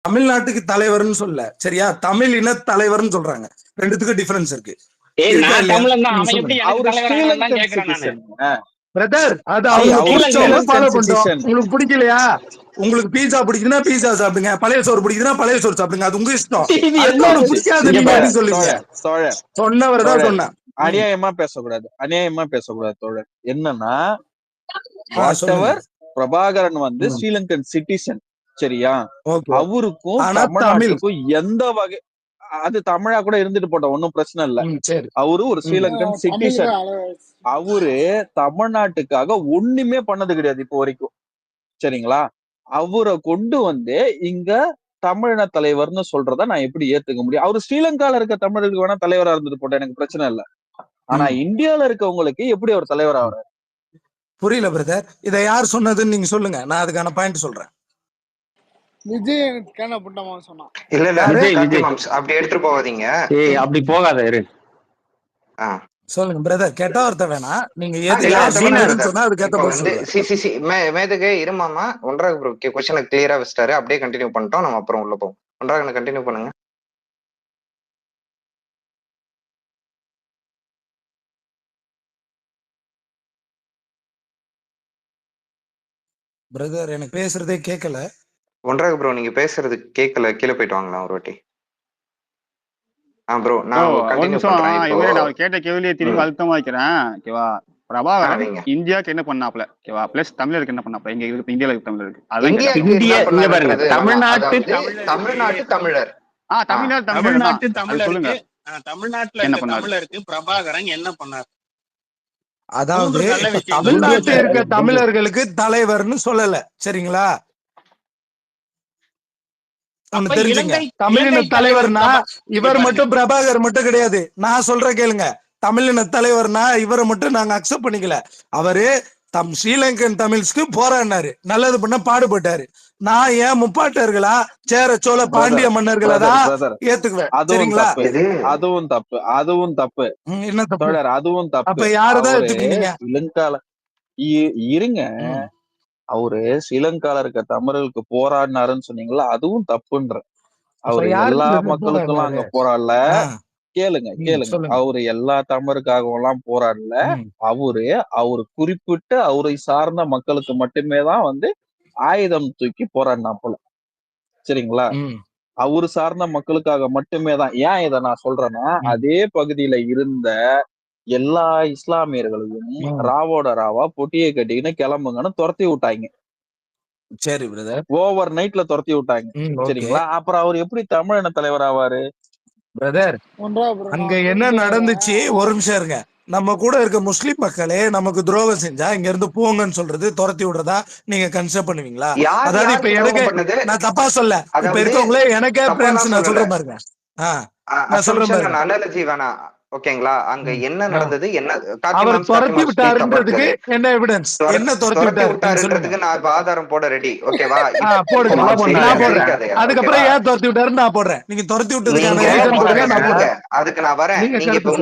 தமிழ்நாட்டுக்கு தலைவர்னு சொல்ல, சரியா? தமிழ் இன தலைவர்னு சொல்றாங்க. ரெண்டுத்துக்கும் டிஃபரன்ஸ் இருக்கு. இருக்கா நான் இல்லையா? தமிழன் தான். நீங்க அவன் எப்படி சொல்லுங்க. எனக்கு அவரு தலைவர் ஆனான்னு தான் ஸ்ரீலங்கன் கேக்குறேன் நானு. சிட்டிசன். பிரதர், அது அவரு அவங்களுக்கு பிடிச்சவங்க ஸ்ரீலங்கன் ஃபாலோ பண்ணிட்டோம். சிட்டிசன். உங்களுக்கு பிடிக்கலையா? உங்களுக்கு பீஸா பிடிக்குதுன்னா பீஸா சாப்பிடுங்க, பழைய சோறு பிடிக்குதுன்னா பழைய சோறு சாப்பிடுங்க, அது உங்க இஷ்டம். இது அதுக்கு என்ன உனக்கு பிடிக்காது இங்க நீங்க பாரு, எப்படி சொல்லுவீங்க? தோழர் சொன்னவர் தான் தோழர் சொன்னேன். அநியாயமா பேசக்கூடாது, அநியாயமா பேசக்கூடாது தோழர். என்னன்னா வாட் சொல்லுங்க. எவர் பிரபாகரன் வந்து ஸ்ரீலங்கன் சிட்டிசன், சரியா? ஓகே. அவருக்கும் ஆனா தமிழ் தமிழ்நாட்டுக்கும் எந்த வகை, அது தமிழா கூட இருந்துட்டு போட்டோம், ஒன்னும் பிரச்சனை இல்ல. சரி. அவரு ஒரு ஸ்ரீலங்கன் சிட்டிசன். அவரு தமிழ்நாட்டுக்காக ஒண்ணுமே பண்ணது கிடையாது இப்போ வரைக்கும், சரிங்களா? அவரை கொண்டு வந்து இங்க தமிழின தலைவர்னு சொல்றத நான் எப்படி ஏத்துக்க முடியும்? அவரு ஸ்ரீலங்கால இருக்க தமிழருக்கு வேணா தலைவரா இருந்துட்டு போட்டா எனக்கு பிரச்சனை இல்ல. ஆனா இந்தியால இருக்கவங்களுக்கு எப்படி அவர் தலைவர் ஆகிறார்? புரியல பிரதர். இதை யார் சொன்னதுன்னு நீங்க சொல்லுங்க, நான் அதுக்கான பாயிண்ட் சொல்றேன். விஜய் என்ன புட்டமா சொன்னா? இல்ல இல்ல விஜய் அப்படி எடுத்துட்டு போகாதீங்க. அப்படி போகாத இரு. சொல்லுங்க பிரதர், கெட்ட வார்த்தை வேணாம். நீங்க மேதகே இருமாமா. ஒன்றாக கொஸ்டினை கிளியரா வச்சிட்டாரு. அப்படியே கண்டினியூ பண்ணிட்டோம், நம்ம அப்புறம் உள்ள போவோம். ஒன்றாக கண்டினியூ பண்ணுங்க. பிரதர், எனக்கு பேசுறதே கேட்கல. ஒன்றாக ப்ரோ, நீங்க பேசுறது கேட்கல. கீழே போயிட்டு வாங்களா ஒரு வாட்டி. ப்ரோ நான் கண்டினியூ பண்றேன். அவர் கேட்ட கேள்வியை திரும்பி அழுத்தமா வைக்கிறேன். ஓகேவா? பிரபாகரன் இந்தியாவுக்கு என்ன பண்ணாப்ல, ஓகேவா? பிளஸ் தமிழருக்கு என்ன பண்ணாப்ல, இங்க இருக்கு இந்தியால இருக்க தமிழருக்கு. தமிழ்நாட்டு தமிழர். தமிழ்நாட்டுல இருக்க தமிழருக்கு பிரபாகரன் என்ன பண்ணார்? அதாவது தமிழ்நாட்டில் இருக்க தமிழர்களுக்கு தலைவர்னு சொல்லல, சரிங்களா? ஒண்ணு தெரிஞ்சுங்க, தமிழின தலைவர்னா இவர் மட்டும் பிரபாகர் மட்டும் கிடையாது. நான் சொல்ற கேளுங்க, தமிழின தலைவர்னா இவரை மட்டும் நாங்க அக்செப்ட் பண்ணிக்கல. அவரு ஸ்ரீலங்கன் தமிழ்ஸ்க்கு போராடினாரு, நல்லது பண்ண பாடுபட்டாரு. நான் ஏன் முப்பாட்டர்களா சேர சோழ பாண்டிய மன்னர்களை தான் ஏத்துக்குவேன், சரிங்களா? அதுவும் தப்பு, அதுவும் தப்பு. என்ன தப்பு? அதுவும் தப்பு. அப்ப யாருதான் எடுத்துப்பீங்க? இலங்கால இருங்க, அவரு ஸ்ரீலங்கால இருக்க தமிழர்களுக்கு போராடினாருன்னு சொன்னீங்களா, அதுவும் தப்புன்ற. அவரு எல்லா மக்களுக்கும் எல்லாம் அங்க போராடல. கேளுங்க கேளுங்க, அவரு எல்லா தமிழருக்காகவும் எல்லாம் போராடல. அவரு குறிப்பிட்ட அவரை சார்ந்த மக்களுக்கு மட்டுமே தான் வந்து ஆயுதம் தூக்கி போராடினாப்புல, சரிங்களா? அவரு சார்ந்த மக்களுக்காக மட்டுமே தான். ஏன் இதை நான் சொல்றேன்னா, அதே பகுதியில இருந்த எல்லா இஸ்லாமியர்களையும் ராவோட ராவா பொட்டியை கட்டிக்கின்னு கிளம்புங்கன்னு துரத்தி விட்டாங்க. சரி பிரதர், ஓவர் நைட்ல துரத்தி விட்டாங்க, சரிங்களா? அப்புறம் அவர் எப்படி தமிழின தலைவர் ஆவாரு? பிரதர், அங்க என்ன நடந்துச்சு? ஒரு நிமிஷம் இருங்க. நம்ம கூட இருக்க முஸ்லிம் மக்களே நமக்கு துரோகம் செஞ்சா இங்க இருந்து போங்கன்னு சொல்றது, துரத்தி விடுறதா நீங்க கன்சிடர் பண்ணுவீங்களா? அதாவது இப்ப எனக்கு, நான் தப்பா சொல்ல, இப்ப இருக்கவங்களே எனக்கே ஃப்ரெண்ட்ஸ் நான் சொல்றேன் பாருங்க. நான் சொல்றேன் பாருங்க, அனாலஜி வேணாம், ஓகேங்களா? அங்க என்ன நடந்தது, என்ன அவர் துரத்தி விட்டாருன்றதுக்கு என்ன எவிடன்ஸ்? என்ன துரத்தி விட்டாருன்றதுக்கு நான் ஆதாரம் போட ரெடி, ஓகேவா? போடுங்க, நான் போடுறேன். அதுக்கப்புறம் ஏன் துரத்தி விட்டாருன்னு நான் போடுறேன். நீங்க துரத்தி விட்டதுக்கு அதுக்கு நான் வரேன். நீங்க இப்ப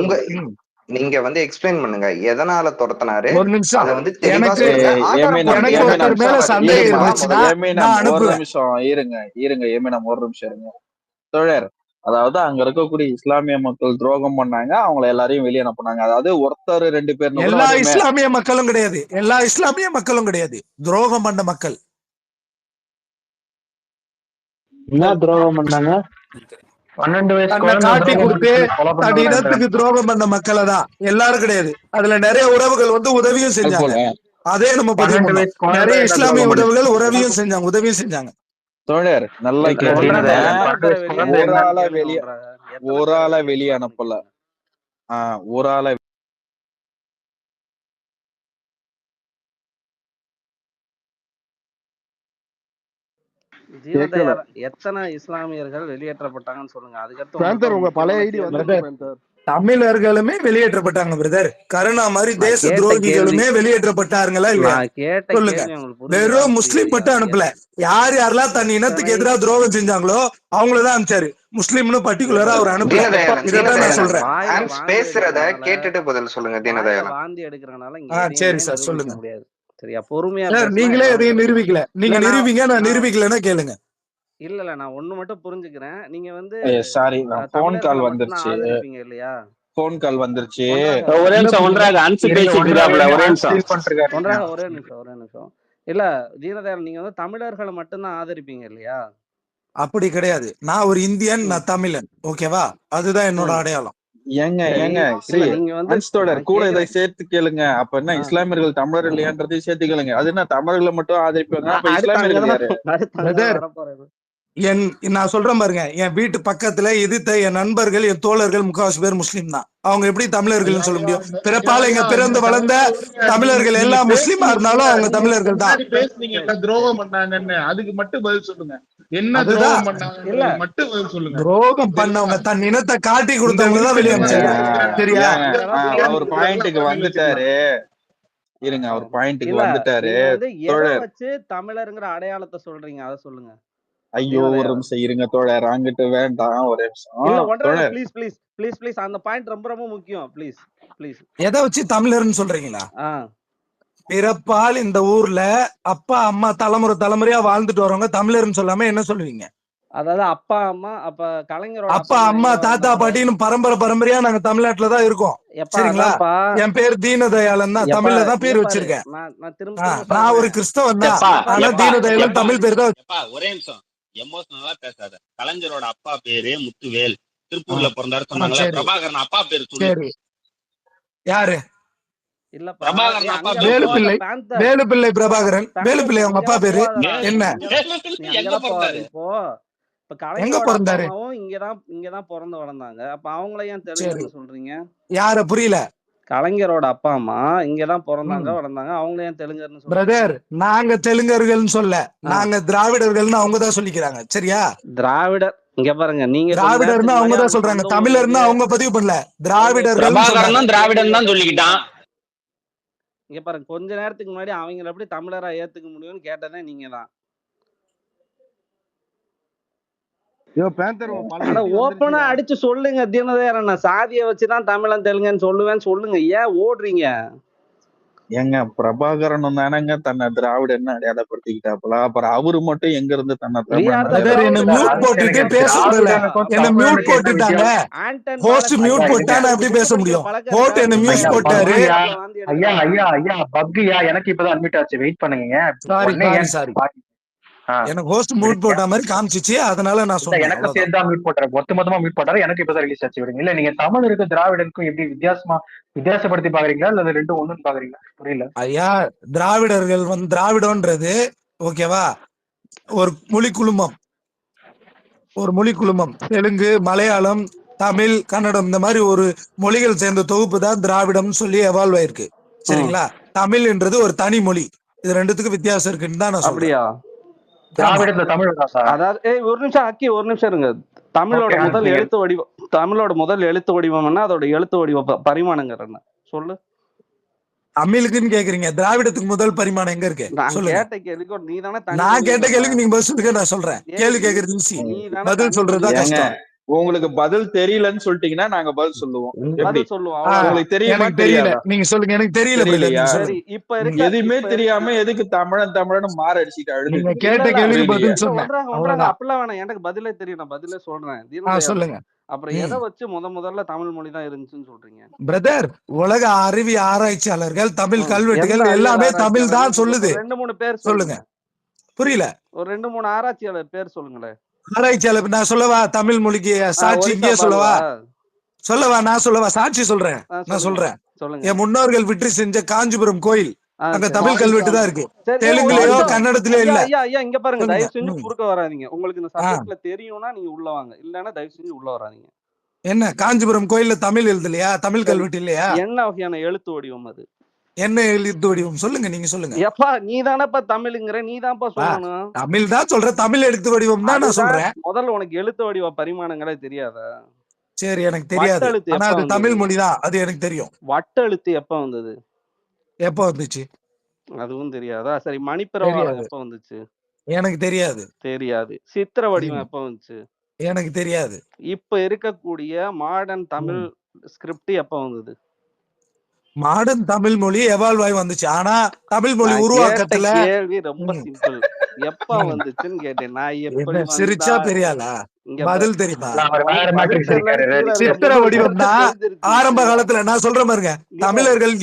நீங்க வந்து எக்ஸ்பிளைன் பண்ணுங்க, எதனால துரத்தினாரு. ஒரு நிமிஷம், அத வந்து ஒரு நிமிஷம் இருங்க தோழர். அதாவது அங்க இருக்கக்கூடிய இஸ்லாமிய மக்கள் துரோகம் பண்ணாங்க, அவங்கள எல்லாரையும் வெளியே அனுப்புனாங்க. அதாவது ஒருத்தர் ரெண்டு பேர், எல்லா இஸ்லாமிய மக்களும் கிடையாது, எல்லா இஸ்லாமிய மக்களும் கிடையாது. துரோகம் பண்ண மக்கள் என்ன துரோகம் பண்ணாங்க? 12 வயசு காட்டி கொடுத்து தன் இடத்துக்கு துரோகம் பண்ண மக்களை தான், எல்லாரும் கிடையாது. அதுல நிறைய உறவுகள் வந்து உதவியும் செஞ்சாங்க. அதே நம்ம நிறைய இஸ்லாமிய உறவுகள் உதவியும் செஞ்சாங்க. தோழர் நல்ல ஒரு ஆளை வெளியே அனுப்பல. ஒரு ஆளை எத்தனை இஸ்லாமியர்கள் வெளியேற்றப்பட்டாங்கன்னு சொல்லுங்க. அதுக்கடுத்து உங்க பழைய ஐடி வந்து தமிழர்களுமே வெளியேற்றப்பட்டாங்க பிரதர். கருணா மாதிரி தேச துரோகிகளுமே வெளியேற்றப்பட்டாருங்களா இல்லையா? சொல்லுங்க. வெறும் முஸ்லீம் மட்டும் அனுப்பல, யார் யாரெல்லாம் தன் இனத்துக்கு எதிராக துரோகம் செஞ்சாங்களோ அவங்களதான் அனுப்பிச்சாரு. முஸ்லீம்னு பர்டிகுலரா அவர் அனுப்பல. இதான் நான் சொல்றேன். பேசுறத கேட்டுட்டு பதில் சொல்லுங்க தீனதயாளன். வாந்தி எடுக்கிறனால சரி சார், சொல்லுங்க. சரியா? பொறுமையா நீங்களே எதையும் நிரூபிக்கல, நீங்க நிரூபிங்க, நான் நிரூபிக்கலன்னா கேளுங்க. இல்ல நான் ஒண்ணு மட்டும் புரிஞ்சுக்கிறேன். நீங்க வந்து சாரி, போன் கால் தமிழர்களை மட்டும் தான் வந்துருச்சு. ஆதரிப்பீங்க இல்லையா? போன் கால் வந்துருச்சு. ஒரே நிமிஷம் ஒன்றாக அனுப்பிச்சு பேசிட்டு இருக்காப்ல. ஒரே நிமிஷம் ஒன்றாக ஒரே நிமிஷம். இல்ல தீனதயாள், நீங்க வந்து தமிழர்களை மட்டும்தான் ஆதரிப்பீங்க இல்லையா? அப்படி கிடையாது. நான் ஒரு இந்தியன், நான் தமிழன். ஓகேவா? அதுதான் என்னோட அடையாளம். ஏங்க நீங்க வந்து கூட இதை சேர்த்து கேளுங்க. அப்ப என்ன இஸ்லாமியர்கள் தமிழர் இல்லையான்றதையும் சேர்த்து கேளுங்க. அது என்ன தமிழர்களை மட்டும் ஆதரிப்பாங்க? அப்ப இஸ்லாமியர்கள் யாரு? நான் சொல்றேன் பாருங்க, என் வீட்டு பக்கத்துல எதிர்த்த என் நண்பர்கள், என் தோழர்கள் முக்காவாசி பேர் முஸ்லீம் தான். அவங்க எப்படி தமிழர்கள்னு சொல்ல முடியும்? பிறப்பால இங்க பிறந்து வளர்ந்த தமிழர்கள் எல்லாம் முஸ்லீமா இருந்தாலும் அவங்க தமிழர்கள் தான். பேசுனீங்க துரோகம் பண்ணாங்கன்னு, அதுக்கு மட்டும் பதில் சொல்லுங்க. என்ன துரோகம் பண்ணாங்க மட்டும் பதில் சொல்லுங்க. துரோகம் பண்ணவங்க தன் இனத்தை காட்டி கொடுத்தவங்க தான் வெளியே அமைச்சாங்க. சரியா? அவர் பாயிண்ட்டுக்கு வந்துட்டாரு. இருங்க, அவர் பாயிண்ட்டுக்கு வந்துட்டாரு. வச்சு தமிழருங்கிற அடையாளத்தை சொல்றீங்க, அதை சொல்லுங்க. ஐயோ, ஒரு நிமிஷம் இருங்க தோழர், அங்கிட்டு வேண்டாம், ஒரு நிமிஷம். ப்ளீஸ் அந்த பாயிண்ட் ரொம்ப ரொம்ப முக்கியம். ப்ளீஸ் எதை வச்சு தமிழர்னு சொல்றீங்களா? பிறப்பால் இந்த ஊர்ல அப்பா அம்மா தலைமுறையா வாழ்ந்துட்டு வரவங்க தமிழர்னு சொல்லாம என்ன சொல்லுவீங்க? அதாவது அப்பா அம்மா, அப்ப கலைஞரோட அப்பா அம்மா தாத்தா பாட்டின்னு பரம்பரையா நாங்க தமிழ்நாட்டுல தான் இருக்கோம். சரிங்களா? என் பேர் தீனதயாளன் தான், தமிழ்ல தான் பேர் வச்சிருக்கேன். நான் ஒரு கிறிஸ்தவன் தான், ஆனா தீனதயாளன் தமிழ் பேர் தான். ஒரே நிமிஷம், எமோஷனலா பேசாத. கலைஞரோட அப்பா பேரு முத்துவேல், திருப்பூர்ல பிறந்தாரு சொன்னாங்க. பிரபாகரன் அப்பா பேரு சொல்லு. யாரு? இல்ல பிரபாகரன் அப்பா வேலுப்பிள்ளை. வேலுப்பிள்ளை பிரபாகரன். வேலுப்பிள்ளை அவங்க அப்பா பேரு என்ன? எங்க பிறந்தாரு? எங்க பிறந்தாரு? இங்கதான் பிறந்து வளர்ந்தாங்க. அப்ப அவங்கள ஏன் தெலுங்குன்னு சொல்றீங்க? யார? புரியல. கலைஞரோட அப்பா அம்மா இங்கதான் பிறந்தாங்க வளர்ந்தாங்க, அவங்கள ஏன் தெலுங்கர்னு சொல்றீங்க? பிரதர், நாங்க தெலுங்கர்கள்னு சொல்ல, நாங்க திராவிடர்கள்னு அவங்க தான் சொல்லிக்கிறாங்க. சரியா? திராவிடர் இங்க பாருங்க, நீங்க திராவிடர்னு அவங்க தான் சொல்றாங்க, தமிழர்னு அவங்க பதிவு பண்ணல. திராவிடர்கள் திராவிடன் தான் சொல்லிக்கிட்டான். இங்க பாருங்க, கொஞ்ச நேரத்துக்கு முன்னாடி அவங்கள எப்படி தமிழரா ஏத்துக்க முடியும்னு கேட்டதே நீங்க தான். ஓப்பனா அடிச்சு சொல்லுங்க தீனதயாளன், சாதியை வச்சுதான் தமிழன் தெலுங்குன்னு சொல்லுங்க. ஏன் ஓடுறீங்க? ஏங்க பிரபாகரன் தானங்க தன்னை திராவிடன்னு அடையாளப்படுத்திக்கிட்டாப்புல, அப்புறம் அவரு மட்டும் எங்க இருந்து தன்னை மியூட் போட்டுட்டு பேச முடியல. என்ன மியூட் போட்டுட்டாங்க. ஹோஸ்ட் மியூட் போட்டா நான் எப்படி பேச முடியும்? ஹோஸ்ட் என்ன மியூட் போட்டாரு. ஐயா பக்யா, எனக்கு இப்பதான் அட்மிட் ஆச்சு, வெயிட் பண்ணுங்க. சாரி எனக்கு ஹோஸ்ட் மியூட் போட்ட மாதிரி காமிச்சிச்சு, அதனால நான் சொன்னேன். எனக்கு சேர்த்தா மியூட் போட்டாரு, மொத்தமா மியூட் போட்டாரு. எனக்கு இப்பதான் ரிலீஸ் ஆச்சு. விடுங்க. இல்ல நீங்க தமிழருக்கு திராவிடருக்கும் எப்படி வித்தியாசப்படுத்தி பாக்குறீங்களா, இல்ல ரெண்டும் ஒண்ணுன்னு பாக்குறீங்களா? புரியல ஐயா. திராவிடர்கள் திராவிடம்ன்றது ஓகேவா, ஒரு மொழி குழுமம். தெலுங்கு, மலையாளம், தமிழ், கன்னடம், இந்த மாதிரி ஒரு மொழிகள் சேர்ந்த தொகுப்பு தான் திராவிடம் சொல்லி எவால்வ் ஆயிருக்கு. சரிங்களா? தமிழ்ன்றது ஒரு தனி மொழி. இது ரெண்டுத்துக்கு வித்தியாசம் இருக்குன்னு தான் நான் சொல்றேன். திராவிடத்துல தமிழ் அதாவது ஒரு நிமிஷம் இருங்க. தமிழோட முதல் எழுத்து வடிவம்னா அதோட எழுத்து வடிவ பரிமாணங்கள் என்ன சொல்லு? தமிழுக்குன்னு கேக்குறீங்க, திராவிடத்துக்கு முதல் பரிமாணம் எங்க இருக்கு? நான் கேட்ட கேள்விக்கு நீங்க பதில் சொல்லுங்க, நான் சொல்றேன். கேள்வி கேக்குறது ஈஸி, பதில் சொல்றதுதான் கஷ்டம். உங்களுக்கு பதில் தெரியலன்னு சொல்லிட்டீங்கன்னா நாங்க பதில் சொல்லுவோம். உங்களுக்கு தெரியுமா? தெரியல, நீங்க சொல்லுங்க. எனக்கு தெரியல. எதுவுமே தெரியாம எதுக்கு தமிழன் மாற அடிச்சுட்டு அழுது? கேட்ட கேள்விக்கு பதில் சொன்னேன். அப்படிலாம் வேணாம், எனக்கு பதிலே தெரியும், நான் பதிலே சொல்றேன். சொல்லுங்க. அப்புறம் எதை வச்சு முதல்ல தமிழ் மொழி தான் இருந்துச்சுன்னு சொல்றீங்க? பிரதர், உலக அறிவி ஆராய்ச்சியாளர்கள், தமிழ் கல்வெட்டுகள் எல்லாமே தமிழ் தான் சொல்லுது. 2-3 பேர் சொல்லுங்க. புரியல. ஒரு 2-3 ஆராய்ச்சியாளர் பேர் சொல்லுங்களேன். ஆராய்ச்சியாளர் நான் சொல்லவா? தமிழ் மொழிக்கு சாட்சி இங்கே சொல்லவா? நான் சொல்லவா? சாட்சி சொல்றேன். நான் சொல்றேன். என் முன்னோர்கள் விட்டு செஞ்ச காஞ்சிபுரம் கோயில், அங்க தமிழ் கல்வெட்டு தான் இருக்கு. தெலுங்குலயோ கன்னடத்திலயோ இல்ல. ஐயா இங்க பாருங்க, தயவு செஞ்சு குறுக்க வராதீங்க. உங்களுக்கு இந்த சப்ஜெக்ட்ல தெரியும்னா நீங்க உள்ள வாங்க, இல்லன்னா தயவு செஞ்சு உள்ள வராதீங்க. என்ன காஞ்சிபுரம் கோயில்ல தமிழ் எழுதலையா? தமிழ் கல்வெட்டு இல்லையா? என்ன வகையான எழுத்து வடிவம் அது? என்ன எழுத்து வடிவம் சொல்லுங்க, நீங்க சொல்லுங்க. எப்பா நீ தானப்பா தமிழ்ங்கிற, நீ தான்ப்பா சொல்லணும். தமிழ் தான் சொல்றேன், தமிழ் எழுத்து வடிவம் தான் நான் சொல்றேன். முதல்ல உனக்கு எழுத்து வடிவ பரிமாணங்களே தெரியாதா? சரி, எனக்கு தெரியாது, ஆனா அது தமிழ் மொழி தான், அது எனக்கு தெரியும். வட்டெழுத்து எப்ப வந்தது? எப்ப வந்துச்சு? அதுவும் தெரியாதா? சரி, மணிப்பிரவாளம் எப்ப வந்துச்சு? எனக்கு தெரியாது. சித்திர வடிவம் எப்ப வந்துச்சு? எனக்கு தெரியாது. இப்ப இருக்கக்கூடிய மாடர்ன் தமிழ் ஸ்கிரிப்ட் எப்ப வந்தது? மாடர்ன் தமிழ் மொழி எவால்வ் ஆகி வந்துச்சு, ஆனா தமிழ் மொழி உருவாக்கத்துல கேள்வி ரொம்ப சிம்பிள். எப்ப வந்துச்சுன்னு கேட்டேன். நான் எப்படி சிரிச்சா வந்தா பெரியாளா இங்க பதில் தெரியுமா? பதில் தெரியலன்னு சித்திர வடிவம்னா ஆரம்ப காலத்துல நான் சொல்றேன் பாருங்க, தமிழர்கள்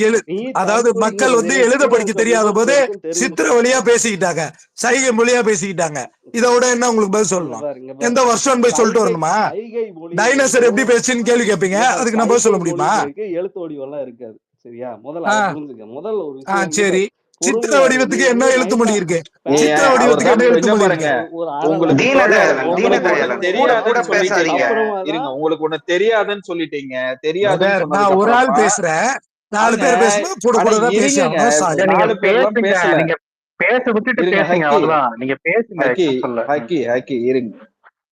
அதாவது மக்கள் வந்து எழுத படிக்க தெரியாத போது சித்திர வழியா பேசிக்கிட்டாங்க, சைகை மொழியா பேசிக்கிட்டாங்க. இதோட என்ன உங்களுக்கு பதில் சொல்லணும்? எந்த வருஷம் போய் சொல்லிட்டு வரணுமா? டைனோசர் எப்படி பேசுன்னு கேள்வி கேட்பீங்க, அதுக்கு நான் பதில் சொல்ல முடியுமா? எழுத்து வடிவம் எல்லாம் இருக்காது. சரியா? முதல்ல புரிஞ்சுக்க. முதல் ஒரு விஷயம் சரி, சித்திர வடிவத்துக்கு என்ன எழுத்து மொழி இருக்கு? சித்திர வடிவத்துக்கு என்ன எழுத்து மொழி இருக்கு? உங்களுக்கு ஒண்ணு தெரியாதுன்னு சொல்லிட்டீங்க. தெரியாதுன்னு நான் ஒரு ஆள் பேசுறேன், 4 பேர் பேசும்போது கூட கூட தான் பேசுவாங்க. 4 பேர்லாம் பேசல. பேச விட்டுட்டு பேசுங்க, அவ்வளவுதான். நீங்க பேசுங்க. இருங்க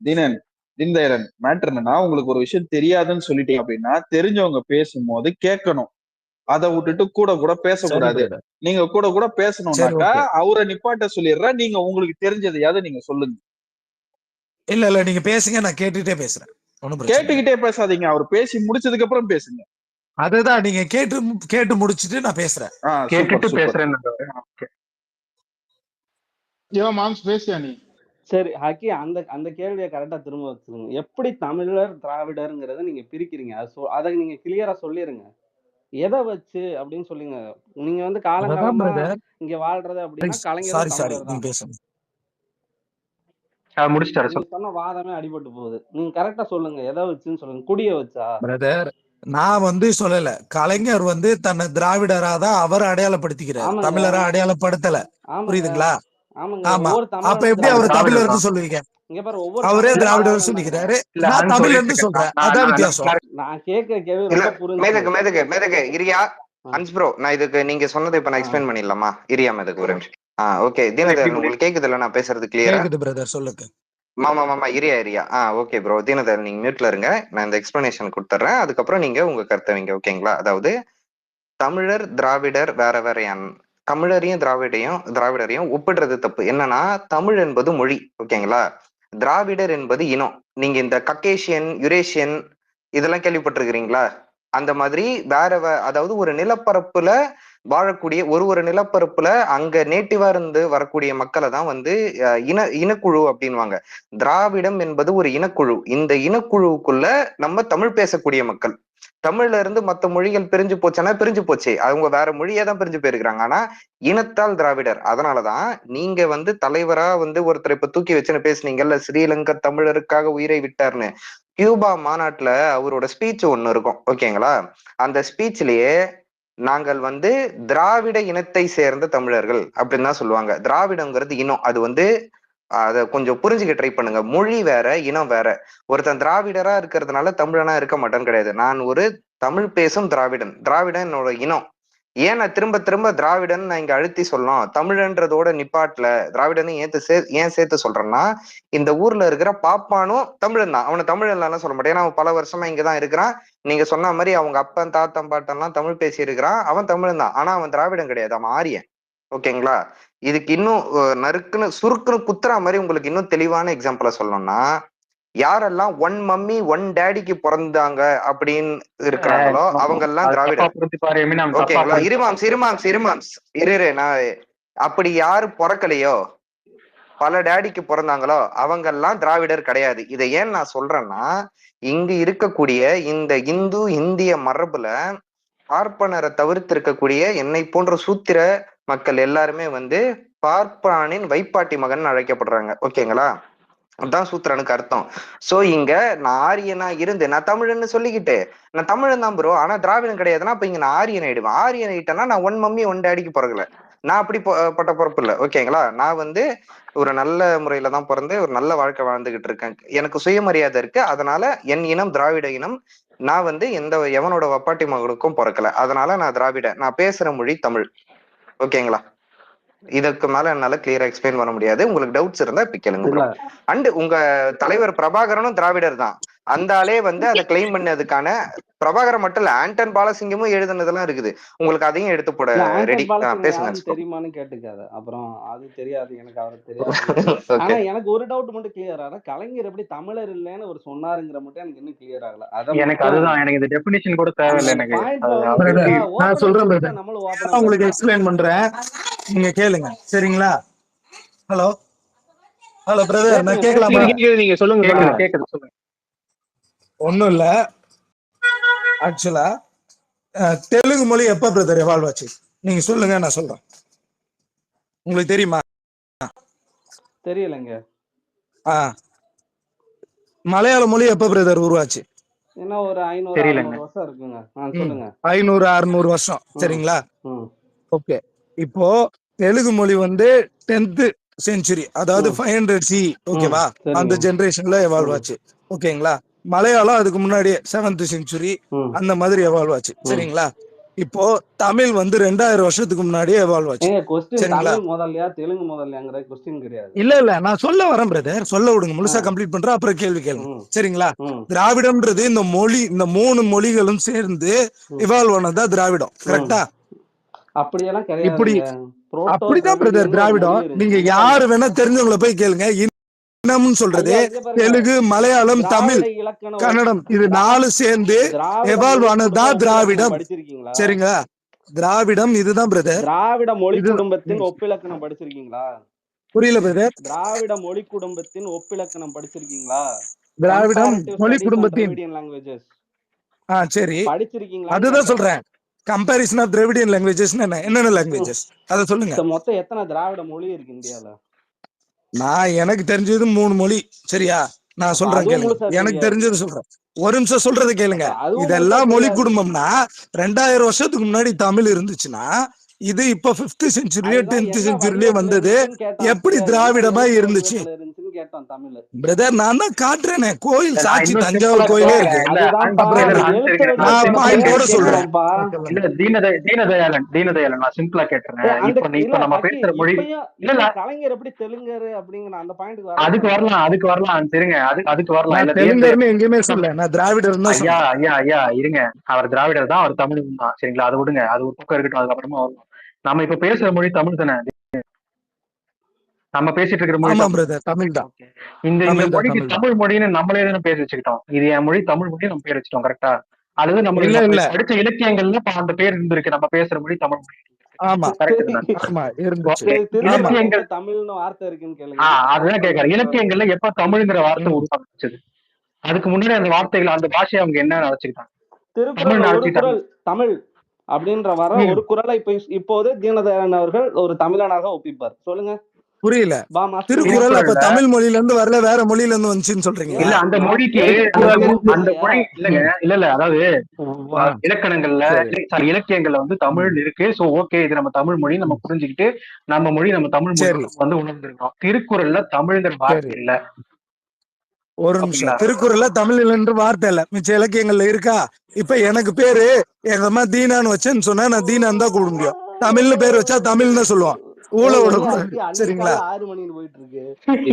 தினன் தினதயாளன். மேட்டர் என்னன்னா, உங்களுக்கு ஒரு விஷயம் தெரியாதுன்னு சொல்லிட்டீங்க அப்படின்னா தெரிஞ்சவங்க பேசும்போது கேட்கணும். அதை விட்டுட்டு கூட கூட பேசக்கூடாது. நீங்க கூட கூட பேசணும்னாக்கா அவரை நிப்பாட்ட சொல்லிடுற. நீங்க உங்களுக்கு தெரிஞ்சதையாவது நீங்க சொல்லுங்க. இல்ல நீங்க பேசுங்க, நான் கேட்டுட்டே பேசுறேன். கேட்டுக்கிட்டே பேசாதீங்க, அவர் பேசி முடிச்சதுக்கு அப்புறம் பேசுங்க. அதுதான், நீங்க கேட்டு முடிச்சிட்டு நான் பேசுறேன். கேட்டுட்டு பேசுறேன். பேசியா நீ? சரி ஹக்கி, அந்த கேள்வியை கரெக்டா திரும்ப வச்சுருங்க. எப்படி தமிழர் திராவிடருங்கிறத நீங்க பிரிக்கிறீங்க? அதை நீங்க கிளியரா சொல்லிருங்க. எதை வச்சு அப்படின்னு சொல்லுங்க. நீங்க வந்து காலங்காலமா இங்க வாழ்றது அப்படின்னா கலைஞர் சொன்ன வாதமே அடிபட்டு போகுது. நீங்க கரெக்டா சொல்லுங்க, எதை வச்சுன்னு சொல்லுங்க. குடிய வச்சா? பிரதர், நான் வந்து சொல்லல, கலைஞர் வந்து தன்னை திராவிடரா தான் அவர் அடையாளப்படுத்திக்கிறார், தமிழரா அடையாளப்படுத்தல. புரியுதுங்களா? ஆமா. அப்ப எப்படி அவர் தமிழர்னு சொல்லுவீங்க? அவரே திராவிடர் சொல்லிக்கிறாரு, நான் தமிழர்னு சொல்றேன். அதான் வித்தியாசம். நான் கேட்கிற கேள்வி ரொம்ப புரிஞ்சு மேதக இரியா அன்ஸ் ப்ரோ, நான் இதுக்கு நீங்க சொன்னதை இப்ப நான் எக்ஸ்பிளைன் பண்ணிடலாமா? இரியா மேதக ஒரு நிமிஷம். ஓகே தீனதயாளன், உங்களுக்கு கேக்குதுல்ல நான் பேசுறது கிளியரா? கேக்குது பிரதர், சொல்லுங்க. மாமா இரியா ஓகே ப்ரோ. தீனதயாளன் நீங்க மியூட்ல இருங்க, நான் இந்த எக்ஸ்பிளனேஷன் கொடுத்துட்றேன். அதுக்கப்புறம் நீங்க உங்க கருத்தை வைங்க, ஓகேங்களா? அதாவது தமிழர் திராவிடர் வேறையான். தமிழரையும் திராவிடரையும் ஒப்பிடுறது தப்பு. என்னன்னா, தமிழ் என்பது மொழி, ஓகேங்களா? திராவிடர் என்பது இனம். நீங்க இந்த கக்கேஷியன், யுரேஷியன் இதெல்லாம் கேள்விப்பட்டிருக்கிறீங்களா? அந்த மாதிரி அதாவது ஒரு நிலப்பரப்புல வாழக்கூடிய ஒரு நிலப்பரப்புல அங்க நேட்டிவா இருந்து வரக்கூடிய மக்களை தான் வந்து இனக்குழு அப்படின்வாங்க. திராவிடம் என்பது ஒரு இனக்குழு. இந்த இனக்குழுவுக்குள்ள நம்ம தமிழ் பேசக்கூடிய மக்கள். தமிழ்ல இருந்து மற்ற மொழிகள் பிரிஞ்சு போச்சுன்னா பிரிஞ்சு போச்சு, அவங்க வேற மொழியே தான் பிரிஞ்சு போயிருக்கிறாங்க. ஆனா இனத்தால் திராவிடர். அதனாலதான் நீங்க வந்து தலைவரா வந்து ஒருத்தர் இப்ப தூக்கி வச்சுன்னு பேசுனீங்கல்ல, ஸ்ரீலங்கா தமிழருக்காக உயிரை விட்டார்னு. கியூபா மாநாட்டுல அவரோட ஸ்பீச் ஒண்ணு இருக்கும், ஓகேங்களா? அந்த ஸ்பீச்லயே நாங்கள் வந்து திராவிட இனத்தை சேர்ந்த தமிழர்கள் அப்படின்னு தான் சொல்லுவாங்க. திராவிடங்கிறது இனம். அது வந்து அதை கொஞ்சம் புரிஞ்சுக்க ட்ரை பண்ணுங்க. மொழி வேற, இனம் வேற. ஒருத்தன் திராவிடரா இருக்கிறதுனால தமிழனா இருக்க மாட்டேன்னு கிடையாது. நான் ஒரு தமிழ் பேசும் திராவிடன் என்னோட இனம். ஏன் நான் திரும்ப திரும்ப திராவிடன் நான் இங்க அழுத்தி சொல்லணும், தமிழன்றதோட நிப்பாட்டுல திராவிடனை ஏன் சேர்த்து சொல்றேன்னா, இந்த ஊர்ல இருக்கிற பாப்பானும் தமிழன் தான். அவனை தமிழன்லாம் சொல்ல மாட்டேன், ஏன்னா அவன் பல வருஷமா இங்கதான் இருக்கிறான். நீங்க சொன்ன மாதிரி அவங்க அப்பன் தாத்தன் பாட்டன்லாம் தமிழ் பேசி இருக்கிறான், அவன் தமிழன் தான். ஆனா அவன் திராவிடன் கிடையாது, அவன் ஆரியன், ஓகேங்களா? இதுக்கு இன்னும் சுருக்குன்னு குத்துற மாதிரி உங்களுக்கு இன்னும் தெளிவான எக்ஸாம்பிள சொல்லணும்னா, யாரெல்லாம் ஒன் மம்மி ஒன் டேடிக்கு பிறந்தாங்க அப்படின்னு இருக்கிறாங்களோ அவங்க எல்லாம் திராவிடர், ஓகேங்களா? இருமாம்ஸ் நான் அப்படி யாரு பிறக்கலையோ, பல டேடிக்கு பிறந்தாங்களோ அவங்க எல்லாம் திராவிடர் கிடையாது. இதை ஏன் நான் சொல்றேன்னா, இங்கு இருக்கக்கூடிய இந்த இந்திய மரபுல பார்ப்பனரை தவிர்த்து இருக்கக்கூடிய என்னை போன்ற சூத்திர மக்கள் எல்லாருமே வந்து பார்ப்பானின் வைப்பாட்டி மகன் அழைக்கப்படுறாங்க, ஓகேங்களா? அதான் சூத்திரனுக்கு அர்த்தம். சோ இங்க நான் ஆரியனா இருந்து நான் தமிழன்னு சொல்லிக்கிட்டு நான் தமிழன் தான் ப்ரோ, ஆனா திராவிடன் கிடையாதுன்னா அப்ப இங்க நான் ஆரியன் ஆயிடுவேன். ஆரியன் ஆயிட்டேன்னா நான் ஒன் மம்மி ஒன் டேடிக்கு பிறகுல, நான் அப்படி பட்ட பிறப்பு இல்லை, ஓகேங்களா? நான் வந்து ஒரு நல்ல முறையில தான் பிறந்து ஒரு நல்ல வாழ்க்கை வாழ்ந்துகிட்டு இருக்கேன். எனக்கு சுயமரியாதை இருக்கு. அதனால என் இனம் திராவிட இனம். நான் வந்து எவனோட வப்பாட்டி மகளுக்கும் பிறக்கல. அதனால நான் திராவிட. நான் பேசுற மொழி தமிழ், ஓகேங்களா? இதற்கு மேல என்னால கிளியரா எக்ஸ்பிளைன் பண்ண முடியாது. உங்களுக்கு டவுட்ஸ் இருந்தா இப்ப கேளுங்க. அண்ட் உங்க தலைவர் பிரபாகரனும் திராவிடர் தான். அந்த ஆளே வந்து அதை கிளைம் பண்ணதுக்கான பிரபாகரன் மட்டும் இல்ல, ஆண்டன் பாலசிங்கமும் எழுதுனதெல்லாம் இருக்குது. உங்களுக்கு அதையும் எடுத்து போட ரெடி. பேசுங்க. தெரியுமான்னு கேட்டுக்காத. அப்புறம் அது தெரியாது எனக்கு, அவரை தெரியாது. ஆனா எனக்கு ஒரு டவுட் மட்டும் கிளியர் ஆகல. கலைஞர் எப்படி தமிழர் இல்லைன்னு ஒரு சொன்னாருங்கிற மட்டும் எனக்கு இன்னும் கிளியர் ஆகல. எனக்கு அதுதான், எனக்கு இந்த டெஃபினிஷன் கூட தேவையில்லை. எனக்கு நான் சொல்றேன், உங்களுக்கு எக்ஸ்பிளைன் பண்றேன், நீங்க கேளுங்க, சரிங்களா? ஹலோ ஹலோ பிரதர், நான் கேட்கலாமா? நீங்க சொல்லுங்க. கேக்குது சொல்லுங்க. ஒண்ணும் இல்ல, ஆக்சுவலா தெலுங்கு மொழி எப்ப பிரதர் எவால்வ் ஆச்சு? நீங்க சொல்லுங்க, நான் சொல்றேன். உங்களுக்கு தெரியுமா? தெரியலங்க. மலையாள மொழி எப்ப பிரதர் உருவாச்சு? என்ன ஒரு 500-600 வருஷம் இருக்குங்க. சொல்லுங்க. 500-600 வருஷம், சரிங்களா? ஓகே. இப்போ தெலுங்கு மொழி வந்து 10th செஞ்சுரி, அதாவது 500 CE, ஓகேவா? அந்த ஜெனரேஷன்ல எவால்வ் ஆச்சு, ஓகேங்களா? மலையாளம் அதுக்கு முன்னாடியே 7th செஞ்சுரி அந்த மாதிரி எவால்வ் ஆச்சு, சரிங்களா? இப்போ தமிழ் வந்து 2000 வருஷத்துக்கு முன்னாடியே எவால்வ் ஆச்சு, சரிங்களா? தமிழ் முதல்லையா தெலுங்கு முதல்லையாங்கிற क्वेश्चन கிடையாது. இல்ல நான் சொல்ல வரேன் பிரதர், சொல்ல விடுங்க, முழுசா கம்ப்ளீட் பண்றேன், அப்புறம் கேள்வி கேளுங்க, சரிங்களா? திராவிடம்ன்றது இந்த மொழி, இந்த 3 மொழிகளும் சேர்ந்து எவால்வ் ஆனதா திராவிடம், கரெக்டா? அப்படியெல்லாம் கிடையாது. இப்படி அப்படிதான் பிரதர் திராவிடம். நீங்க யாரு வேணா தெரிஞ்சவங்களை போய் கேளுங்க. இனம்னு சொல்றது தெலுங்கு, மலையாளம், தமிழ், கன்னடம், இது 4 சேர்ந்து எவால்வ் ஆனதுதான் திராவிடம், சரிங்களா? திராவிடம் இதுதான் பிரதர். திராவிட மொழி குடும்பத்தின் ஒப்பிலக்கணம் படிச்சிருக்கீங்களா? புரியல பிரதர். திராவிட மொழி குடும்பத்தின் ஒப்பிலக்கணம் படிச்சிருக்கீங்களா? திராவிடம் மொழி குடும்பத்தின் லாங்குவேஜஸ் சரி படிச்சிருக்கீங்களா? அதுதான் சொல்றேன். கம்பேரிசன் ஆஃப் திராவிடியன் லாங்குவேஜஸ் என்னென்ன லாங்குவேஜஸ் அத சொல்லுங்க. மொத்தம் எத்தனை திராவிட மொழி இருக்கு இந்தியால? நான் எனக்கு தெரிஞ்சது 3 மொழி, சரியா? நான் சொல்றேன் கேளுங்க, எனக்கு தெரிஞ்சது சொல்றேன். ஒரு நிமிஷம் சொல்றது கேளுங்க. இதெல்லாம் மொழி குடும்பம்னா 2000 வருஷத்துக்கு முன்னாடி தமிழ் இருந்துச்சுன்னா, இது இப்ப 5th செஞ்சுரியே 10th செஞ்சுரியே வந்தது. எப்படி திராவிடமா இருந்துச்சு பிரதர்? நான் தான் காட்டுறேனே, கோயில் சாட்சி, தஞ்சாவூர் கோயிலே இருக்கு. நான் பாயிண்டோட சொல்றேன். தீனதயாளன் நான் சிம்பிளா கேட்டுறேன். இப்ப நம்ம பேசுற மொழி இல்ல கலைஞர் எப்படி தெலுங்கர் அப்படிங்கிற அந்த பாயிண்ட்க்கு அதுக்கு வரலாம் சரிங்க. அதுக்கு வரலாம். தெலுங்கர்னு எங்கேயுமே சொல்ல, நான் திராவிடர் தான். ஐயா இருங்க, அவர் திராவிடர் தான், அவர் தமிழ் தான், சரிங்களா? அது விடுங்க, அது ஒரு பக்கம் இருக்கட்டும், அதுக்கப்புறமா வரலாம். நம்ம இப்ப பேசுற மொழி தமிழ் தானே, நம்ம பேசிட்டு இருக்கிற மொழி தமிழ் தான். இந்த மொழிக்கு தமிழ் மொழின்னு நம்மளே தானே பேர் வச்சுக்கிட்டோம். இது என் மொழி தமிழ் மொழி நம்ம பேர் வச்சுட்டோம், கரெக்டா? அல்லது நம்ம படிச்ச இலக்கியங்கள்ல அந்த பேர் இருந்திருக்கு, நம்ம பேசுற மொழி தமிழ் மொழி. அதுதான் கேட்கறேன். இலக்கியங்கள்ல எப்ப தமிழ்ங்கிற வார்த்தை உருவாக்குச்சது? அதுக்கு முன்னாடி அந்த வார்த்தைகள், அந்த பாஷையை அவங்க என்ன நினைச்சுக்கிட்டாங்க? தமிழ் அப்படின்ற வர ஒரு குறளை இப்போது தீனதயாளன் அவர்கள் ஒரு தமிழனாக ஒப்பிப்பார். சொல்லுங்க. புரியல. திருக்குறள் அப்ப தமிழ் மொழியில இருந்து வரல, வேற மொழியில இருந்து வந்துச்சுன்னு சொல்றீங்க? இல்ல, அந்த மொழிக்கு அந்த மொழி இல்லங்க. இல்ல அதாவது இலக்கணங்கள்ல இலக்கியங்கள்ல வந்து தமிழ் இருக்கு. சோ ஓகே, இது நம்ம தமிழ் மொழி, நம்ம புரிஞ்சுக்கிட்டு நம்ம மொழி, நம்ம தமிழ் மொழி வந்து உணர்ந்திருக்கோம். திருக்குறள்ல தமிழ்ங்கிற வார்த்தை இல்ல. ஒரு நிமிஷம், திருக்குறள்ல தமிழ் என்று வார்த்தை இல்ல, மிச்ச இலக்கியங்கள்ல இருக்கா? இப்ப எனக்கு பேரு எங்க அம்மா தீனான்னு வச்சேன்னு சொன்னா நான் தீனான்னு தான் கூப்பிட முடியும். தமிழ்னு பேர் வச்சா தமிழ்னு தான் சொல்லுவான். ஊழ விடக்கூடாது, சரிங்களா? 6 மணிக்கு போயிட்டு இருக்கு.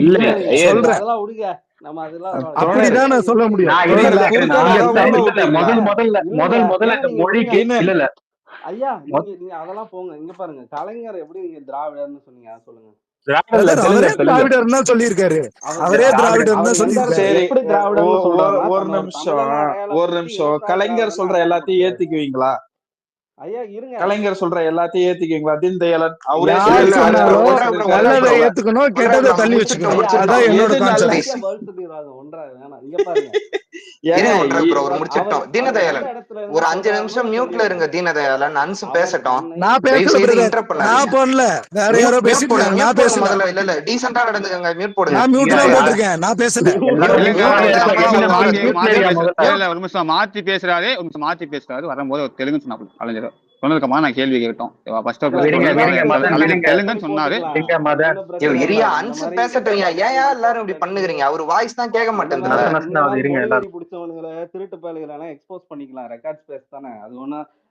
இல்ல சொல்றேன், அதெல்லாம் விடுங்க, நம்ம அதெல்லாம் அப்படிதான் நான் சொல்ல முடியும். முதல்ல இந்த மொழிக்கு இல்ல ஐயா, நீங்க அதெல்லாம் போங்க. இங்க பாருங்க, கலைஞர் எப்படி நீங்க திராவிடர்னு சொன்னீங்க, சொல்லுங்க. திராவிடர் தான் சொல்லியிருக்காரு, அவரே திராவிடர் தான் சொல்லியிருக்காரு. ஒரு நிமிஷம் கலைஞர் சொல்ற எல்லாத்தையும் ஏத்துக்குவீங்களா? ஐயா இருங்க, கலைஞர் சொல்ற எல்லாத்தையும் ஏத்துக்குவீங்களா? தீனதயாளன் அவரே நல்லதை ஏத்துக்கணும், கெட்டதை தள்ளி வச்சுக்கணும், அதான் என்னோட கான்செப்ட். இங்க பாருங்க, தீனதயாளன் ஒரு 5 நிமிஷம் மியூட்ல இருங்க. தீனதயாளன் அன்சு பேசட்டும். நான் பண்ணல, வேற யாரோ பேசிட்டு நான் பேசல. இல்ல டீசென்ட்டா நடந்துக்கங்க, மியூட் போடுங்க. நான் மியூட் தான் போட்டுருக்கேன், நான் பேசல. மாத்தி பேசுறாரு வரும்போது ஒரு தெலுங்கு சொன்னாப்ல கலைஞர் சொன்னதுக்கமா நான் கேள்வி கேட்டோம். தெலுங்குன்னு சொன்னாரு. எல்லாரும் இப்படி பண்ணுகிறீங்க, அவர் வாய்ஸ் தான் கேட்க மாட்டேங்குது. திருட்டு பயலுகளை எக்ஸ்போஸ் பண்ணிக்கலாம், ரெக்கார்ட்ஸ் பேச தானே, அது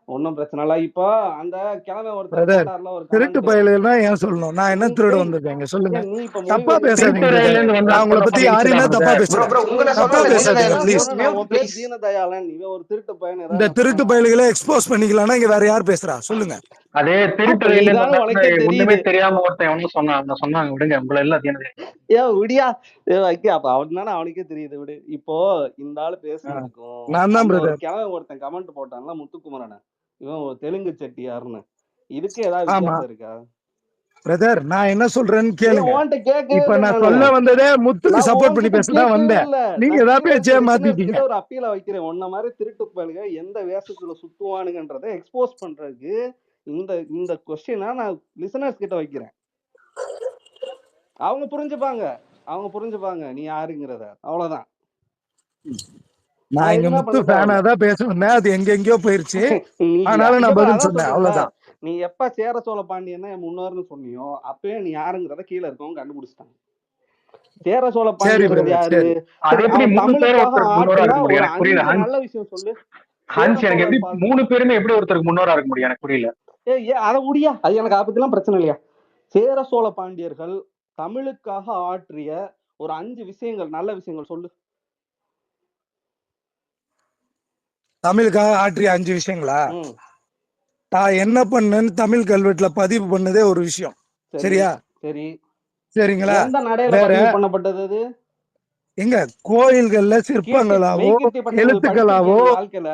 ஒன்னும் பிரச்சனை இல்ல. இப்போ அந்த கிழமை ஒருத்தர் திருட்டு பயலுன்னா ஏன் சொல்லணும்? நான் என்ன திருட வந்திருக்கேன் சொல்லுங்க. தப்பா பேசாதீங்க, நான் உங்களை பத்தி யாரையுமே தப்பா பேசுறேன். தப்பா பேசாதீங்க ப்ளீஸ். தீனதயாளன் இவன் ஒரு திருட்டு பயன். இந்த திருட்டு பயலுகளை எக்ஸ்போஸ் பண்ணிக்கலாம்னா இங்க வேற யார் பேசுறா சொல்லுங்க. அதே திருட்டு ஒண்ணுமே தெரியாம ஒருத்தன் சொன்னாங்க, விடுங்க உங்களை எல்லாம் விடியா அப்ப அவன் தானே, அவனுக்கே தெரியுது, விடு. இப்போ இந்த ஆளு பேசுறதுக்கும் நான் தான் கிழமை ஒருத்தன் கமெண்ட் போட்டான்ல, முத்துக்குமரன், இவன் ஒரு தெலுங்கு செட்டியாருன்னு, இதுக்கு ஏதாவது வித்தியாசம் இருக்கா? பிரதர் நான் என்ன சொல்றேன்னு கேளுங்க. உன்கிட்ட கேட்கவே இப்ப இல்லை நான் நானு. சொல்ல வந்ததே முத்துக்கு நான் சப்போர்ட் பண்ணி உன்கிட்ட பேசதான் கேட்கவே வந்தேன். இல்லை. நீங்க நான் ஏதாவது கீழே பேச்சே இருக்க listeners மாத்திட்டீங்க. கிட்ட ஒரு அப்பீல வைக்கிறேன். உன்ன மாதிரி திருட்டு பயலுங்க எந்த வேஷத்துல சுத்துவானுங்கன்றதை எக்ஸ்போஸ் பண்றதுக்கு இந்த இந்த கொஸ்டினா நான் லிசனர்ஸ் கிட்ட வைக்கிறேன். அவங்க புரிஞ்சுப்பாங்க நீ யாருங்கிறத. அவ்வளவுதான். நான் இங்க எதுவுமே முத்து பண்ண ஃபேனா தேவையில்ல. தான் பேச வந்தேன். அது எங்கெங்கயோ போயிருச்சு. நீ அதனால நான் பதில் அதான் சொன்னேன். சொல்றேன்ல, அவ்வளவுதான். நீ எப்ப சேர சோழ பாண்டியன்னா என் முன்னோர்னு சொன்னியோ அப்பயே நீ யாருங்கிறத கீழே இருக்கவங்க கண்டுபிடிச்சிட்டாங்க. சேர சோழ சரி பாண்டியர்கள் பிரதர், யாரு? சரி. அது சரி, எப்படி அவன் 3 பேர் தமிழுக்காக ஒருத்தருக்கு முன்னோரா ஆற்றின இருக்க முடியும்? ஒரு எனக்கு புரியல 5 நல்ல விஷயம் சொல்லு. சேர ஹான்ஸ், எனக்கு எப்படி சோழர் 3 பேருமே எப்படி ஒருத்தருக்கு முன்னோரா இருக்க முடியும்? எனக்கு புரியல. அதை முடியா, அது எனக்கு அதை பத்திலாம் பிரச்சனை இல்லையா. சேர சோழ பாண்டியர்கள் தமிழுக்காக ஆற்றிய ஒரு 5 விஷயங்கள், நல்ல விஷயங்கள் சொல்லு. தமிழுக்காக ஆற்றிய 5 விஷயங்களா? ம், நான் என்ன பண்ணேன்னு தமிழ் கல்வெட்டுல பதிவு பண்ணதே ஒரு விஷயம். சரி சரியா? சரி. சரிங்களா? எந்த நடையில வேற பதிவு பண்ணப்பட்டது அது? எங்க கோயில்கள்ல கீர்த்தி சிற்பங்களாவோ மெய்கீர்த்தி பட்டயங்கள் படிச்சிருக்கிய எழுத்துக்களாவோ? நீ வாழ்க்கையில?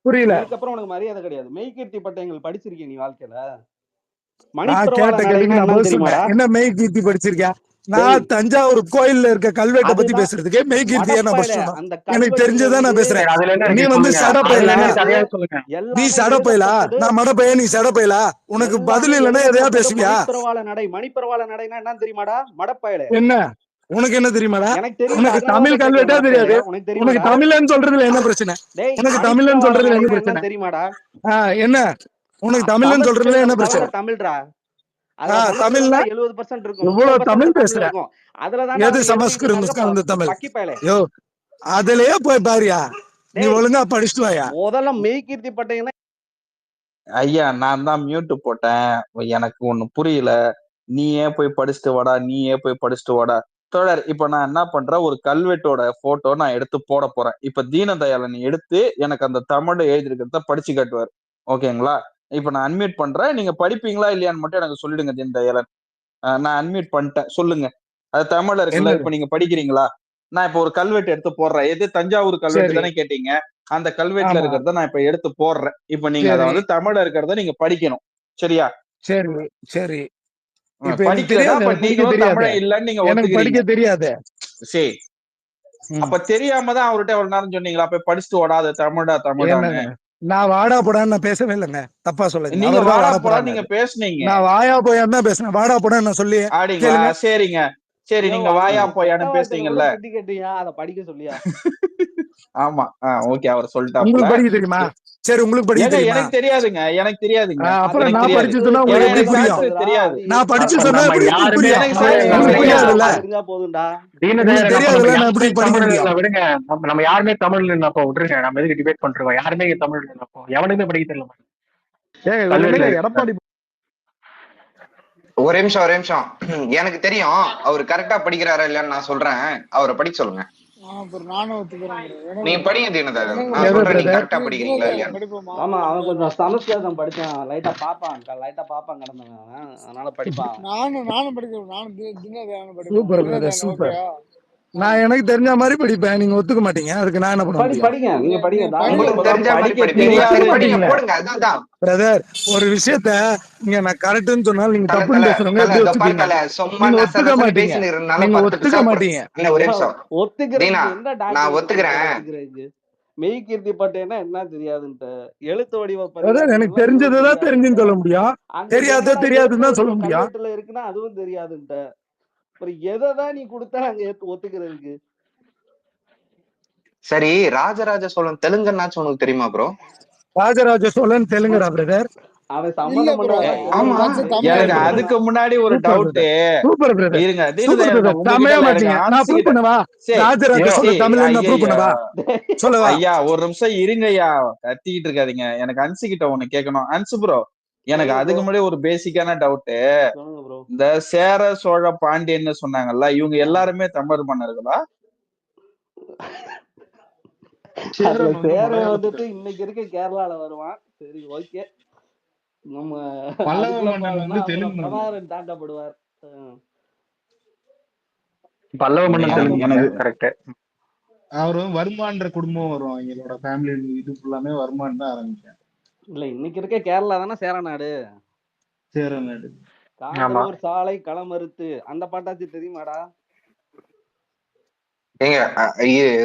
புரியல. இதுக்கப்புறம் உனக்கு மரியாதை கிடையாது. மெய்கீர்த்தி பட்டயங்கள் படிச்சிருக்கிய நீ வாழ்க்கையில? நான் மணிப்பிரவாள கேட்ட கேள்விக்கு நடைன்னா நான் என்னன்னு பதில் தெரியுமாடா? சொன்னேன். என்ன மெய் கீர்த்தி படிச்சிருக்கேன்? டேய், நான் தஞ்சாவூர் கோயில்ல இருக்க கல்வெட்டை பத்தி அதுதான் பேசுறதுக்கே மெய் கீர்த்தியை நான் மடப்பையில படிச்சணும். அந்த எனக்கு கல்வெட்டுல தெரிஞ்சதா நான் இருந்து பேசுறேன். சரி, அதுல என்ன நீ இருக்கு வந்து சொல்லுங்க. சடப்பையில, அதுல என்ன இருக்கு இருந்து அதையாவது சொல்லுங்க. நீ எல்லாமே சடப்பையிலா, எழுதப்பட்டது. நான் மடப்பைய, நீ சடப்பையிலா? உனக்கு பதில் எல்லாமே இல்லைன்னா எதையா எழுதப்பட்டது பேசுவியா? மணிப்பிரவாள நடை. மணிப்பிரவாள நடைன்னா என்னன்னு தெரியுமாடா மடப்பையில? என்ன உனக்கு என்ன தெரியுமாடா? எனக்கு தெரியல, உனக்கு அதனால தமிழ் தான் கேட்கிறேன் கல்வெட்டா மடப்பையில. தெரியாது. உனக்கு உனக்கு தெரியுமாடா? தமிழ்னு சொல்றதுல என்ன பிரச்சனை? டேய், உனக்கு தமிழ்னு மணிப்பிரவாள சொல்றதுல என்ன நடைன்னா பிரச்சனை? என்னன்னு தெரியுமாடா? என்ன உனக்கு தமிழ்னு சமஸ்கிருதம் சொல்றதுல என்ன கலந்த பிரச்சனை? தமிழ்டா. அதுல சமஸ்கிருதம் தமிழ்னா தான் 70% இருக்கும், இவ்வளவு 30% தமிழ் தான் தமிழ் பேசுற. இருக்கும். அதுல தாண்டா எது அவங்க எழுதிட்டு சமஸ்கிருதம் கலந்த இருந்தானுங்க தமிழ்? பக்கி பயலே. யோ, அதுலயே போய் பாரியா. நீ டேய், ஒழுங்கா படிச்சுட்டு வாயா. முதல்ல மெய்கீர்த்தி பட்டயம்னா ஐயா, நான் தான் மியூட் போட்டேன். எனக்கு ஒண்ணு புரியல. நீயே போய் படிச்சுட்டு வாடா, நீயே போய் படிச்சுட்டு வாடா. தொடர், இப்ப நான் என்ன பண்றேன், ஒரு கல்வெட்டோட போட்டோ நான் எடுத்து போட போறேன். இப்ப தீனதயாளன் எடுத்து எனக்கு அந்த தமிழ்ல எழுதிருக்கிறத படிச்சு காட்டுவார். ஓகேங்களா? இப்ப நான் அன்மியூட் பண்றேன். நீங்க படிப்பீங்களா இல்லையான்னு மட்டும் எனக்கு சொல்லிடுங்க தீனதயாளன். நான் அன்மியூட் பண்ணிட்டேன். சொல்லுங்க. அது தமிழ்ல இருக்குல்ல, என்னது? இப்ப நீங்க படிக்கிறீங்களா? நான் இப்ப ஒரு கல்வெட்டு எடுத்து போடுறேன். எது? தஞ்சாவூர் கல்வெட்டு சரி. தானே கேட்டீங்க? அந்த கல்வெட்டுல ஆமா. இருக்கிறத நான் இப்ப எடுத்து போடுறேன். இப்ப நீங்க அதை சரி, வந்து தமிழ்ல இருக்கிறத நீங்க படிக்கணும். சரியா? சரி, சரி. இப்ப எனக்கு படிக்கலன்னா தெரியாது, அப்ப எனக்கு படிக்க நீங்களும் தெரியாது. தமிழன் இல்லைன்னு நீங்க எனக்கு ஒத்துக்கிறீங்க. படிக்க தெரியாது. சரி, ம். அப்ப தெரியாம தான் அவர்கிட்ட எவ்வளவு நேரம் சொன்னீங்களா? போய் படிச்சுட்டு ஓடாத தமிழா தமிழான்னு. என்னங்க? நான் வாடா போடான்னு நான் பேசவே இல்லைங்க. தப்பா சொல்லாதீங்க. நீங்க அவர்தான் வாடா வாடா போடா போடான்னு. நீங்க பேசுனீங்க. நான் வாயா போயான்னு தான் பேசுனேன். வாடா போடான்னு நான் சொல்லி ஆடிங்களா? கேளுங்க. சரிங்க. சரி, நீங்க அந்த வாயா அந்த கெட்ட போயான்னு வார்த்தையில கூட பேசுனீங்கல்ல. திட்டி கேட்டியா, அதை படிக்க சொல்லியா? ஆமா. ஓகே, அவர் சொல்லிட்டாப்ல. உங்களுக்கு படிக்க தெரியுமா? சரி, உங்களுக்கு படிக்க ஏங்க, தெரியுமா? எனக்கு தெரியாதுங்க. எனக்கு தெரியாதுங்க. அப்புறம் எனக்கு நான் தெரியாது. படிச்சு சொன்னா ஏன்னா உங்களுக்கு எப்படி எனக்கு புரியும்? சான்ஸ்கிரிட் தெரியாது. நான் படிச்சு அப்ப சொன்னா நம்ம எப்படி உங்களுக்கு யாருமே புரியும்? எனக்கு தமிழர்கள் உங்களுக்கு தெரியாதுங்க. புரியாதுல்ல? தெரிஞ்சா போதும்டா. உங்களுக்கு தீனதயாளன், அப்ப நம்ம தெரியாதுல்ல, நான் யாருமே எப்படி படிக்க தமிழ் முடியும்? விடுங்க. நம்ம யாருமே தமிழ் அப்போ விட்டுருங்க. நம்ம எதுக்கு டிபேட் பண்றோம்? யாருமே தமிழ் அப்போ எவனுமே படிக்க தெரியல. கல்வெட்டுல எடப்பாடி ஒரே நிமிஷம். எனக்கு தெரியும் அவர் கரெக்டா படிக்கிறாரா இல்லையான்னு நான் சொல்றேன். அவரை படிக்க சொல்லுங்க. நீங்க படிங்க தீனதயாளன். நான் சொல்றேன், நீங்க கரெக்டா படிக்கிறீங்களா இல்லையான்னு. ஆமா, அவன் கொஞ்சம் சமஸ்கிருதம் படிச்சான், லைட்டா பாப்பான் கிடந்தவன், அதனால படிப்பான். Super brother, super. நான் எனக்கு தெரிஞ்ச மாதிரி படிப்பேன். நீங்க ஒத்துக்க மாட்டீங்க. அதுக்கு நான் என்ன பண்ண முடியும்? படிங்க, நீங்க படிங்க. உங்களுக்கு தெரிஞ்ச மாதிரி படிக்க படிப்பீங்க. சரி, தெரியாது. படிங்க, போடுங்க. அதான் பிரதர், ஒரு விஷயத்த நீங்க நான் கரெக்ட்னு சொன்னாலும் நீங்க தப்புன்னு பேசுறவங்க எப்படி இதோ பாரு ஒத்துப்பீங்க? தல, சும்மா நீங்க நச ஒத்துக்க நசன்னு மாட்டீங்க. பேசின்னு இருந்தாலும் நீங்க 10 ஒத்துக்க சாப்பிடுறேன். மாட்டீங்க. இல்ல, ஒரே நிமிஷம். தீனா, ஒத்துக்கிறதுக்கு என்ன நான் டாக்குமெண்ட் ஒத்துக்கிறேன். ஒத்துக்கிறதுக்கு? மெய்கீர்த்தி பட்டயம்னா என்ன தெரியாதுன்ட்டு, எழுத்து வடிவ பிரதர், எனக்கு பதிவேடுகள்லாம் இதுவும் தெரிஞ்சதுதான் தெரிஞ்சுன்னு தெரியாதுன்ட்டு, சொல்ல முடியும். அங்க தெரியாத என்னடா தெரியாதுன்னு எழுத்து தான் சொல்ல வடிவ முடியும். கல்வெட்டுல இருக்குன்னா அதுவும் தெரியாதுன்ட்டு. அப்புறம் எதைதான் நீ கொடுத்தா நாங்க ஒத்துக்கிறதுக்கு? சரி, ராஜராஜ சோழன் தெலுங்குன்னாச்சும் உனக்கு தெரியுமா ப்ரோ? ராஜராஜ சோழன் தெலுங்குடா பிரதர்? அவன் சம்மந்தம் ஆமா, எனக்கு அதுக்கு முன்னாடி ஒரு super doubt. Brother, super brother, இருங்க சூப்பர் தீனதயாளன், பிரதர். உங்ககிட்ட சமைய இல்ல, எனக்கு மாட்டீங்க. நான் ப்ரூவ் அன்சிகிட்ட. பண்ணவா? சரி, ராஜராஜ சோழன் தமிழ் நான் ப்ரூவ் ஐயா, பண்ணவா? சொல்லவா? ஐயா, ஒரு நிமிஷம் இருங்க ஐயா. கத்திக்கிட்டு இருக்காதீங்க. எனக்கு அன்சிகிட்ட ஒண்ணு கேட்கணும். அன்சு ப்ரோ, எனக்கு அதுக்கு முன்னாடி ஒரு பேசிக்கான டவுட். இந்த சேர சோழ பாண்டியன்னு சொன்னாங்கல்ல, இவங்க எல்லாருமே தமிழர் மன்னர்களா? சேரன் வந்துட்டு இன்னைக்கு இருக்க கேரளால வருவான். சரி, ஓகே. நம்ம பிரபாகரன் தாண்டப்படுவார். பல்லவ மன்னன் தெலுங்கு கரெக்ட். அவர் வருமான்ற குடும்பம் வரும். எங்களோட ஃபேமிலி இது ஃபுல்லாமே வருமான் தான் ஆரம்பிச்சேன். இல்ல, இன்னைக்கு இருக்க கேரளா தானே சேர நாடு. சேர நாடு. காதலூர் சாலை களமறுத்து அந்த பாட்டாச்சு தெரியுமாடா? ஏங்க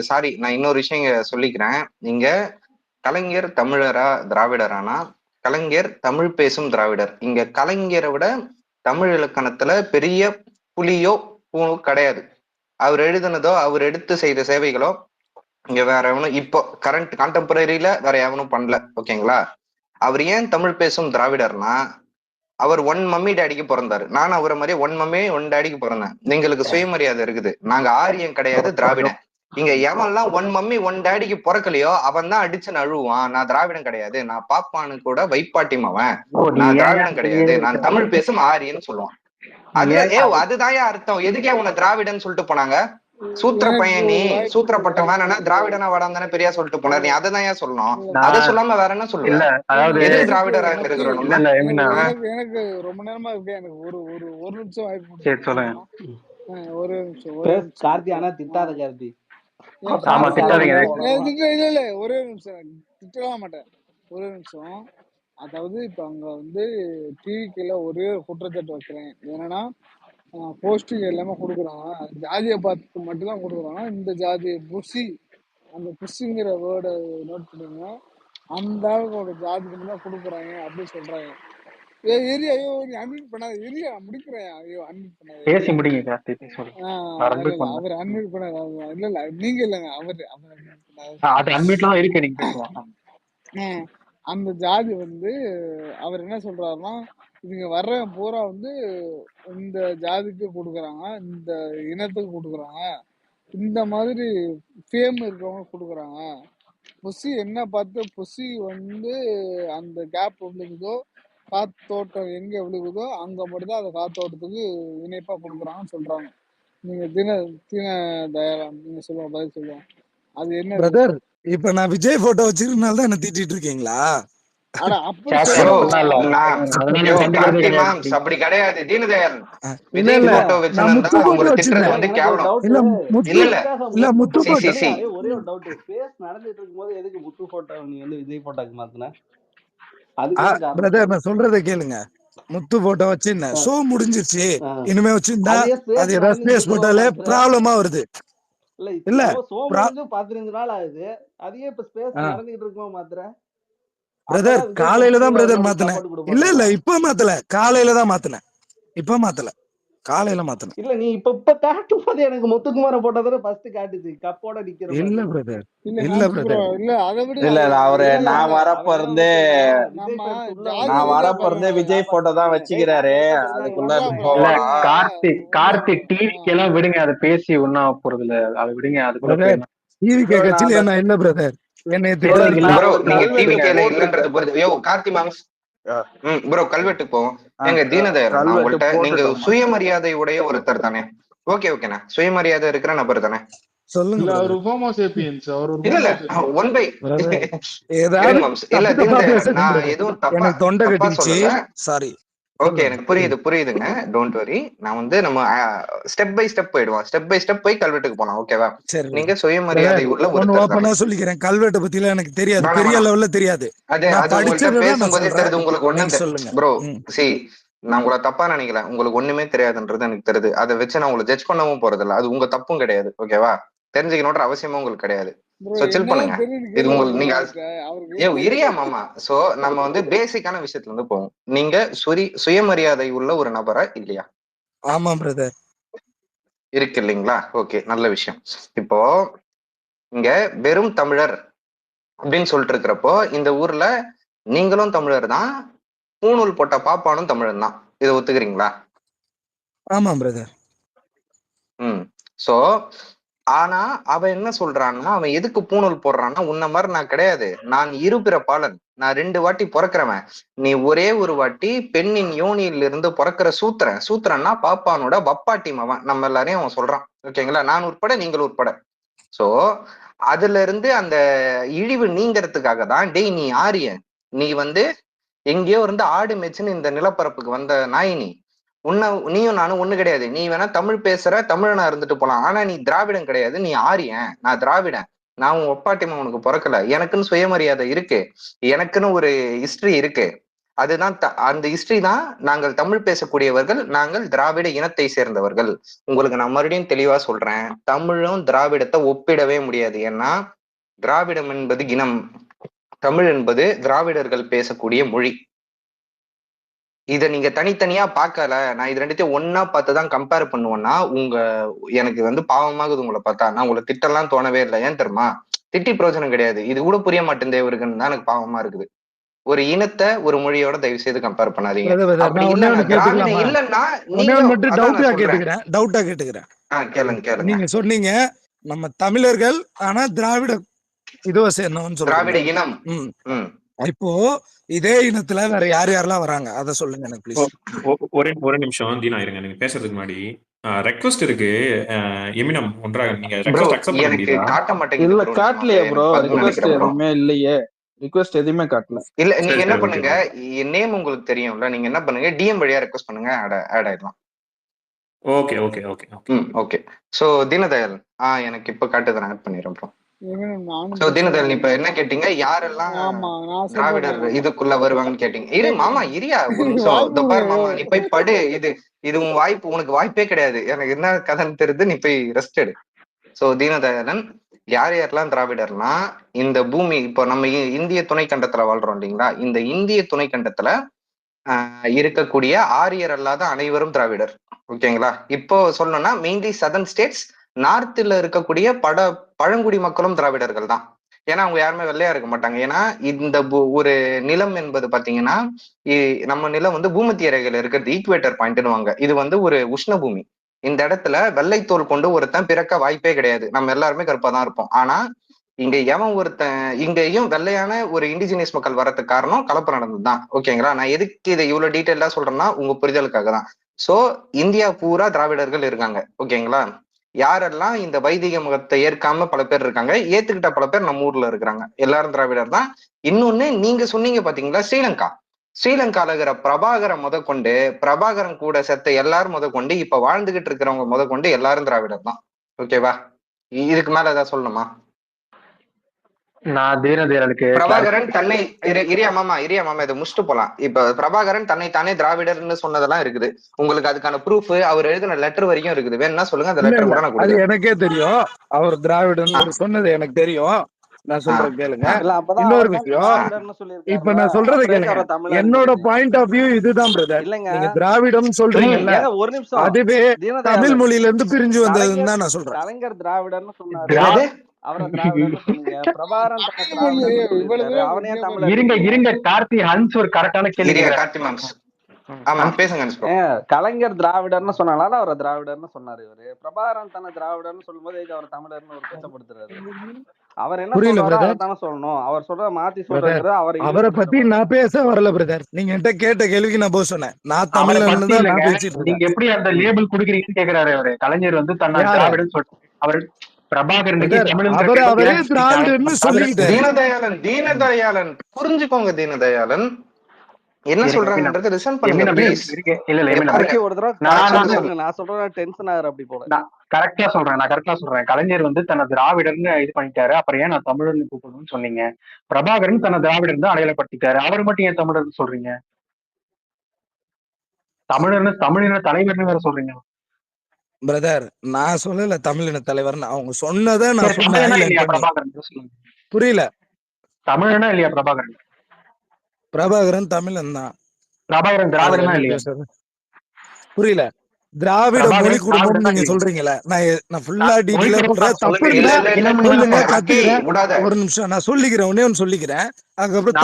சாரி, நான் இன்னொரு விஷயம் இங்க சொல்லிக்கிறேன். நீங்க கலைஞர் தமிழரா திராவிடரானா? கலைஞர் தமிழ் பேசும் திராவிடர். இங்க கலைஞரை விட தமிழ் இலக்கணத்துல பெரிய புலியோ பூனோ கிடையாது. அவர் எழுதுனதோ அவர் எடுத்து செய்த சேவைகளோ இங்க வேற எவனும் இப்போ கரண்ட் கான்டெம்பரரியில வேற எவனும் பண்ணல. ஓகேங்களா? அவர் ஏன் தமிழ் பேசும் திராவிடர்னா, அவர் ஒன் மம்மி டேடிக்கு பிறந்தாரு. நானும் அவரை மாதிரி ஒன் மம்மி ஒன் டேடிக்கு பிறந்தேன். எங்களுக்கு சுயமரியாதை இருக்குது. நாங்க ஆரியம் கிடையாது, திராவிடன். இங்க எவன்லாம் ஒன் மம்மி ஒன் டேடிக்கு பிறக்கலையோ அவன் தான் அடிச்சு நழுவான். நான் திராவிடன் கிடையாது, நான் பாப்பானு கூட வைப்பாட்டிமவன், நான் திராவிடன் கிடையாது, நான் தமிழ் பேசும் ஆரியன்னு சொல்லுவான். அதுதான் அர்த்தம். எதுக்கே உன்னை திராவிடன் சொல்லிட்டு போனாங்க? சூத்திர பையன் நீ, சூத்திரப்பட்ட வேணா திராவிடனா வாடான்னு தானே பெரியா சொல்லிட்டு போனார். நீ அதை தான் ஏன் சொல்லணும்? அதை சொல்லாம வேற என்ன சொல்லுவ? எது திராவிடரா இருக்கிறோம்? எனக்கு ரொம்ப நேரமா இருக்கு. எனக்கு ஒரு நிமிஷம் வாய்ப்பு சொல்லுங்க. ஒரு நிமிஷம் கார்த்தி. ஆனா திட்டாத கார்த்தி. இல்ல ஒரே நிமிஷம், திட்டலாம் மாட்டேன். ஒரே நிமிஷம். அதாவது இப்ப அங்க வந்து டிவிக்குல ஒரே குற்றச்சாட்டு வைக்கிறேன். என்னன்னா போஸ்டிங் எல்லாமே கொடுக்குறாங்க, ஜாதியை பார்த்து மட்டும்தான் கொடுக்குறாங்க. இந்த ஜாதி புஷி, அந்த புஷிங்கிற வேர்டை நோட் பண்ணுங்க. அந்த ஆளுக்கு ஜாதிக்கு மட்டும் கொடுக்குறாங்க அப்படின்னு சொல்றாங்க. ஏரியா ஐயோ நீ அன்மியூட் பண்ணாத, ஏரியா முடிக்கிறேன். ஐயோ அன்மியூட் பண்ணாத, பேசி முடிங்க. அவர் அன்மியூட் பண்ணாத. இல்ல நீங்க இல்லைங்க, அவர் அன்மியூட்லாம் இருக்கு, நீங்க பேசலாம். அந்த ஜாதி வந்து அவர் என்ன சொல்றாருன்னா, இவங்க வர்றவன் பூரா வந்து இந்த ஜாதிக்கு கொடுக்குறாங்க, இந்த இனத்துக்கு கொடுக்குறாங்க, இந்த மாதிரி ஃபேம் இருக்கிறவங்க கொடுக்குறாங்க. புசி என்ன பார்த்து புசி வந்து அந்த கேப் விழுகுதோ, காத்தோட்டம் எங்க விழுகுதோ அங்க மட்டும்தான் அந்த காத்தோட்டத்துக்கு இணைப்பா கொடுக்குறாங்கன்னு சொல்றாங்க. நீங்க தீன தயாளம் நீங்க சொல்லுங்க, பதில் சொல்லுங்க. அது என்ன பிரதர்? இப்ப நான் விஜய் போட்டோ வச்சிருக்கனால தான் என்ன திட்டிட்டு இருக்கீங்களா? அப்படி கிடையாது தீனதயாள். விஜய் போட்டோ ஒரே ஒரு டவுட், பேஸ் நடந்துட்டு இருக்கும்போது எதுக்கு முத்து போட்டோ நீ வந்து விஜய் போட்டோக்கு மாத்தின? பிரதர் நான் சொல்றதை கேளுங்க. முத்து போட்டோ வச்சு என்ன ஷோ முடிஞ்சிருச்சு, இனிமே வச்சிருந்தா அது ஏதாவது ஸ்பேஸ் போட்டாலே ப்ராப்ளமா வருது. இல்ல ஷோ முடிஞ்சு 15 நாள் ஆகுது, அதையே இப்ப ஸ்பேஸ் நடந்துட்டு இருக்கும்போது மாத்திர. பிரதர் காலையில தான் பிரதர் மாத்தினேன். இல்ல இப்ப மாத்தல, காலையில தான் மாத்தினேன். இப்ப மாத்தல, காலையில மாத்தினேன். இல்ல நீ இப்ப காட்டும் போது எனக்கு முத்துக்குமார போட்டதை ஃபர்ஸ்ட் காட்டுச்சு கப்போட நிக்கிற. இல்ல பிரதர், இல்ல பிரதர், இல்ல அவரு நான் வரப்போறதே விஜய் போட்டோ தான் வச்சுக்கிறாரு. அதுக்குள்ள கார்த்திக் டிவிக்கு எல்லாம் விடுங்க, அதை பேசி ஒன்னா போறது இல்ல, அதை விடுங்க. அதுக்குள்ள டிவி கட்சியில என்ன இல்ல பிரதர், கல்வெட்டுக்கு போவோம். எங்க தீனதயாள், நீங்க சுயமரியாதை உடைய ஒருத்தர் தானே? ஓகே ஓகேண்ணா, சுயமரியாதை இருக்கிற நபர் தானே? சொல்லுங்க. ஓகே எனக்கு புரியுதுங்க, டோன்ட் வரி. நான் வந்து நம்ம ஸ்டெப் பை ஸ்டெப் போயிடுவோம். ஸ்டெப் பை ஸ்டெப் போய் கல்வெட்டுக்கு போலாம், ஓகேவா? நீங்க சுயமரியாதை உள்ள ஒருத்தர் சொல்லிக்கிறேன். கல்வெட்டை பத்தி எனக்கு தெரியாது, பெரிய லெவல்ல தெரியாது. பேசும்போதே தெரியுது உங்களுக்கு ஒண்ணும். ப்ரோ சி, நான் உங்களை தப்பா நினைக்கல, உங்களுக்கு ஒண்ணுமே தெரியாதுன்றது எனக்கு தெரியுது. அதை வச்சு நான் உங்களை ஜட்ஜ் பண்ணவும் போறது இல்ல, அது உங்க தப்பும் கிடையாது, ஓகேவா? தெரிஞ்சுக்கணுன்ற அவசியமும் உங்களுக்கு கிடையாது. பண்ணுங்க இது உங்களுக்கு, நீங்க இரியா மாமா. சோ நம்ம வந்து பேசிக்கான விஷயத்துல இருந்து போவோம். நீங்க சுயமரியாதை உள்ள ஒரு நபரா இல்லையா? ஆமா பிரதர், இருக்கு இல்லைங்களா? ஓகே, நல்ல விஷயம். இப்போ இங்க வெறும் தமிழர் அப்படின்னு சொல்லிட்டு இருக்கிறப்போ இந்த ஊர்ல நீங்களும் தமிழர் தான், பூணூல் போட்ட பாப்பானும் தமிழன் தான், இதை ஒத்துக்கிறீங்களா? ஆமா பிரதர். சோ ஆனா அவன் என்ன சொல்றான்னா, அவன் எதுக்கு பூணூல் போடுறான்னா, உன்ன மாதிரி நான் கிடையாது, நான் இருபிறப்பாளன், நான் 2 வாட்டி பிறக்கிறவன், நீ ஒரே ஒரு வாட்டி பெண்ணின் யோனியில இருந்து பிறக்கிற சூத்திரன்னா பாப்பானோட வப்பாட்டி மவன், நம்ம எல்லாரையும் அவன் சொல்றான், ஓகேங்களா? நான் உட்பட நீங்கள் உட்பட. சோ அதுல இருந்து அந்த இழிவு நீங்கிறதுக்காக தான், டேய் நீ ஆரியன், நீ வந்து எங்கேயோ இருந்து ஆடு மேய்ச்சுன்னு இந்த நிலப்பரப்புக்கு வந்த நாயினி, நீயும் நானும் ஒண்ணு கிடையாது. நீ வேணா தமிழ் பேசுற தமிழனா இருந்துட்டு போலாம், ஆனா நீ திராவிடன் கிடையாது, நீ ஆரியன், நான் திராவிடன், நான் உன் ஒப்பாட்டிமா உனக்கு பிறக்கல, எனக்குன்னு சுயமரியாதை இருக்கு, எனக்குன்னு ஒரு ஹிஸ்டரி இருக்கு. அதுதான் அந்த ஹிஸ்டரி தான். நாங்கள் தமிழ் பேசக்கூடியவர்கள், நாங்கள் திராவிட இனத்தை சேர்ந்தவர்கள். உங்களுக்கு நான் மறுபடியும் தெளிவா சொல்றேன், தமிழும் திராவிடத்தை ஒப்பிடவே முடியாது. ஏன்னா திராவிடம் என்பது இனம், தமிழ் என்பது திராவிடர்கள் பேசக்கூடிய மொழி. இதை நீங்க தனித்தனியா பார்க்கல, நான் இது ரெண்டுத்தையும் ஒன்னா பார்த்துதான் கம்பேர் பண்ணுவேன்னா எனக்கு வந்து பாவமாகுது உங்களை பார்த்தா. நான் உங்களை திட்டெல்லாம் தோணவே இல்லை. ஏன் தெரியுமா? திட்டி பிரயோஜனம் கிடையாது. இது கூட புரிய மாட்டேன் இவருக்குன்னு தான் எனக்கு பாவமா இருக்குது. ஒரு இனத்தை ஒரு மொழியோட தயவு செய்து கம்பேர் பண்ணாதீங்க. அப்படி இல்லன்னா டவுட்டா கேட்டுக்கிறேன். கேளுங்க. நீங்க சொன்னீங்க நம்ம தமிழர்கள் ஆனா திராவிட இதுவா சேர்ந்தவன்னு சொல்றீங்க, திராவிட இனம். இப்போ இதே இனத்துல வேற யார் யாரெல்லாம் வராங்க அத சொல்லுங்க எனக்கு ப்ளீஸ். ஒரு நிமிஷம் தீனா இருங்க. நீங்க பேசுறதுக்கு முன்னாடி ரெக்வெஸ்ட் இருக்கு. எமினம் ஒன்றாக நீங்க ரெக்வெஸ்ட் அக்செப்ட் பண்ண முடியுதா? காட்ட மாட்டேங்குது. இல்ல காட்டலையே ப்ரோ. ரெக்வெஸ்ட் எதுவுமே இல்லையே. ரிக்வெஸ்ட் எதுவுமே காட்டல. இல்ல நீங்க என்ன பண்ணுங்க, நேம் உங்களுக்கு தெரியும்ல, நீங்க என்ன பண்ணுங்க, டிஎம் வழியா ரெக்வெஸ்ட் பண்ணுங்க, ஆட் ஆயிடலாம். Okay okay okay okay. So Deendayal எனக்கு இப்ப காட்டுது, நான் ஆட் பண்ணிடுறேன் ப்ரோ. சோ தீனதயாள் இப்ப என்ன கேட்டீங்க, யாரெல்லாம் திராவிடர் இதுக்குள்ள வருவாங்கன்னு கேட்டீங்க. இரு மாமா, இரியா ஒரு நிமிஷம். மாமா நீ போய் படு. இது உன் வாய்ப்பு, உனக்கு வாய்ப்பே கிடையாது. எனக்கு என்ன கதைன்னு தெரியுது, நீ போய் ரெஸ்ட் எடு. சோ தீனதயாளன், யார் யாரெல்லாம் திராவிடர்னா, இந்த பூமி இப்போ நம்ம இந்திய துணைக்கண்டத்துல வாழ்றோம் இல்லைங்களா, இந்த இந்திய துணைக்கண்டத்துல இருக்கக்கூடிய ஆரியர் அல்லாத அனைவரும் திராவிடர். ஓகேங்களா? இப்போ சொல்லணும்னா மெயின்லி சதர்ன் ஸ்டேட்ஸ், நார்த்ல இருக்கக்கூடிய பழங்குடி மக்களும் திராவிடர்கள் தான். ஏன்னா அவங்க யாருமே வெள்ளையா இருக்க மாட்டாங்க. ஏன்னா இந்த ஒரு நிலம் என்பது பாத்தீங்கன்னா, நம்ம நிலம் வந்து பூமத்திய ரேகையில இருக்கிறது ஈக்குவேட்டர் பாயிண்ட்னுவாங்க. இது வந்து ஒரு உஷ்ண பூமி. இந்த இடத்துல வெள்ளைத்தோல் கொண்டு ஒருத்தன் பிறக்க வாய்ப்பே கிடையாது. நம்ம எல்லாருமே கருப்பா தான் இருப்போம். ஆனா இங்க இங்கேயும் வெள்ளையான ஒரு இண்டிஜினியஸ் மக்கள் வரதுக்கு காரணம் கலப்பு நடந்ததுதான். ஓகேங்களா? நான் எதுக்கு இதை இவ்வளவு டீட்டெயிலா சொல்றேன்னா உங்க புரிதலுக்காக தான். சோ இந்தியா பூரா திராவிடர்கள் இருக்காங்க. ஓகேங்களா? யாரெல்லாம் இந்த வைதிக முகத்தை ஏற்காம பல பேர் இருக்காங்க, ஏத்துக்கிட்ட பல பேர் நம்ம ஊர்ல இருக்கிறாங்க. எல்லாரும் திராவிடர் தான். இன்னொன்னு நீங்க சொன்னீங்க பாத்தீங்களா, ஸ்ரீலங்கால இருக்கிற பிரபாகரன் முதற்கொண்டு, பிரபாகரன் கூட செத்த எல்லாரும் முதற்கொண்டு, இப்ப வாழ்ந்துகிட்டு இருக்கிறவங்க முதற்கொண்டு எல்லாரும் திராவிடர் தான். ஓகேவா? இதுக்கு மேல ஏதாவது சொல்லணுமா? நான் தீனதயாளுக்கு பிரபாகரன் தன்னை இரியா மாமா இதை முடிச்சுட்டு போலாம். இப்ப பிரபாகரன் தன்னை தானே திராவிடர்னு சொன்னதெல்லாம் இருக்குது. உங்களுக்கு அதுக்கான ப்ரூஃப் அவர் எழுதின லெட்டர் வரைக்கும் இருக்குது. வேணும்னா சொல்லுங்க, அந்த லெட்டர் கூட நான் கொடுக்குறேன். எனக்கே தெரியும் அவர் திராவிடன் சொன்னது எனக்கு தெரியும். நான் சொல்றேன் கேளுங்க. இன்னொரு விஷயம், இப்ப நான் சொல்றது கேளுங்க. என்னோட பாயிண்ட் ஆஃப் வியூ இதுதான் பிரதர். நீங்க திராவிடம் சொல்றீங்கல்ல, ஒரு நிமிஷம், அதுவே தமிழ் மொழியில இருந்து பிரிஞ்சு வந்ததுன்னு தான் நான் சொல்றேன். கலைஞர் திராவிடர்னு சொன்னாரு, அவரை திராவிடர்னு சொன்னீங்க. பிரபாகரன் இருங்க கார்த்தி ஹன்ஸ் ஒரு கரெக்டான கேள்வி. கலைஞர் திராவிடர்னு சொன்னால அவரை திராவிடர்னு சொன்னாரு இவரு. பிரபாகரன் தன்னை திராவிடர்னு சொல்லும் போது அவர் தமிழர்னு ஒரு பேசப்படுத்துறாரு. அவர் என்ன சொல்றாரு சொல்லணும், அவர் சொல்ற மாத்தி சொல்றாரு. அவரை பத்தி நான் பேச வரல பிரதர். நீங்க என்கிட்ட கேட்ட கேள்விக்கு நான் போய் சொன்னேன். நான் தமிழன் தான் பேசிட்டு. நீங்க எப்படி அந்த லேபிள் குடுக்குறீங்கன்னு கேக்குறாரு அவரு. கலைஞர் வந்து தன்னை திராவிடன் சொல்றாரு. அவர் பிரபாகரனுக்கு அவரே திராவிடன்னு சொல்லிட்டாரு. தீனதயாளன் புரிஞ்சுக்கோங்க. தீனதயாளன் என்ன சொல்றாங்கன்றது லிசன் பண்ணுங்க ப்ளீஸ். ஒரு தடவை நான் சொல்றேன் டென்ஷன் ஆகுற அப்படி போல. நான் கரெக்டா சொல்றேன். கலைஞர் வந்து தன்னை திராவிடர்னு இது பண்ணிட்டாரு. அப்புறம் ஏன் நான் தமிழர்னு கூப்பிடணும்னு சொன்னீங்க. பிரபாகரன் தன்னை திராவிடர் தான் அடையாளப்படுத்திட்டாரு. அவர் மட்டும் ஏன் தமிழர்னு சொல்றீங்க? தமிழின தலைவர்னு வேற சொல்றீங்க. பிரதர் நான் சொல்லல தமிழின தலைவர், அவங்க சொன்னதை நான் சொன்னேன். புரியல. தமிழனா இல்லையா பிரபாகரன்? பிரபாகரன் தமிழன் தான். பிரபாகரன் திராவிடனா இல்லையா? புரியல. திராவிட மொழி குடும்பம் நீங்க சொல்றீங்களா? நான் ஃபுல்லா டீடைலா சொல்றேன். தப்பு இல்ல, ஒரு நிமிஷம் நான் சொல்லிக்கிறேன். ஒன்னே ஒன்னு சொல்லிக்கிறேன். அதுக்கப்புறம்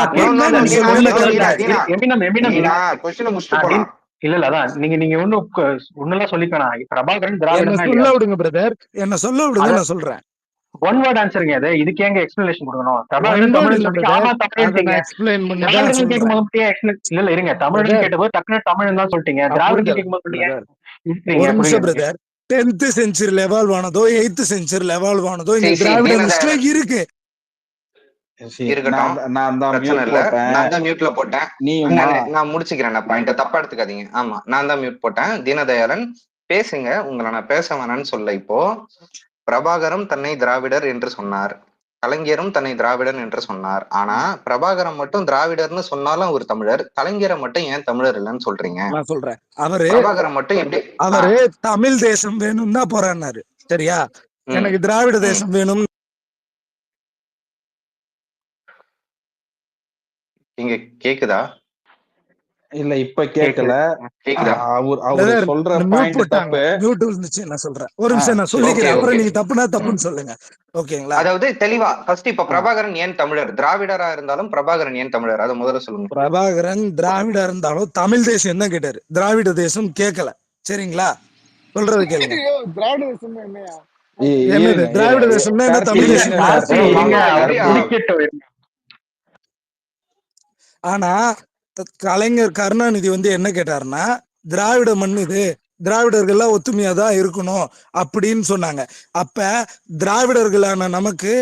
இல்ல அதான் நீங்க ஒண்ணுலாம் சொல்லிக்கலாம். பிரபாகரன் திராவிடன் சொல்ல விடுங்க பிரதர், என்ன சொல்ல விடுங்க, நான் சொல்றேன். ஒன் வேர்ட் ஆன்சருங்க. அது இதுக்கு எங்க எக்ஸ்பிளனேஷன் கொடுக்கணும்? இல்ல இருங்க, தமிழ் கேட்டபோது டக்குனு தமிழ் தான் சொல்லிட்டீங்க. திராவிடம் கேட்கும்போது 10th செஞ்சுரியில எவால்வ் ஆனதோ 8th செஞ்சுரியில எவால்வ் ஆனதோ இந்த திராவிட லிஸ்ட்ல இருக்கு. நான் முடிச்சுக்கிறேன் பாயிண்ட, தப்பா எடுத்துக்காதீங்க. ஆமா, நான் தான் மியூட் போட்டேன். தீனதயாளன் பேசுங்க, உங்களை நான் பேச வேணான்னு சொல்ல. இப்போ பிரபாகரன் தன்னை திராவிடர் என்று சொன்னார். கலைஞரும் தன்னை திராவிடன் என்று சொன்னார். ஆனா பிரபாகரன் மட்டும் திராவிடர்னு சொன்னாலும் ஒரு தமிழர், கலைஞரை மட்டும் ஏன் தமிழர் இல்லைன்னு சொல்றீங்க? நான் சொல்றேன், அவரு பிரபாகரன் மட்டும் எப்படி அவரு தமிழ் தேசம் வேணும் தான் போறாரு. சரியா? எனக்கு திராவிட தேசம் வேணும். இங்க கேக்குதா? இல்ல இப்ப கேட்கல. அவரு சொல்ற பாயிண்ட் தப்பு. மியூட் இருந்துச்சு. நான் சொல்றேன், ஒரு நிமிஷம் நான் சொல்லிக்கிறேன், அப்புறம் நீங்க தப்புனா தப்புன்னு சொல்லுங்க. ஓகேங்களா? அதாவது தெளிவா ஃபர்ஸ்ட் இப்ப பிரபாகரன் ஏன் தமிழர், திராவிடரா இருந்தாலும் பிரபாகரன் ஏன் தமிழர், அதை முதல்ல சொல்லுங்க. பிரபாகரன் திராவிடா இருந்தாலும் தமிழ் தேசம் தான் கேட்டாரு, திராவிட தேசம் கேட்கல. சரிங்களா? சொல்றது கேளுங்க. திராவிட தேசம் என்னையா? என்னது திராவிட தேசம்? என்ன தமிழ் தேசம்? ஆனா கலைஞர் கருணாநிதி என்ன கேட்டாருன்னா, திராவிட மண் இது, திராவிடர்கள்லாம் ஒத்துமையாதான் இருக்கணும் அப்படின்னு சொன்னாங்க. அப்ப திராவிடர்களான நமக்கு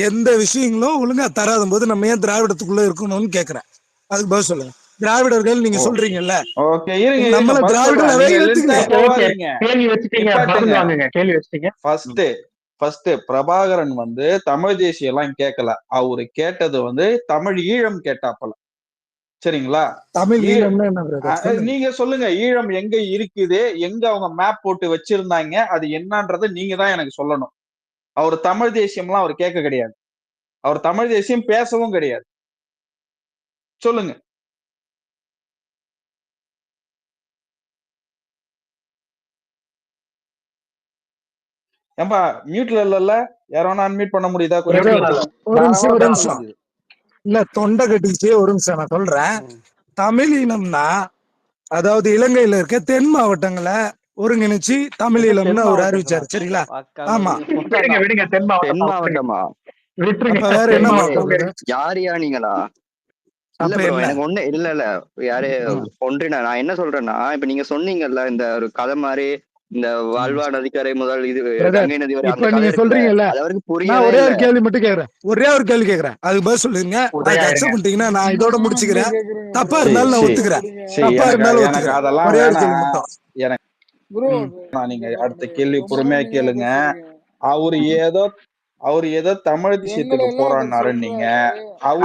எந்த விஷயங்களும் ஒழுங்கா தராத போது நம்ம ஏன் திராவிடத்துக்குள்ள இருக்கணும்னு கேக்குறேன். அதுக்கு பதில் சொல்லுங்க. திராவிடர்கள் நீங்க சொல்றீங்கல்ல, நம்மள திராவிடராவே பிரபாகரன் தமிழ் தேசியம் எல்லாம் கேட்கல. அவரு கேட்டது தமிழ் ஈழம் கேட்டாப்பல. சரிங்களா? தமிழ் நீங்க சொல்லுங்க, ஈழம் எங்க இருக்குது, எங்க அவங்க மேப் போட்டு வச்சிருந்தாங்க, அது என்னன்றது நீங்க தான் எனக்கு சொல்லணும். அவர் தமிழ் தேசியம்லாம் அவர் கேட்க கிடையாது, அவர் தமிழ் தேசியம் பேசவும் கிடையாது. சொல்லுங்க. ஏம்பா மியூட்ல இல்ல, யாரோ அன்மியூட் பண்ண முடியுதா? ஒரு நிமிஷம் இல்ல, தொண்டை கட்டிச்சு. ஒரு நிமிஷம் நான் சொல்றேன். தமிழ் இனம்னா அதாவது இலங்கையில இருக்க தென் மாவட்டங்களை ஒருங்கிணைச்சு தமிழ் இனம்னு அவர் அறிவிச்சாரு. சரிங்களா? ஆமா, விடுங்க. தென் மாவட்டமா? வேற என்ன மாவட்டம்? யாரியா நீங்களா? எனக்கு ஒண்ணு இல்ல யாரு ஒன்றினா நான் என்ன சொல்றேன்னா, இப்ப நீங்க சொன்னீங்கல்ல இந்த ஒரு கதை மாதிரி, இந்த வாழ்வா நதிக்கரை முதல் இது கங்கை நதி வரை, இப்ப நீங்க சொல்றீங்கல்ல, அவருக்கு புரிய. ஒரே ஒரு கேள்வி மட்டும் கேக்குறேன், ஒரே ஒரு கேள்வி கேக்குறேன், அதுக்கு பதில் சொல்லுங்க. அதுக்கு அக்செப்ட் பண்ணிட்டீங்கன்னா நான் இதோட முடிச்சுக்கிறேன். தப்பா இருந்தாலும் நான் ஒத்துக்கிறேன், தப்பா இருந்தாலும் ஒத்துக்கிறேன். ஒரே ஒரு கேள்வி மட்டும். நீங்க அடுத்த கேள்வி பொறுமையா கேளுங்க. அவரு ஏதோ தமிழ் தேசியத்துக்கு போராடினாரு. நீங்க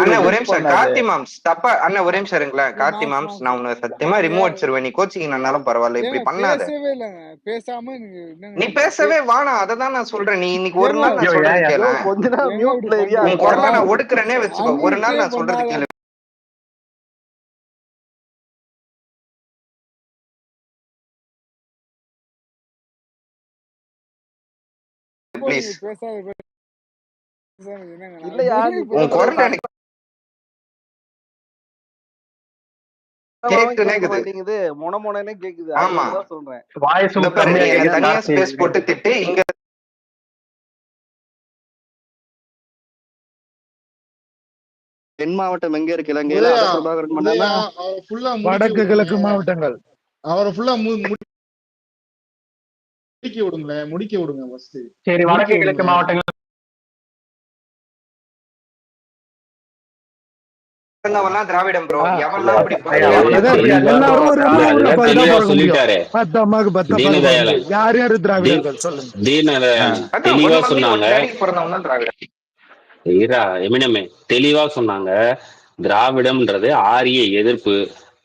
ஒரே நிமிஷம் கார்த்தி மாம்ஸ் தப்பா அண்ணா, ஒரே நிமிஷம் இருங்களா கார்த்தி மாம்ஸ், நான் உன்னை சத்தியமா ரிமூவ் அடிச்சிருவேன். நீ கோச்சிங் நன்னாலும் பரவாயில்ல, இப்படி பண்ணாத. நீ பேசவே வேணாம், அததான் நான் சொல்றேன். நீ இன்னைக்கு ஒரு நாள் நான் சொல்றது கேளு, உன் குரலை நான் ஒடுக்குறேனே வச்சுக்கோ. ஒரு நாள் நான் சொல்றது கேளு. ப்ளீஸ் உன் குரல் எனக்கு கேக்குது, மொனமொனே கேக்குது. ஆமா சொல்றேன், தனியா ஸ்பேஸ் போட்டு திட்டு. இங்க தென் மாவட்டம் எங்க இருக்கு இலங்கையில? வடக்கு கிழக்கு மாவட்டங்கள். அவரை ஃபுல்லா முடிக்க விடுங்க ஃபர்ஸ்ட். சரி, வடக்கு கிழக்கு மாவட்டங்கள் திராவிடம் ப்ரோ. சொல்லிட்டாரு யார் யாரு திராவிடர்கள் தெளிவா சொன்னாங்க. எமினமே தெளிவா சொன்னாங்க, திராவிடம்ன்றது ஆரிய எதிர்ப்பு.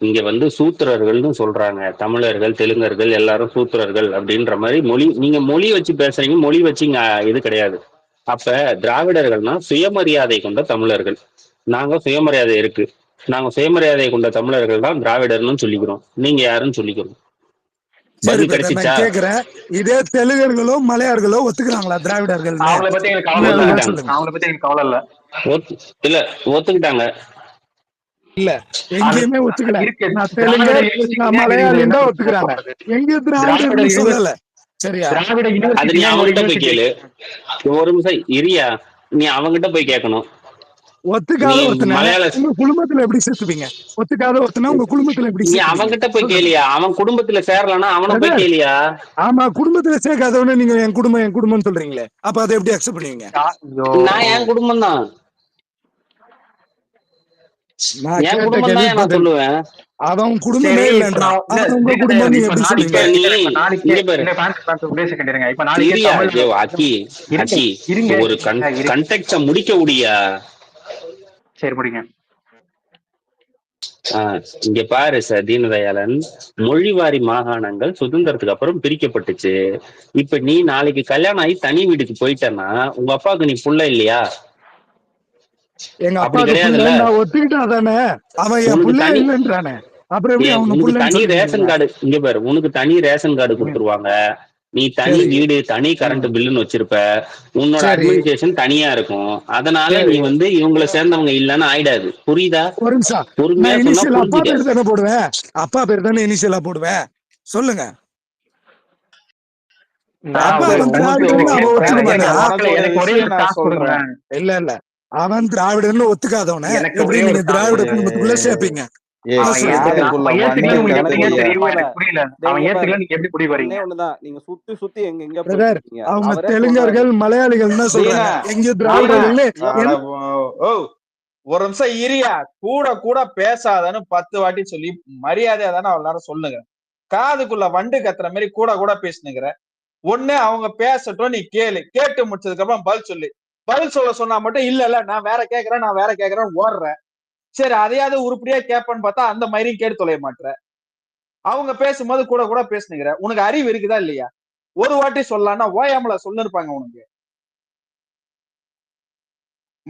இங்க சூத்திரர்கள்னு சொல்றாங்க, தமிழர்கள் தெலுங்கர்கள் எல்லாரும் சூத்திரர்கள் அப்படின்ற மாதிரி மொழி. நீங்க மொழி வச்சு பேசுறீங்க, மொழி வச்சு இங்க இது கிடையாது. அப்ப திராவிடர்கள்னா சுயமரியாதை கொண்ட தமிழர்கள். நாங்க சுயமரியாதை இருக்கு, நாங்க சுயமரியாதை கொண்ட தமிழர்கள் தான் திராவிடர்னு சொல்லிக்கிறோம். நீங்க யாருன்னு சொல்லிக்கிறோம். பதில் கிடைச்சிச்சா? இதே தெலுங்கர்களும் மலையாளர்களும் ஒத்துக்கிறாங்களா திராவிடர்கள்? இல்ல ஒத்துக்கிட்டாங்க. இல்ல எங்கேயுமே ஒத்துக்கல. மலையாளம் தான் ஒத்துக்கிறாங்க, எங்க திராவிடர்கள் சொல்லல. சரியா? அது நீ அவங்ககிட்ட போய் கேளு. ஒரு நிமிஷம் இரியா, நீ அவங்ககிட்ட போய் கேட்கணும். ஒத்துக்காத ஒருத்தனை உங்க குடும்பத்துல எப்படி சேர்த்துப்பீங்க? ஒத்துக்காத ஒருத்தனை உங்க குடும்பத்துல எப்படி? நீ அவன்கிட்ட போய் கேளியா, அவன் குடும்பத்துல சேரலன்னா அவனை போய் கேளியா. ஆமா, குடும்பத்துல சேர்க்காதவன நீங்க என் குடும்பம் சொல்றீங்களே, அப்ப அதை எப்படி அக்செப்ட் பண்ணுவீங்க? நான் என் குடும்பம் தான். என் குடும்பம் தான் நான் சொல்லுவேன். அவன் குடும்பமே இல்லன்றா. உங்க குடும்பம் நீங்க எப்படி சொல்லுவீங்க? ஒரு கண்டெக்ஸ்ட முடிக்க முடியா? சரி முடிங்க. இங்க பாரு சார் தீனதயாளன், மொழிவாரி மாகாணங்கள் சுதந்திரத்துக்கு அப்புறம் பிரிக்கப்பட்டுச்சு. இப்ப நீ நாளைக்கு கல்யாணம் ஆகி தனி வீட்டுக்கு போயிட்டன்னா உங்க அப்பாவுக்கு நீ புள்ள இல்லையா? எங்க அப்பா கிடையாதுல்ல. நான் ஒத்துக்கிட்டா தானே அவன் என் புள்ள இல்லன்றானே. அப்புறம் எப்படி உனக்கு தனி ரேஷன் கார்டு இங்க பாரு, உனக்கு தனி ரேஷன் கார்டு கொடுத்துருவாங்க. நீ தனி வீடு, தனி கரண்ட் பில்லுன்னு வச்சிருப்ப. உன்னோட அட்மினிஸ்ட்ரேஷன் தனியா இருக்கும். அதனால நீ வந்து இவங்களை சேர்ந்தவங்க இல்லன்னு ஆயிடாது. புரியுதா? ஒரு நிமிஷம். பொறுமையா சொன்னா அப்பா பேர் தானே போடுவேன். அப்பா பேர் தானே இனிஷியலா போடுவேன். சொல்லுங்க. இல்ல இல்ல அவன் திராவிடன்னு ஒத்துக்காதவன எப்படி நீங்க திராவிட குடும்பத்துக்குள்ள சேர்ப்பீங்க? அவங்க தெலுங்கர்கள் மலையாளிகள் தான் சொல்றாங்க. எங்க திராவிடர்கள்னு ஒரு நிமிஷம் இரியா. கூட கூட பேசாதன்னு 10 வாட்டி சொல்லி மரியாதையா தானே எல்லாரும் சொல்லுங்க. காதுக்குள்ள வண்டு கத்துற மாதிரி கூட கூட பேசுனுங்கிற. ஒண்ணு அவங்க பேசட்டும், நீ கேளு. கேட்டு முடிச்சதுக்கு அப்புறம் பதில் சொல்லு. பதில் சொன்னா மட்டும் இல்ல இல்ல நான் வேற கேக்குறேன் ஓடுறேன். சரி அதையாவது உருப்படியா கேட்பேன்னு பார்த்தா அந்த மாதிரியும் கேட்டு தொலைய மாட்டேற. அவங்க பேசும்போது கூட கூட பேசுனுங்கிற. உனக்கு அறிவு இருக்குதா இல்லையா? ஒரு வாட்டி சொல்லலாம்னா ஓயாமல சொல்லிருப்பாங்க உனக்கு.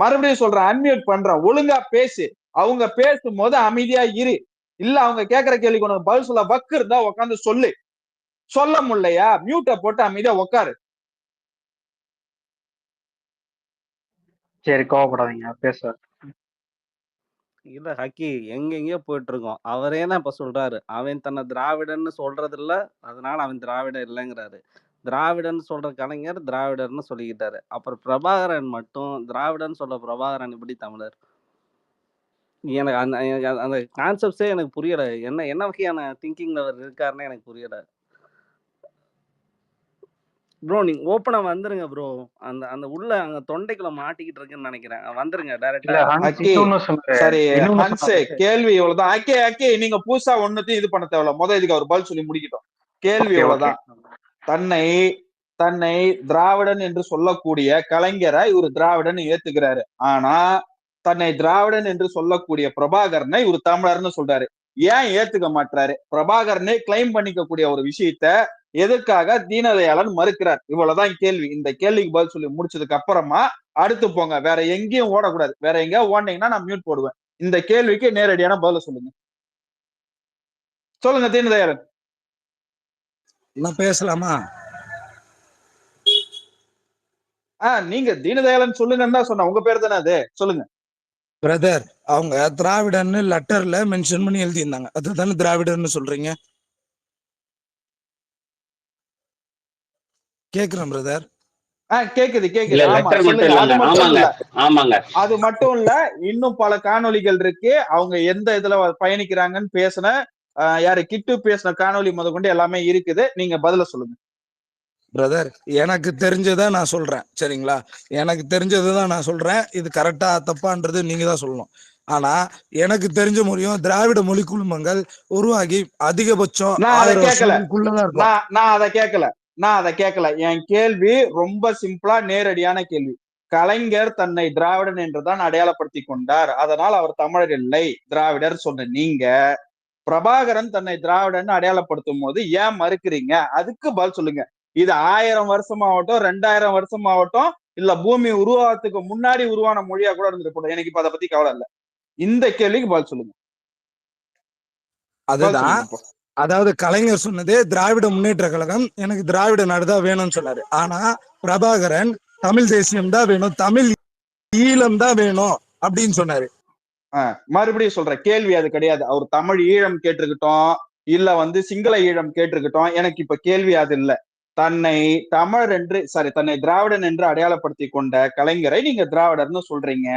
மறுபடியும் சொல்றேன், அன்மியூட் பண்றேன், ஒழுங்கா பேசு. அவங்க பேசும்போது அமைதியா இரு. இல்ல அவங்க கேட்கிற கேள்விக்கு உனக்கு பதில் சொல்ல வக்கு இருந்தா உட்காந்து சொல்லு. சொல்ல முடியலையா மியூட்டை போட்டு அமைதியா உட்காரு. சரி கோவப்படாதீங்க, பேசுவார். இல்ல ஹக்கி எங்கெங்கயோ போயிட்டு இருக்கோம். அவரே தான் இப்ப சொல்றாரு அவன் தன்னை திராவிடன்னு சொல்றது இல்ல, அதனால அவன் திராவிடர் இல்லைங்கிறாரு. திராவிடன்னு சொல்ற கலைஞர் திராவிடர்னு சொல்லிக்கிட்டாரு. அப்புறம் பிரபாகரன் மட்டும் திராவிடன்னு சொல்ற பிரபாகரன் எப்படி தமிழர்? எனக்கு அந்த கான்செப்ட்ஸே எனக்கு புரியல. என்ன வகையான திங்கிங்ல அவர் இருக்காருன்னு எனக்கு புரியல. ப்ரோ நீங்க ஓப்பனா வந்துருங்க ப்ரோ. அந்த உள்ள அங்க தொண்டைக்குள்ள மாட்டிக்கிட்டு இருக்குன்னு நினைக்கிறேன். வந்துருங்க டைரக்டா. சரி ஹன்ஸ், கேள்வி இவ்வளவுதான். அக்கே நீங்க புதுசா ஒண்ணுத்தையும் இது பண்ண தேவையில்ல. முதல் இதுக்கு அவர் பதில் சொல்லி முடிக்கட்டும். கேள்வி இவ்வளவுதான். தன்னை திராவிடன் என்று சொல்லக்கூடிய கலைஞரை இவர் திராவிடன் ஏத்துக்கிறாரு. ஆனா தன்னை திராவிடன் என்று சொல்லக்கூடிய பிரபாகரனை இவர் தமிழர்னு சொல்றாரு. ஏன் ஏத்துக்க மாட்டாரு? பிரபாகரனே கிளைம் பண்ணிக்கக்கூடிய ஒரு விஷயத்த எதற்காக தீனதயாளன் மறுக்கிறார்? இவ்வளவுதான் கேள்வி. இந்த கேள்விக்கு பதில் சொல்லி முடிச்சதுக்கு அப்புறமா அடுத்து போங்க. வேற எங்கேயும் ஓடக்கூடாது. வேற எங்கேயும் ஓடினீங்கன்னா நான் மியூட் போடுவேன். இந்த கேள்விக்கு நேரடியான பதில் சொல்லுங்க. சொல்லுங்க தீனதயாளன். நான் பேசலாமா? நீங்க தீனதயாளன் சொல்லுங்கன்னு தான் சொன்ன. உங்க பேர் தானே அது, சொல்லுங்க. பிரதர் அவங்க திராவிடன்னு லெட்டர்ல மென்ஷன் பண்ணி எழுதியிருந்தாங்க. அதுதானே திராவிடர்னு சொல்றீங்க? கேக்குறேன் பிரதர். கேக்குது. அது மட்டும் இல்ல, இன்னும் பல காணொலிகள் இருக்கு. அவங்க எந்த இதுல பயணிக்கிறாங்கன்னு பேசின யாரு கிட்டு பேசின காணொலி முதற்கொண்டு எல்லாமே இருக்குது. நீங்க பதில சொல்லுங்க பிரதர். எனக்கு தெரிஞ்சதை நான் சொல்றேன், சரிங்களா? எனக்கு தெரிஞ்சதுதான் நான் சொல்றேன். இது கரெக்டா தப்பான்றது நீங்க தான் சொல்லணும். ஆனா எனக்கு தெரிஞ்ச முடியும் திராவிட மொழி குழுமங்கள் உருவாகி அதிகபட்சம் நான் அதை கேட்கல. என் கேள்வி ரொம்ப சிம்பிளா நேரடியான கேள்வி. கலைஞர் தன்னை திராவிடன் என்றுதான் அடையாளப்படுத்தி கொண்டார். அதனால் அவர் தமிழர் இல்லை, திராவிடர் சொன்ன நீங்க பிரபாகரன் தன்னை திராவிடன் அடையாளப்படுத்தும் போது ஏன் மறுக்கிறீங்க? அதுக்கு பதில் சொல்லுங்க. இது 1000 வருஷமாகட்டும் 2000 வருஷமாகட்டும் இல்ல பூமி உருவாகத்துக்கு முன்னாடி உருவான மொழியா கூட இருந்துட்டு, எனக்கு இப்ப அதை பத்தி கவலை இல்லை. இந்த கேள்விக்கு பதில் சொல்லுங்க. அதுதான், அதாவது கலைஞர் சொன்னதே திராவிட முன்னேற்ற கழகம் எனக்கு திராவிட நாடுதான் வேணும்னு சொன்னாரு. ஆனா பிரபாகரன் தமிழ் தேசியம் தான் வேணும், தமிழ் ஈழம் தான் வேணும் அப்படின்னு சொன்னாரு. மறுபடியும் சொல்ற கேள்வி அது கிடையாது. அவர் தமிழ் ஈழம் கேட்டிருக்கட்டும் இல்ல சிங்கள ஈழம் கேட்டிருக்கட்டும், எனக்கு இப்ப கேள்வி அது இல்ல. தன்னை தமிழர் என்று தன்னை திராவிடன் என்று அடையாளப்படுத்தி கொண்ட கலைஞரை நீங்க திராவிடர்னு சொல்றீங்க.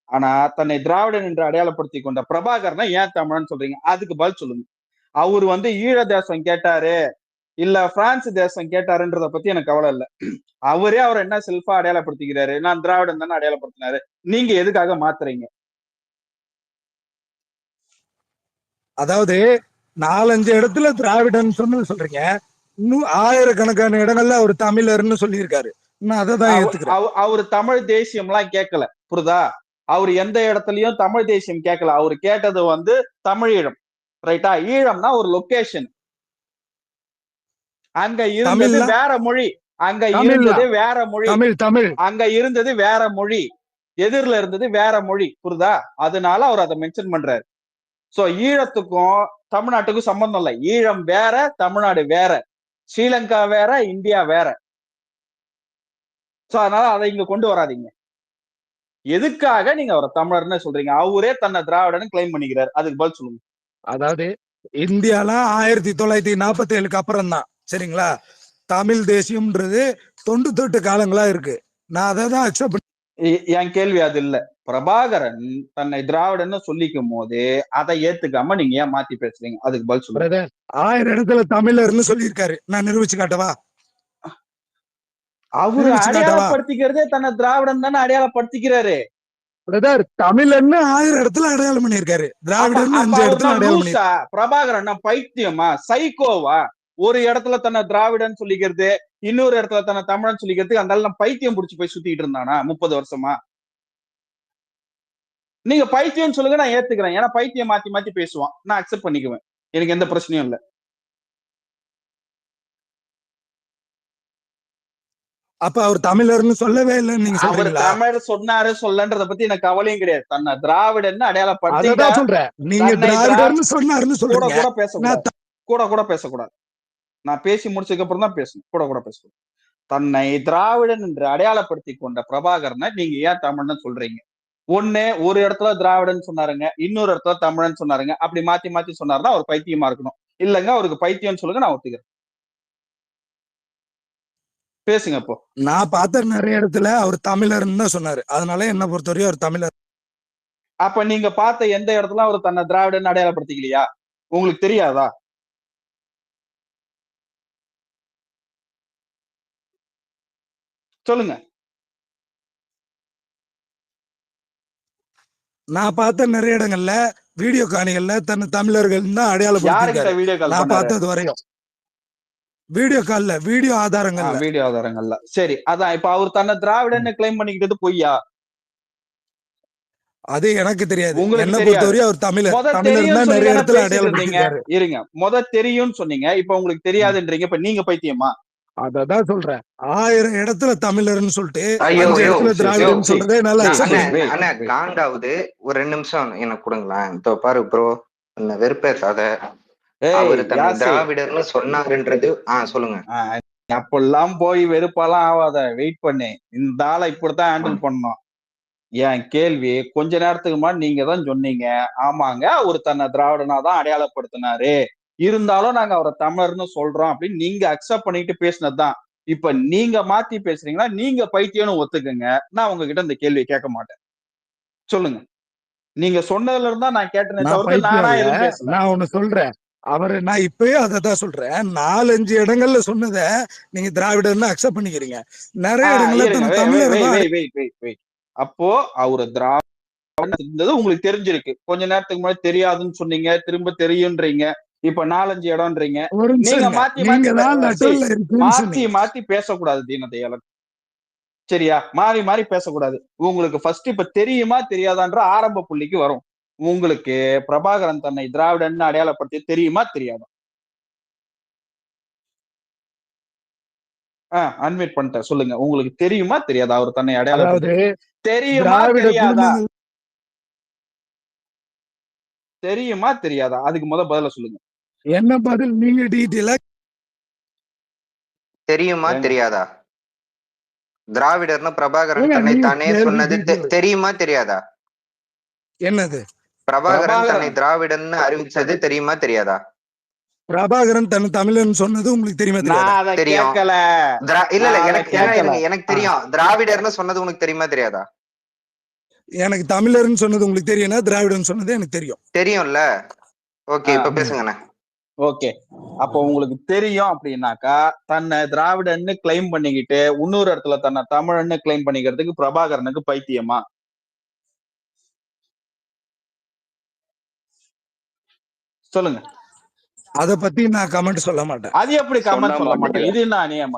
ஆனா தன்னை திராவிடன் என்று அடையாளப்படுத்தி கொண்ட பிரபாகரனை ஏன் தமிழன் சொல்றீங்க? அதுக்கு பதில் சொல்லுங்க. அவர் ஈழ தேசம் கேட்டாரு இல்ல பிரான்ஸ் தேசம் கேட்டாருன்றத பத்தி எனக்கு கவலை இல்லை. அவரே அவர் என்ன செல்ஃபா அடையாளப்படுத்திக்கிறாரு? நான் திராவிடன் தானே அடையாளப்படுத்தினாரு. நீங்க எதுக்காக மாத்துறீங்க? அதாவது 4-5 இடத்துல திராவிடன் சொன்னது சொல்றீங்க, இன்னும் ஆயிரக்கணக்கான இடங்கள்ல அவர் தமிழர்னு சொல்லியிருக்காரு. நான் அதை தான் ஏத்துக்கிறேன். அவரு தமிழ் தேசியம் எல்லாம் கேட்கல, புரியுதா? அவர் எந்த இடத்துலயும் தமிழ் தேசியம் கேட்கல. அவர் கேட்டது வந்து தமிழீழம், ரைட்டா? ஈழம்னா ஒரு லொகேஷன், அங்க இருந்தது வேற மொழி, அங்க இருந்தது வேற மொழி, அங்க இருந்தது வேற மொழி, எதிரில இருந்தது வேற மொழி, புரியுதா? அதனால அவர் அதை மென்ஷன் பண்றாரு. சோ ஈழத்துக்கும் தமிழ்நாட்டுக்கும் சம்பந்தம் இல்லை. ஈழம் வேற, தமிழ்நாடு வேற, ஸ்ரீலங்கா வேற, இந்தியா வேற. சோ அதனால அதை இங்க கொண்டு வராதீங்க. எதுக்காக நீங்க அவரை தமிழர்னு சொல்றீங்க? அவரே தன்னை திராவிடன்னு கிளைம் பண்ணிக்கிறார், அதுக்கு பதில் சொல்லுங்க. அதாவது இந்தியால 1947க்கு அப்புறம் தான், சரிங்களா, தமிழ் தேசியம்ன்றது தொண்டு தொட்டு காலங்களா இருக்கு. நான் அதை தான் அக்செப்ட். என் கேள்வி அது இல்ல. பிரபாகரன் தன்னை திராவிடன்னு சொல்லிக்கும் போது அதை ஏத்துக்காம நீங்க ஏன் மாத்தி பேசுறீங்க? அதுக்கு பதில் சொல்லுங்க. 1000 இடத்துல தமிழர்னு சொல்லியிருக்காரு, நான் நிரூபிச்சு காட்டவா? அவரு அடையாளப்படுத்திக்கிறதே தன்னை திராவிடன் தானே அடையாளப்படுத்திக்கிறாரு. பிரதர், தமிழன்னு 1000 இடத்துல அடையாளம் பண்ணியிருக்காரு, திராவிடன் 5 இடத்துல அடையாளம் பண்ணிருக்காரு. பிரபாகரன் பைத்தியமா, சைக்கோவா? ஒரு இடத்துல தன்னை திராவிடன் சொல்லிக்கிறது, இன்னொரு இடத்துல தன்னை தமிழன் சொல்லிக்கிறதுக்கு அந்த எல்லாம் பைத்தியம் புடிச்சு போய் சுத்திட்டு இருந்தானா 30 வருஷமா? நீங்க பைத்தியம் சொல்லுங்க, நான் ஏத்துக்கிறேன். ஏன்னா பைத்தியம் மாத்தி மாத்தி பேசுவான், நான் அக்செப்ட் பண்ணிக்குவேன், எனக்கு எந்த பிரச்சனையும் இல்லை. அப்ப அவர் தமிழர்னு சொல்லவே இல்லை நீங்க சொல்றீங்களா? அவர் தமிழ் சொன்னாரு சொல்லன்றத பத்தி எனக்கு கவலையும் கிடையாது. தன்னை திராவிடன்னு அடையாளப்படுத்தி சொல்றேன். நீங்க திராவிடர்னு சொன்னாருன்னு சொல்றீங்க. கூட பேசக்கூடாது, கூட பேசக்கூடாது. நான் பேசி முடிச்சதுக்கு அப்புறம் தான் பேசணும், கூட பேசக்கூடாது. தன்னை திராவிடன் என்று அடையாளப்படுத்தி கொண்ட பிரபாகரனை நீங்க ஏன் தமிழ்னு சொல்றீங்க? ஒண்ணு, ஒரு இடத்துல திராவிடன் சொன்னாருங்க, இன்னொரு இடத்துல தமிழன் சொன்னாருங்க. அப்படி மாத்தி மாத்தி சொன்னாருன்னா அவர் பைத்தியமா இருக்கணும். இல்லங்க, அவருக்கு பைத்தியம் சொல்லுங்க, நான் ஒத்துக்கிறேன். பேசுங்க. இப்போ நான் பார்த்த நிறைய இடத்துல அவர் தமிழர்னு தான் சொன்னாரு, அதனால என்ன பொறுத்தவரையும் அவர் தமிழர். அப்ப நீங்க பார்த்த எந்த இடத்துல அவர் தன்னை திராவிடன் அடையாளப்படுத்திக்கலையா? உங்களுக்கு தெரியாதா? சொல்லுங்க. நான் பார்த்த நிறைய இடங்கள்ல வீடியோ காணிகள்ல தன்னை தமிழர்கள் தான் அடையாளப்படுத்திருக்காரு. நான் பார்த்தது வரையும் வீடியோ கால்ல, வீடியோ ஆதாரங்கள்ல. சரி, அதான் இப்ப அவர் தன்னை திராவிடன்னு கிளைம் பண்ணிக்கிட்டது பொய்யா? அது எனக்கு தெரியாது. என்ன பொறுத்தவரையும் அவர் தமிழர் தான் நிறைய இடத்துல அடையாளப்படுத்திருக்காரு. இருங்க, தெரியும்னு சொன்னீங்க, இப்ப உங்களுக்கு தெரியாதுன்றீங்க. இப்ப நீங்க பைத்தியமா? அததான் சொல்றேன். 1000 இடத்துல தமிழர்னு சொல்லிட்டு 5 இடத்துல திராவிடன்னு சொல்றதே நல்லா காண்டாவது. ஒரு 2 நிமிஷம் எனக்கு கொடுங்களேன். இதோ பாரு ப்ரோ, வெறுப்பேத்தாத. அவரு திராவிடர்னு சொன்னாருன்றது சொல்லுங்க. அப்பெல்லாம் போய் வெறுப்பாலாம் ஆகாத, வெயிட் பண்ணு. இந்த ஆளை இப்படித்தான் ஹேண்டில் பண்ணணும். என் கேள்வி, கொஞ்ச நேரத்துக்கு முன்னாடி நீங்க தான் சொன்னீங்க, ஆமாங்க அவரு தன்னை திராவிடனா தான் அடையாளப்படுத்தினாரு, இருந்தாலும் நாங்க அவரை தமிழர்னு சொல்றோம் அப்படின்னு நீங்க அக்செப்ட் பண்ணிட்டு பேசினதுதான். இப்ப நீங்க மாத்தி பேசுறீங்கன்னா நீங்க பைத்தியம்னு ஒத்துக்குங்க. நான் உங்ககிட்ட இந்த கேள்வியை கேட்க மாட்டேன். சொல்லுங்க. நீங்க சொன்னதுல இருந்தா நான் கேட்டேன் தவிர்த்து நானா எதுவும் பேசல. நான் ஒண்ணு சொல்றேன், அவரு நான் இப்பயே அததான் சொல்றேன். 4-5 இடங்கள்ல சொன்னதை நீங்க திராவிடர்னு அக்செப்ட் பண்ணிக்கிறீங்க, நிறைய இடங்கள்ல தமிழர். அப்போ அவரு திராவிடம் இருந்தது உங்களுக்கு தெரிஞ்சிருக்கு. கொஞ்ச நேரத்துக்கு முன்னாடி தெரியாதுன்னு சொன்னீங்க, திரும்ப தெரியும்ன்றீங்க, இப்ப 4-5 இடம்ன்றீங்க. நீங்க மாத்தி மாத்தி பேசக்கூடாது தீனதயாளன், சரியா? மாறி மாறி பேசக்கூடாது. உங்களுக்கு ஃபர்ஸ்ட் இப்ப தெரியுமா தெரியாதான்ற ஆரம்ப புள்ளிக்கு வரும். உங்களுக்கு பிரபாகரன் தன்னை திராவிடன் அடையாளப்படுத்தி தெரியுமா தெரியாதா? அன்மியூட் பண்ணிட்டேன், சொல்லுங்க. உங்களுக்கு தெரியுமா தெரியாதா அவர் தன்னை அடையாளப்படுத்தி? தெரியுமா தெரியாதா? தெரியுமா தெரியாதா? அதுக்கு பதில சொல்லுங்க. என்ன பதில்? நீங்க டீடைலா தெரியுமா தெரியாதா? திராவிடர்னு பிரபாகரன் தன்னை தானே சொன்னது தெரியுமா தெரியாதா? என்னது? பிரபாகரன் தன்னை திராவிடன் அறிவிச்சது தெரியுமா தெரியாதா? பிரபாகரன் தன்னை தமிழன் சொன்னது உங்களுக்கு தெரியுமா தெரியாதா? தெரியும். இல்ல எனக்கு தெரியும். திராவிடர்னு சொன்னது உனக்கு தெரியுமா தெரியாதா? எனக்கு தமிழர்னு சொன்னது உங்களுக்கு தெரியும்னா திராவிடன் சொன்னது எனக்கு தெரியும்ல. ஓகே, இப்ப பேசுங்கண்ணே. ஓகே, அப்போ உங்களுக்கு தெரியும் அப்படின்னாக்கா தன்னை திராவிடன்னு கிளைம் பண்ணிக்கிட்டு இன்னொரு இடத்துல தன்னை தமிழன்னு கிளைம் பண்ணிக்கிறதுக்கு பிரபாகரனுக்கு பைத்தியமா? சொல்லுங்க. அத பத்தி நான் கமெண்ட் சொல்ல மாட்டேன். அது எப்படி கமெண்ட் சொல்ல மாட்டேன்? இது என்ன அநியாயம்?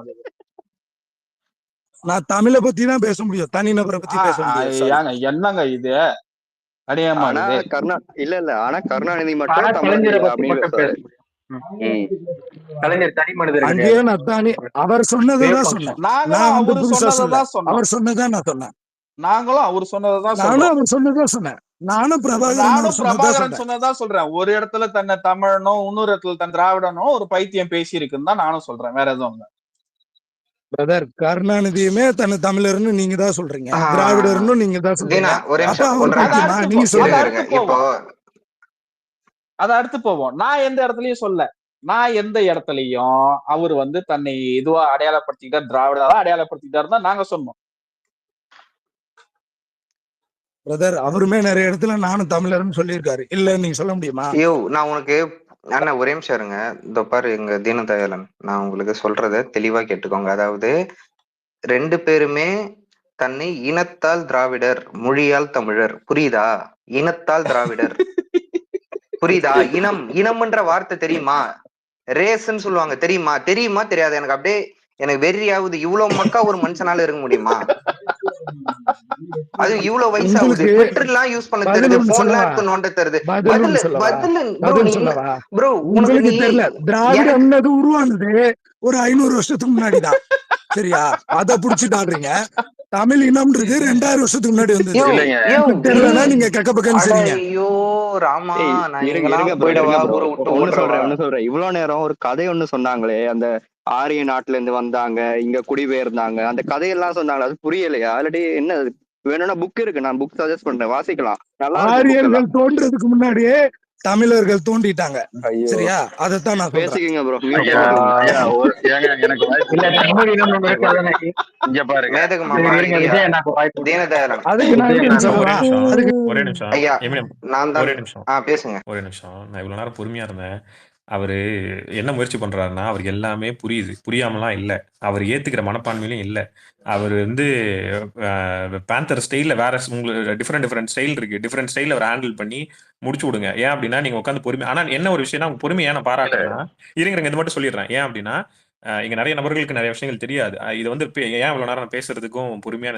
நான் தமிழை பத்தி தான் பேச முடியும், தனிநபரை பத்தி பேச முடியாது. என்னங்க இது அநியாயமா? இல்ல ஆனா கருணாநிதி மட்டும் தமிழர் அப்படின்னு பேசுறாரு. கலைஞர் தனி மனிதர் அங்கேயே நான் அவர் சொன்னதான் சொன்னேன். நான் வந்து புதுசா சொல்ல, அவர் சொன்னதான் நான் சொன்னேன். நாங்களும் அவர் சொன்னதான் நானும் அவர் சொன்னதான் சொன்னேன். நானும் பிரபாகரன் சொன்னதான் சொல்றேன். ஒரு இடத்துல தன்னை தமிழனும் இன்னொரு இடத்துல தன் திராவிடனும் ஒரு பைத்தியம் பேசி இருக்குன்னு தான் நானும் சொல்றேன். வேற எதுவும் இல்ல பிரதர். கருணாநிதியுமே தன்னை தமிழர்னு நீங்க தான் சொல்றீங்க, திராவிடர்னு நீங்க தான் சொல்றீங்க. நீங்க சொல்லுங்க. அத அடுத்து போவோம். நான் எந்த இடத்துலயும் சொல்ல, நான் எந்த இடத்துலயும் அவர் வந்து தன்னை இதுவா அடையாளப்படுத்திக்கிட்டார், திராவிடா அடையாளப்படுத்திக்கிட்டாரு தான் நாங்க சொன்னோம். பிரதர், அவருமே நிறைய இடத்துல நானும் தமிழர்னு சொல்லியிருக்காரு. இல்ல நீங்க சொல்ல முடியுமா? ஐயோ, நான் உனக்கு அண்ணா ஒரே நிமிஷம் இருங்க. இந்த பாரு எங்க தீனதயாளன், நான் உங்களுக்கு சொல்றத தெளிவா கேட்டுக்கோங்க. அதாவது 2 பேருமே தன்னை இனத்தால் திராவிடர், மொழியால் தமிழர். புரியுதா? இனத்தால் திராவிடர் புரியுதா? இனம்ன்ற வார்த்தை தெரியுமா? ரேஸ்ன்னு சொல்லுவாங்க, தெரியுமா? தெரியாது. எனக்கு அப்படியே எனக்கு வெறியாவது. இவ்வளவு மக்கா ஒரு மனுஷனால இருக்க முடியுமா? அது இவ்வளவு வயசாகுது, ட்விட்டர் எல்லாம் யூஸ் பண்ண தெரியுது, போன்லாம் எடுத்து நோண்ட தெரியுது. ப்ரோ உங்களுக்கு தெரியல, திராவிடம்னது உருவானது ஒரு 500 வருஷத்துக்கு முன்னாடிதான். சரியா? அத புடிச்சுட்டு ஆடுறீங்க. தமிழ் இனம்ன்றது 2000 வருஷத்துக்கு முன்னாடி வந்தது. தெரியலன்னா நீங்க கக்கப்பக்கன்னு சொல்றீங்க. ஐயோ ராமா, சொல்றேன். இவ்வளவு நேரம் ஒரு கதை ஒண்ணு சொன்னாங்களே, அந்த ஆரிய நாட்டுல இருந்து வந்தாங்க, இங்க குடிபெயர்ந்தாங்க, அந்த கதையெல்லாம் சொன்னாங்க. அது புரியலையா? ஆல்ரெடி என்ன வேணும்னா புக் இருக்கு, நான் புக் சஜஸ்ட் பண்றேன், வாசிக்கலாம். ஆரியர்கள் தோன்றதுக்கு முன்னாடியே தமிழர்கள் தோண்டிட்டாங்க. சரியா? அதத்தான் நான் பேசிக்கங்க ப்ரோ. எனக்கு இல்ல தமிழ் இனம் இங்க பாருங்க. ஒரே நிமிஷம் ஐயா, நான் தான் பேசுங்க. ஒரே நிமிஷம். நான் இவ்வளவு நேரம் பொறுமையா இருந்தேன். அவரு என்ன முயற்சி பண்றாருன்னா, அவருக்கு எல்லாமே புரியுது, புரியாமலாம் இல்ல. அவர் ஏத்துக்கிற மனப்பான்மையிலும் இல்ல. அவர் வந்து பேந்தர் ஸ்டைல்ல வேற உங்களுக்கு டிஃப்ரெண்ட் ஸ்டைல் இருக்கு. டிஃப்ரெண்ட் ஸ்டைல்ல அவர் ஹேண்டில் பண்ணி முடிச்சு விடுங்க. ஏன் அப்படின்னா நீங்க உட்காந்து பொறுமை. ஆனா என்ன ஒரு விஷயம்னா பொறுமை ஏன் நான் பாராட்டுறேன்னா, இருங்க இது மட்டும் சொல்லிடுறேன். ஏன் அப்படின்னா இங்க நிறைய நபர்களுக்கு நிறைய விஷயங்கள் தெரியாது. இது வந்து ஏன் இவ்வளவு நேரம் பேசுறதுக்கும் பொறுமையா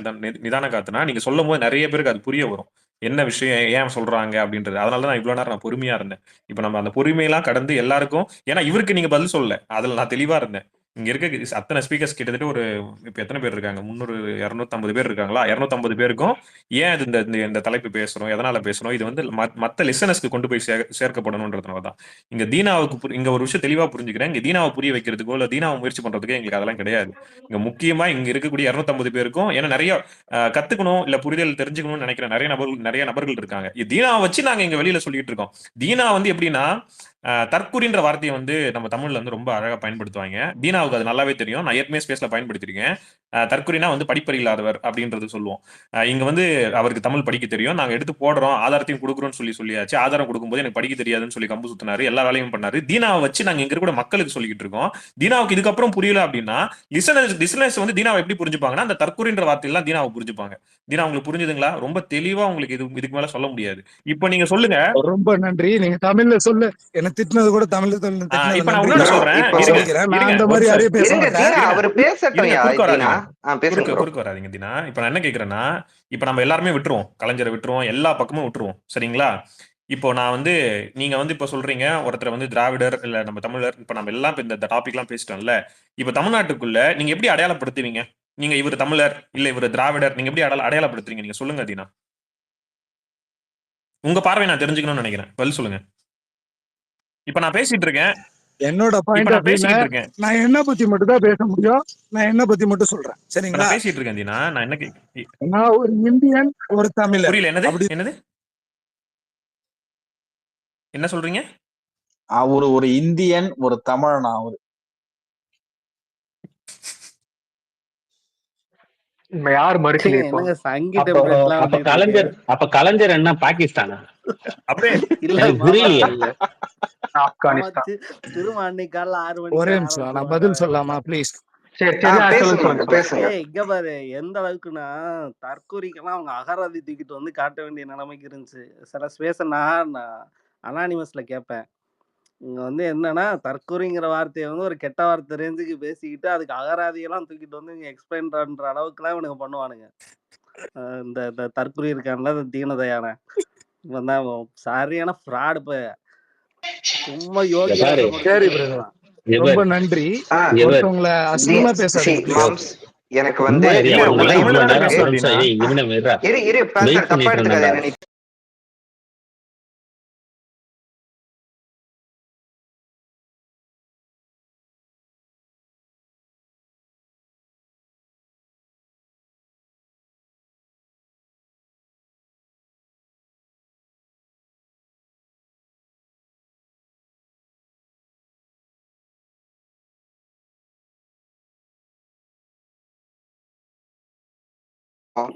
நிதான காத்துனா, நீங்க சொல்லும் போது நிறைய பேருக்கு அது புரிய வரும். என்ன விஷயம், ஏன் சொல்றாங்க அப்படின்றது. அதனாலதான் நான் இவ்வளவு நேரம் நான் பொறுமையா இருந்தேன். இப்ப நம்ம அந்த பொறுமையெல்லாம் கடந்து எல்லாருக்கும், ஏன்னா இவருக்கு நீங்க பதில் சொல்லல, அதுல நான் தெளிவா இருந்தேன். இங்க இருக்க அத்தனை ஸ்பீக்கர்ஸ் கிட்டத்தட்ட ஒரு இப்ப எத்தனை பேர் இருக்காங்க? 300 250 பேர் இருக்காங்களா? 250 பேருக்கும் ஏன் இது இந்த தலைப்பு பேசுறோம், எதனால பேசுறோம், இது வந்து மத்த லிசனர்ஸ்க்கு கொண்டு போய் சேர்க்கப்படணும்ன்றதுனாலதான். இங்க தீனாவுக்கு இங்க ஒரு விஷயம் தெளிவா புரிஞ்சுக்கிறேன். இங்க தீனாவை புரிய வைக்கிறதுக்கோ இல்ல தீனாவை முயற்சி பண்றதுக்கோ எங்களுக்கு அதெல்லாம் கிடையாது. இங்க முக்கியமா இங்க இருக்கக்கூடிய 250 பேருக்கும் ஏன்னா நிறைய கத்துக்கணும் இல்ல புரிதல் தெரிஞ்சுக்கணும்னு நினைக்கிற நிறைய நபர்கள் இருக்காங்க. தீனாவை வச்சு நாங்க இங்க வெளியில சொல்லிட்டு இருக்கோம். தீனா வந்து எப்படின்னா தற்குறின்ற வார்த்தையை வந்து நம்ம தமிழ்ல வந்து ரொம்ப அழகா பயன்படுத்துவாங்க. தீனாவுக்கு அது நல்லாவே தெரியும். நான் ஏற்கனவே ஸ்பேஸ்ல பயன்படுத்திருக்கேன். தற்குறினா வந்து படிப்பறி இல்லாதவர் அப்படின்றது சொல்லுவோம். இங்க வந்து அவருக்கு தமிழ் படிக்க தெரியும், நாங்க எடுத்து போடுறோம், ஆதாரத்தையும் கொடுக்குறோம்னு சொல்லியாச்சு. ஆதாரம் கொடுக்கும்போது எனக்கு படிக்க தெரியாதுன்னு சொல்லி கம்பு சுத்தினாரு, எல்லா வேலையும் பண்ணாரு. தீனாவை வச்சு நாங்க இங்க கூட மக்களுக்கு சொல்லிக்கிட்டு இருக்கோம். தீனாவுக்கு இதுக்கப்புறம் புரியல அப்படின்னா லிசனர்ஸ் வந்து தீனாவை எப்படி புரிஞ்சுப்பாங்கன்னா அந்த தற்குறின்ற வார்த்தையெல்லாம் தீனாவை புரிஞ்சுப்பாங்க. தீனா உங்களுக்கு புரிஞ்சுதுங்களா? ரொம்ப தெளிவா உங்களுக்கு இதுக்கு மேல சொல்ல முடியாது. இப்ப நீங்க சொல்லுங்க. ரொம்ப நன்றி. நீங்க தமிழ்ல சொல்லு. என்ன திட்டினது கூட தமிழ்ல இப்ப நான் உள்ள சொல்றேன். குறுக்க வராதீங்க தீனா. இப்ப நான் என்ன கேக்குறேன்னா, இப்ப நம்ம எல்லாருமே விட்டுருவோம், கலைஞரை விட்டுருவோம், எல்லா பக்கமும் விட்டுருவோம். சரிங்களா? இப்போ நான் வந்து நீங்க வந்து இப்ப சொல்றீங்க ஒருத்தர் வந்து திராவிடர் இல்ல நம்ம தமிழர். இப்ப நம்ம எல்லாம் இந்த டாபிக் எல்லாம் பேசிட்டோம்ல. இப்ப தமிழ்நாட்டுக்குள்ள நீங்க எப்படி அடையாளப்படுத்துவீங்க? நீங்க இவர் தமிழர் இல்ல இவர் திராவிடர், நீங்க எப்படி அடையாளப்படுத்துறீங்க? நீங்க சொல்லுங்க தீனா. உங்க பார்வை நான் தெரிஞ்சுக்கணும்னு நினைக்கிறேன். பதில் சொல்லுங்க. இப்ப நான் பேசிட்டு இருக்கேன். என்னோட பாயிண்ட் நான் என்ன பத்தி மட்டும் தான் பேச முடியும். நான் என்ன பத்தி மட்டும் சொல்றேன். சரிங்களா? பேசிட்டு இருக்கேன் தீனா. நான் என்ன நான் ஒரு இந்தியன், ஒரு தமிழர். புரியல. என்னது என்ன சொல்றீங்க? அவரு ஒரு இந்தியன், ஒரு தமிழன். அவரு யார் மறுக்கல? கலைஞர் என்ன பாகிஸ்தானா? அப்படியே ஒரே நிமிஷம் நான் பதில் சொல்லலாமா ப்ளீஸ்? இங்க பாரு, எந்த அளவுக்குன்னா தற்கொலைக்கெல்லாம் அவங்க அகராதி தூக்கிட்டு வந்து காட்ட வேண்டிய நிலைமைக்கு இருந்துச்சு. சில ஸ்பேஸ நான் அனானிமஸ்ல கேட்பேன். இங்க வந்து என்னன்னா தற்கொலைங்கிற வார்த்தையை வந்து ஒரு கெட்ட வார்த்தை ரேஞ்சுக்கு பேசிக்கிட்டு அதுக்கு அகராதியெல்லாம் தூக்கிட்டு வந்து இங்க எக்ஸ்பிளைன் பண்ற அளவுக்குலாம் இவனுங்க பண்ணுவானுங்க. இந்த இந்த தற்குறி இருக்கான்ல தீனதயான இவன் தான் சரியான ஃப்ராடு பைய. சும்மா யோகி சரி பிரதர், ரொம்ப நன்றி. ஒருத்தவங்கள அசிங்கமா பேசாதீங்க. எனக்கு வந்து தப்பா எடுத்துக்காத.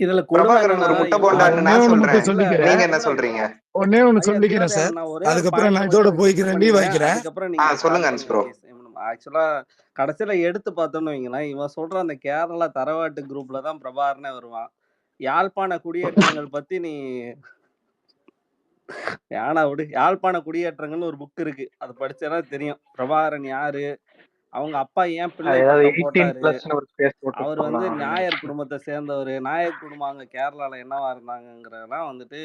இதுல பிரபாகரன் ஒரு முட்டை போண்டான்னு நான் சொல்றேன், நீங்க என்ன சொல்றீங்க? ஒன்னே ஒண்ணு சொல்லிக்கிறேன் சார், அதுக்கப்புறம் நான் இதோட போய்க்கிறேன், லீவ் வைக்கிறேன். சொல்லுங்க அன்ஸ் ப்ரோ. ஆக்சுவலா கடைசியில எடுத்து பார்த்தோம்னு வைங்களேன், இவன் சொல்ற அந்த கேரளா தரவாட்டு குரூப்ல தான் பிரபாகரனே வருவான். யாழ்ப்பாண குடியேற்றங்கள் பத்தி நீ ஏனா விடு. யாழ்ப்பாண குடியேற்றங்கள்னு ஒரு புக் இருக்கு, அது படிச்சேன்னா தெரியும் பிரபாகரன் யாரு, அவங்க அப்பா ஏன் பிள்ளை போட்டாரு, அவர் வந்து நாயர் குடும்பத்தை சேர்ந்தவர், நாயர் குடும்பம் அங்க கேரளால என்னவா இருந்தாங்கிறதெல்லாம் வந்துட்டு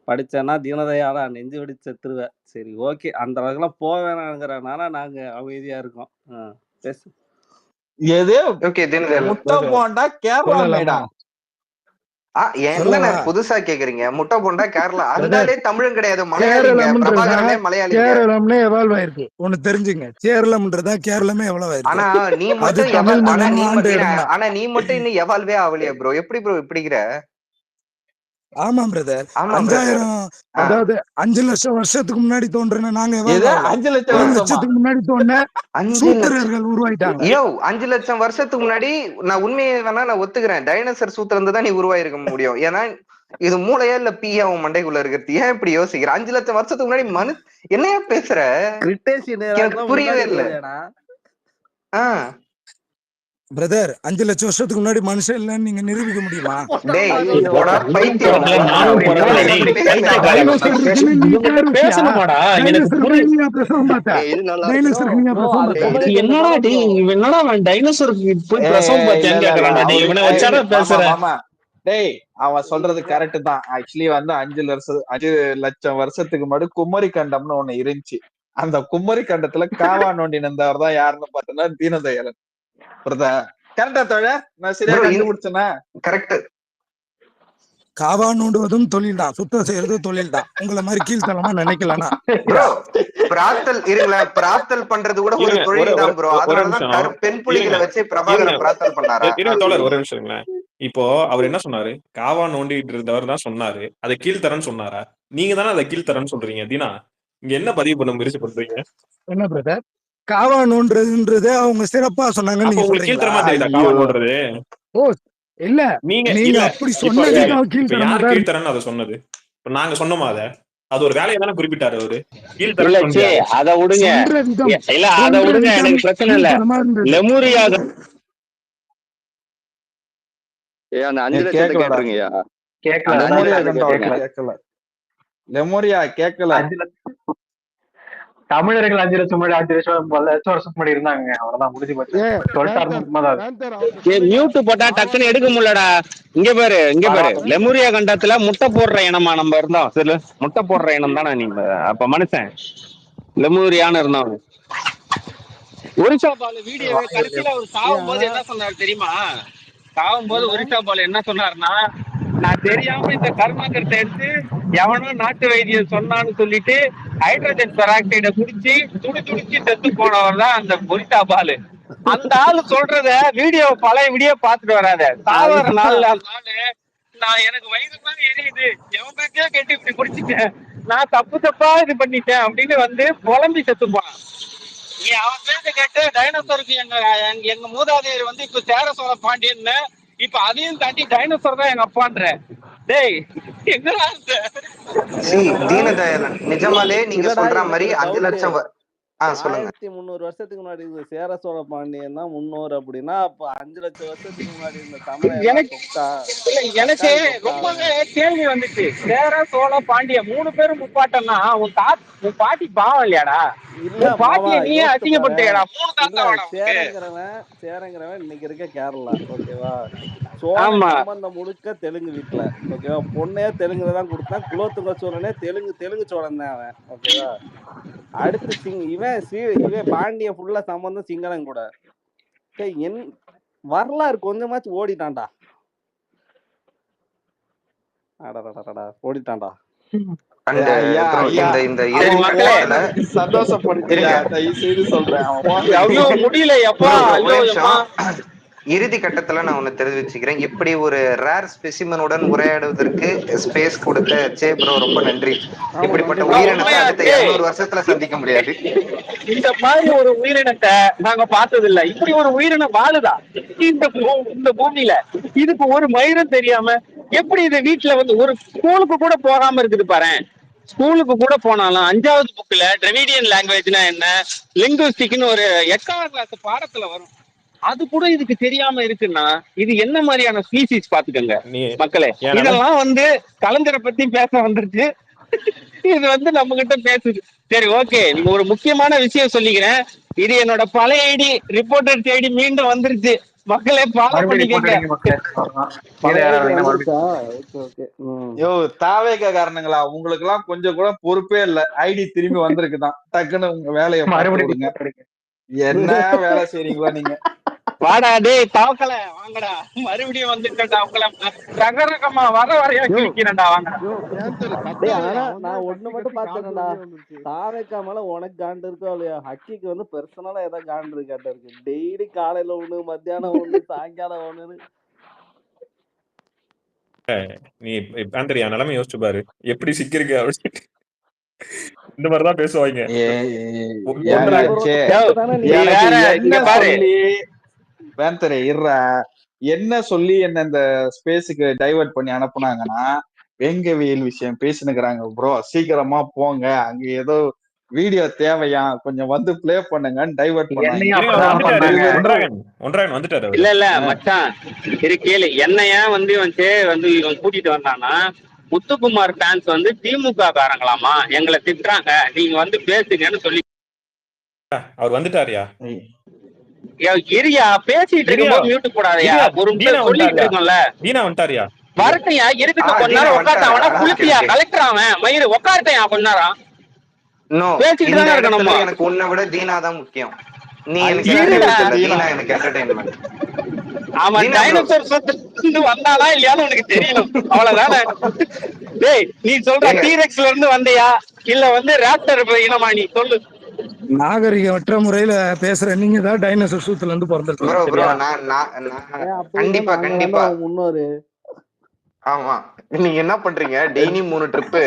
படிச்சேன்னா தீனதயாளா நெஞ்சு வெடிச்சு செத்துருவேன். சரி ஓகே, அந்த அளவுக்குலாம் போக வேணாங்கிறனால நாங்க அமைதியா இருக்கோம். பேசு. எது முட்டை போண்டா கேரளா மேடா? என்ன புதுசா கேக்குறீங்க? முட்டை போண்டா கேரளா, அந்தாலே தமிழும் கிடையாது, மலையாளிங்க. பிரபாகரனே மலையாளி. கேரளம்னே எவால்வ் ஆயிருக்கு, ஒண்ணு தெரிஞ்சுங்க. கேரளம்ன்றதா கேரளமே எவ்வளவு ஆயிருக்கு. ஆனா நீ மட்டும் நீ மட்டும் இன்னும் எவால்வே ஆகலையா ப்ரோ? எப்படி ப்ரோ இப்படிங்கிற? ஆமா பிரதர், 5000 அதாவது 5 லட்சம் வருஷத்துக்கு முன்னாடி தோன்றுன நாங்க 5 லட்சத்துக்கு முன்னாடி தோன்ற சூத்திரர்கள் உருவாயிட்டாங்க. 5 லட்சம் வருஷத்துக்கு முன்னாடி நான் உண்மையை வேணா நான் ஒத்துக்கிறேன், டைனோசர் சூத்திரம் இருந்து தான் நீ உருவாயிருக்க முடியும். ஏன்னா இது மூளையா இல்ல பியா உன் மண்டைக்குள்ள இருக்கிறது? ஏன் இப்படி யோசிக்கிற? 5 லட்சம் வருஷத்துக்கு முன்னாடி என்னையா பேசுற? எனக்கு புரியவே இல்லை. பிரதர், 5 லட்சம் வருஷத்துக்கு முன்னாடி மனுஷன் இல்லன்னு நீங்க நிரூபிக்க முடியுமா? அவன் சொல்றது கரெக்ட் தான். ஆக்சுவலி வந்து 5 லட்சம் வருஷத்துக்கு முன்னாடி குமரி கண்டம்னு ஒண்ணு இருந்துச்சு. அந்த குமரி கண்டத்துல காவா நோண்டி நந்தவர் தான் யாருன்னு பார்த்தோம்னா தீனதயாளன். கரெக்டா தோழ? நான் சரியா கண்டுபிடிச்சேனா? கரெக்ட். காவா நோண்டுவதும் தொழில் தான், சுத்தம் செய்யறது தொழில் தான். உங்களை மாதிரி கீழ்த்தனமா நினைக்கலனா ப்ரோ. பிரார்த்தல் இருங்களா, பிரார்த்தல் பண்றது கூட ஒரு தொழில் தான் ப்ரோ. அதனால பெண் புலிகளை வச்சு பிரபாகரன் பிரார்த்தல் பண்ணாரா? ஒரு நிமிஷம். இப்போ அவர் என்ன சொன்னாரு? காவா நோண்டிட்டு இருந்தவர் தான் சொன்னாரு, அதை கீழ்த்தரன்னு சொன்னாரா? நீங்க தானே அதை கீழ்த்தரன்னு சொல்றீங்க. தீனா இங்க என்ன பதிவு பண்ண முயற்சி பண்றீங்க? என்ன பிரதர், காவா நோன்றதுன்றது அவங்க சிறப்பா சொன்னாங்க, நீங்க சொல்றீங்களா? ஓ இல்ல, நீங்க அப்படி சொன்னது கீழ்த்தரன் அதை சொன்னது நாங்க சொன்னோமா? அது ஒரு வேலையை தானே குறிப்பிட்டாரு அவரு. அதை விடுங்க, இல்ல அதை விடுங்க, எனக்கு பிரச்சனை இல்ல. லெமூரியா அந்த 5 லட்சத்தை கேட்டுருங்கய்யா. லெமோரியா கேட்கல. தமிழர்கள் 5 லட்சம் வருஷம் முன்னாடி இருந்தாங்க, அவ்வளவுதான் முடிஞ்சு போச்சு. மியூட் போட்டா டக்குன்னு எடுக்க முடியலடா. இங்க பாரு லெமூரியா கண்டத்துல முட்டை போடுற இனமா நம்ம இருந்தோம்? சொல்லு, முட்டை போடுற இனம் தானே நீங்க? அப்ப மனுஷன் லெமூரியான்னு இருந்தோம். ஒரிசா பால் வீடியோவை கடைசியில அவர் சாகும் போது என்ன சொன்னாரு தெரியுமா? சாகும் போது ஒரிசா பால் என்ன சொன்னாருன்னா, நான் தெரியாம இந்த கர்மாக்கரத்தை எடுத்து எவனோ நாட்டு வைத்தியம் சொன்னான்னு சொல்லிட்டு ஹைட்ரஜன் பெராக்சைட குடிச்சு துடிச்சு செத்து போனவர் தான் அந்த ஒரிசா பாலு. அந்த ஆளு சொல்றத பழைய வீடியோ பாத்துட்டு வராத. சாவர நாள்ல அந்த ஆளு, நான் எனக்கு வயிறு மாதிரி எரியுது, எவன் பேச்சோ கேட்டு இப்படி குடிச்சிட்டேன், நான் தப்பா இது பண்ணிட்டேன் அப்படின்னு வந்து புலம்பி செத்து போனான். நீ அவன் பேச்ச கேட்டு டைனோசருக்கு எங்க மூதாதையர் வந்து இப்ப சேர சோழ பாண்டியன்னு, இப்ப அதையும் தாண்டி டைனோசர் தான் எங்க அப்பான்ற. டேய் என்னடா தீனதயாளன் நிஜமாலே நீங்க சொல்ற மாதிரி 5 லட்சம் சொல்லுங்க. 1300 வருஷத்துக்கு முன்னாடி இருந்த சேர சோழ பாண்டியன் தான் முன்னோர் அப்படின்னா, அப்ப 5 லட்சம் வருஷத்துக்கு முன்னாடி இருந்த தமிழன் எல்லாம் தொக்கா? எனக்கு ரொம்பவே கேள்வி வந்துச்சு. சேர சோழ பாண்டிய 3 பேரும் முப்பாட்டம்னா உன் பாட்டி பாவம் இல்லையாடா? இல்ல பாட்டிய நீயே அசிங்கப்பட்டேடா. 3 தாத்தா சேரங்கிறவன் இன்னைக்கு இருக்க கேரளா, ஓகேவா? சோழன் சம்பந்தம் முழுக்க தெலுங்கு வீட்டுல, ஓகேவா? பொண்ணே தெலுங்குல தான் கொடுத்தான். குலோத்துங்க சோழனே தெலுங்கு சோழன் தான் அவன், ஓகேவா? அடுத்து இவன் பாண்டிய ஃபுல்லா சம்பந்தம் சிங்களம் கூட. என் வரலாறு கொஞ்சமாச்சும் ஓடிட்டான்டா, ஓடிட்டான்டா. இறுதி கட்டத்துல நான் ஒண்ணு தெரிவிச்சுக்கிறேன். இப்படி ஒரு ரேர் ஸ்பெசிமனுடன் உரையாடுவதற்கு ஸ்பேஸ் கொடுத்த சே ப்ரோ ரொம்ப நன்றி. இப்படிப்பட்ட உயிரினத்தை அடுத்த 200 வருஷத்துல சந்திக்க முடியாது. இந்த மாதிரி ஒரு உயிரினத்தை நாங்க பார்த்தது இல்ல. இப்படி ஒரு உயிரினம் வாழுதா இந்த பூமியில? இதுக்கு ஒரு மயிரும் தெரியாம எப்படி இது வீட்டுல வந்து ஒரு ஸ்கூலுக்கு கூட போகாம இருக்குது பாரு. ஸ்கூலுக்கு கூட போனாலும் 5வது புக்ல டிராவிடியன் லாங்குவேஜ்னா என்ன, லிங்குவிஸ்டிக்னு ஒரு 8ஆம் கிளாஸ் பாடத்துல வரும். அது கூட இதுக்கு தெரியாம இருக்குன்னா இது என்ன மாதிரியான ஸ்பீசிஸ் பாத்துக்கங்க மக்களே. இதெல்லாம் வந்து கலைஞரை பத்தி பேச வந்துருச்சு, இது வந்து நம்ம கிட்ட பேசுது. சரி, ஓகே, நீங்க ஒரு முக்கியமான விஷயம் சொல்லிக்கிறேன். இது என்னோட பழைய ஐடி, ரிப்போர்ட்டர் ஐடி மீண்டும் வந்துருச்சு. மக்களே ஃபாலோ பண்ணிக்கங்க. தாவேக காரணங்களா உங்களுக்கு எல்லாம் கொஞ்சம் கூட பொறுப்பே இல்ல. ஐடி திரும்பி வந்திருக்குதான், டக்குன்னு உங்க வேலையை மறுபடியும் என்ன வேலை செய்றீங்களா நீங்க? வாடா டேய் தாவக்கல, வாங்கடா, மறுபடியும் வந்துட்டேன்டா. உங்களை ரகரகமா வரையா கிழிக்கிறேன்டா, வாங்கடா. நான் ஒண்ணு மட்டும் பாத்துறேன்டா, தாவேக்கா மேல உனக்கு காண்டு இருக்கோ இல்லையா, ஹக்கிக்கு வந்து பெர்சனலா ஏதாவது காண்டு இருக்கு. டெய்லி காலையில ஒண்ணு, மத்தியானம் ஒண்ணு, சாயங்காலம் ஒண்ணு. நீ பேந்தரியா நிலைமை யோசிச்சு பாரு, எப்படி சிக்கிருக்கு அப்படின்னு. இந்த மாதிரிதான் பேசுவாங்க. என்ன சொல்லி என்ன இந்த ஸ்பேஸுக்கு டைவர்ட் பண்ணி அனுப்புனாங்கன்னா, வெங்கவியல் விஷயம் பேசினுக்கிறாங்க ப்ரோ, சீக்கிரமா போங்க, அங்க ஏதோ வீடியோ தேவையா, கொஞ்சம் வந்து பிளே பண்ணுங்கன்னு டைவர்ட் பண்ணாங்க. இல்ல மச்சான், சரி கேளு, என்னையா வந்து இவன் கூட்டிட்டு வந்தானா, முத்துக்குமார் ஃபேன்ஸ் வந்து திமுக காரங்களாமா எங்களை திட்டுறாங்க, நீங்க வந்து பேசுங்கன்னு சொல்லி அவர் வந்துட்டாரியா? இரியா, பேசிட்டு இருக்கும்போது மியூட் போடாதயா. ஒரு சொல்லிட்டு இருக்கோம்ல, தீனா வந்துட்டாரியா? வரட்டையா, இருக்கட்டும், கொஞ்ச நேரம் உட்கார்த்தாவனா குளிப்பியா, கலெக்டர் அவன் மயிறு உட்கார்த்தையா கொஞ்ச நேரம். பேசிட்டு தானே இருக்கணும். எனக்கு உன்னை விட தீனா தான் முக்கியம். நீ எனக்கு என்டர்டெயின்மெண்ட். அவன் டைனோசர் சொத்து வந்தானா இல்லையான்னு உனக்கு தெரியணும், அவ்வளவுதானே. டேய், நீ சொல்ற டீரெக்ஸ்ல இருந்து வந்தியா இல்ல வந்து ராப்டர் இனமா? நீ சொல்லு. நாகரிகமற்ற முறையில பேசுற நீங்க தான் டைனோசர் சூத்துல இருந்து பிறந்திருக்கீங்க. கண்டிப்பா கண்டிப்பா முன்னோரு. ஆமா, நீங்க என்ன பண்றீங்க டெய்லி 3 ட்ரிப்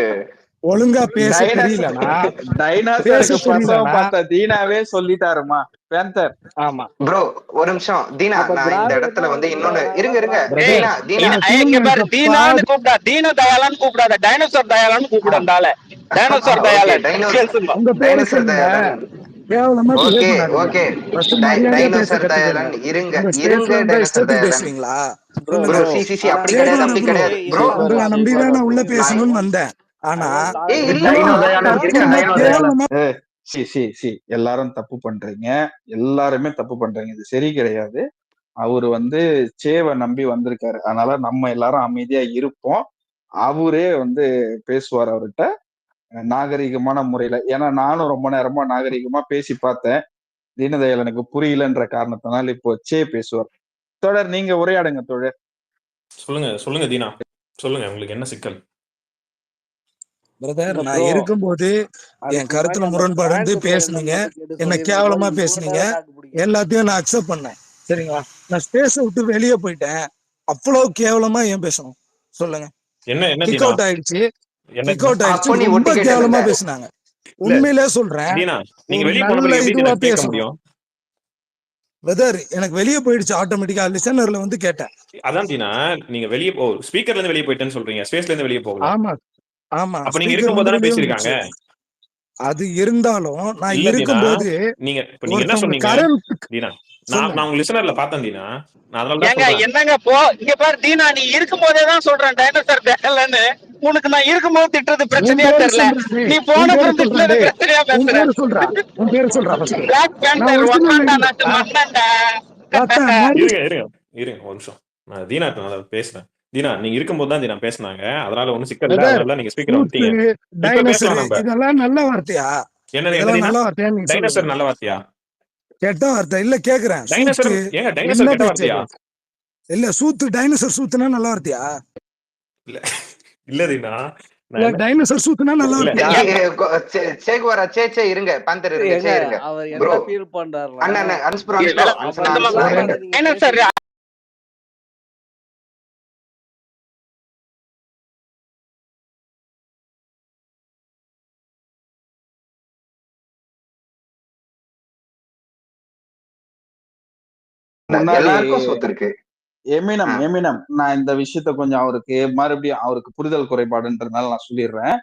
ஒழுங்கா பேச தெரியலனா டைனோசருக்கு பிரசவம் பார்த்த தீனாவே சொல்லிட்டாருமா பேந்தர். ஆமா ப்ரோ, ஒரு நிமிஷம் தீனா, நான் இந்த இடத்துல வந்து இன்னொன்னு இருங்க தீனான்னு கூப்பிடா, தீன தயாளான்னு கூப்பிடாத, டைனோசர் தயாளான்னு கூப்பிடாண்டால. Dinosaur Dayalan, dinosaur Dayalan. Okay okay, dinosaur Dayalan. இருங்க டைனோசர் தயாளன். ப்ரோ சிசிசி அப்படி கிடையாது ப்ரோ. நம்பிதான் உள்ள பேசணும்னு வந்தேன். ஆனா எல்லாரும் தப்பு பண்றீங்க, எல்லாருமே தப்பு பண்றீங்க, இது சரி கிடையாது. அவரு வந்து சேவை நம்பி வந்திருக்காரு, அதனால நம்ம எல்லாரும் அமைதியா இருப்போம். அவரே வந்து பேசுவார் அவர்கிட்ட நாகரிகமான முறையில. ஏன்னா நானும் ரொம்ப நேரமா நாகரிகமா பேசி பார்த்தேன், தீனதயாளனுக்கு புரியலன்ற காரணத்தினால இப்போ சே பேசுவார். தொடர், நீங்க உரையாடுங்க தோழர். சொல்லுங்க தீனா, சொல்லுங்க, உங்களுக்கு என்ன சிக்கல்? பிரதர், நான் இருக்கும்போது என் கருத்துல முரண்பாடு வந்து பேசுனீங்க, என்ன கேவலமா பேசுனீங்க, எல்லாத்தையும் நான் அக்செப்ட் பண்ணேன், சரிங்களா? நான் ஸ்பேஸை விட்டு வெளியே போயிட்டேன், அவ்வளவு கேவலமா ஏன் பேசணும் சொல்லுங்க? கிக் அவுட் ஆயிடுச்சு, ரொம்ப கேவலமா பேசினாங்க. உண்மையிலே சொல்றேன், நல்ல இதுவா பேசணும். வெதர் எனக்கு வெளியே போயிடுச்சு ஆட்டோமேட்டிக்கா, லிசனர்ல வந்து கேட்டேன். அதான் தீனா, நீங்க வெளியே ஸ்பீக்கர்ல இருந்து வெளியே போயிட்டேன்னு சொல்றீங்க, ஸ்பேஸ்ல இருந்து வெளியே போகல. ஆமா ஆமா, அப்ப நீங்க இருக்கும்போது தானே பேசிருக்காங்க. அது இருந்தாலும் நான் இல்ல தீனா, இருக்கும்போது நீங்க இப்ப நீங்க என்ன ஒருத்தவங்க சொன்னீங்க கரண்ட் தீனா? நான் உங்க லிசனர்ல பார்த்தேன் தீனா, நான் அதனால தான் ஏங்க சொல்றேன். என்னங்க போ இங்க பாரு தீனா, நீ இருக்கும் போதேதான் சொல்றேன் டைனோசர் தேவையில்லைன்னு. உனக்கு நான் இருக்கும்போது திட்டுறது உன் பிரச்சனையா பேரு தெரியல, சொல்றா நீ உன் போன பேரு அப்புறம் சொல்றா திட்டுறது பிரச்சனையா உன் பேசுற. பேரு சொல்றா உன் பேரு சொல்றா ஃபர்ஸ்ட். பிளாக் நான் பேண்டர் ஒரிஜினல் ஒக்காண்டா ஐடி நாட்டு மண்ணாண்டா. இருங்க ஒரு நிமிஷம். நான் தீனா பேசுறேன். தீனா நீங்க இருக்கும்போது தான் தீனா பேசினாங்க, அதனால ஒண்ணும் சிக்கல் இல்ல. பிரதர் அதனால நீங்க ஸ்பீக்கர் சூத்து வந்துட்டீங்க. இப்ப டைனோசர் பேசலாம் நம்ம. இதெல்லாம் நல்ல வார்த்தையா? என்னது இதெல்லாம் தீனா? நல்ல வார்த்தையா நீங்க சொல்லுங்க. டைனோசர் நல்ல வார்த்தையா? கெட்ட வார்த்தை இல்ல கேக்குறேன். டைனோசர் சூத்து ஏங்க என்ன டைனோசர் கெட்ட பேச்சு வார்த்தையா? அது? இல்ல சூத்து டைனோசர் சூத்துனா நல்ல வார்த்தையா? இல்ல இல்ல தீனா, நான் இல்ல என்ன டைனோசர் சூத்துனா நல்ல இல்ல வார்த்தையா? சேகுவாரா சே இருங்க பாந்தர் இருங்க ஏங்க சே இருங்க அவர் ப்ரோ. என்ன ஃபீல் பண்றாருன்னா அண்ணா அன்ஸ்ப்ரோ அவரெல்லாம் அதை நீங்க டைனோசர் எல்லாருக்கும் சூத்து இருக்கு. எமினம் நான் இந்த விஷயத்த கொஞ்சம் அவருக்கு மறுபடியும் அவருக்கு புரிதல் குறைபாடுன்றதுனால நான் சொல்லிடுறேன்.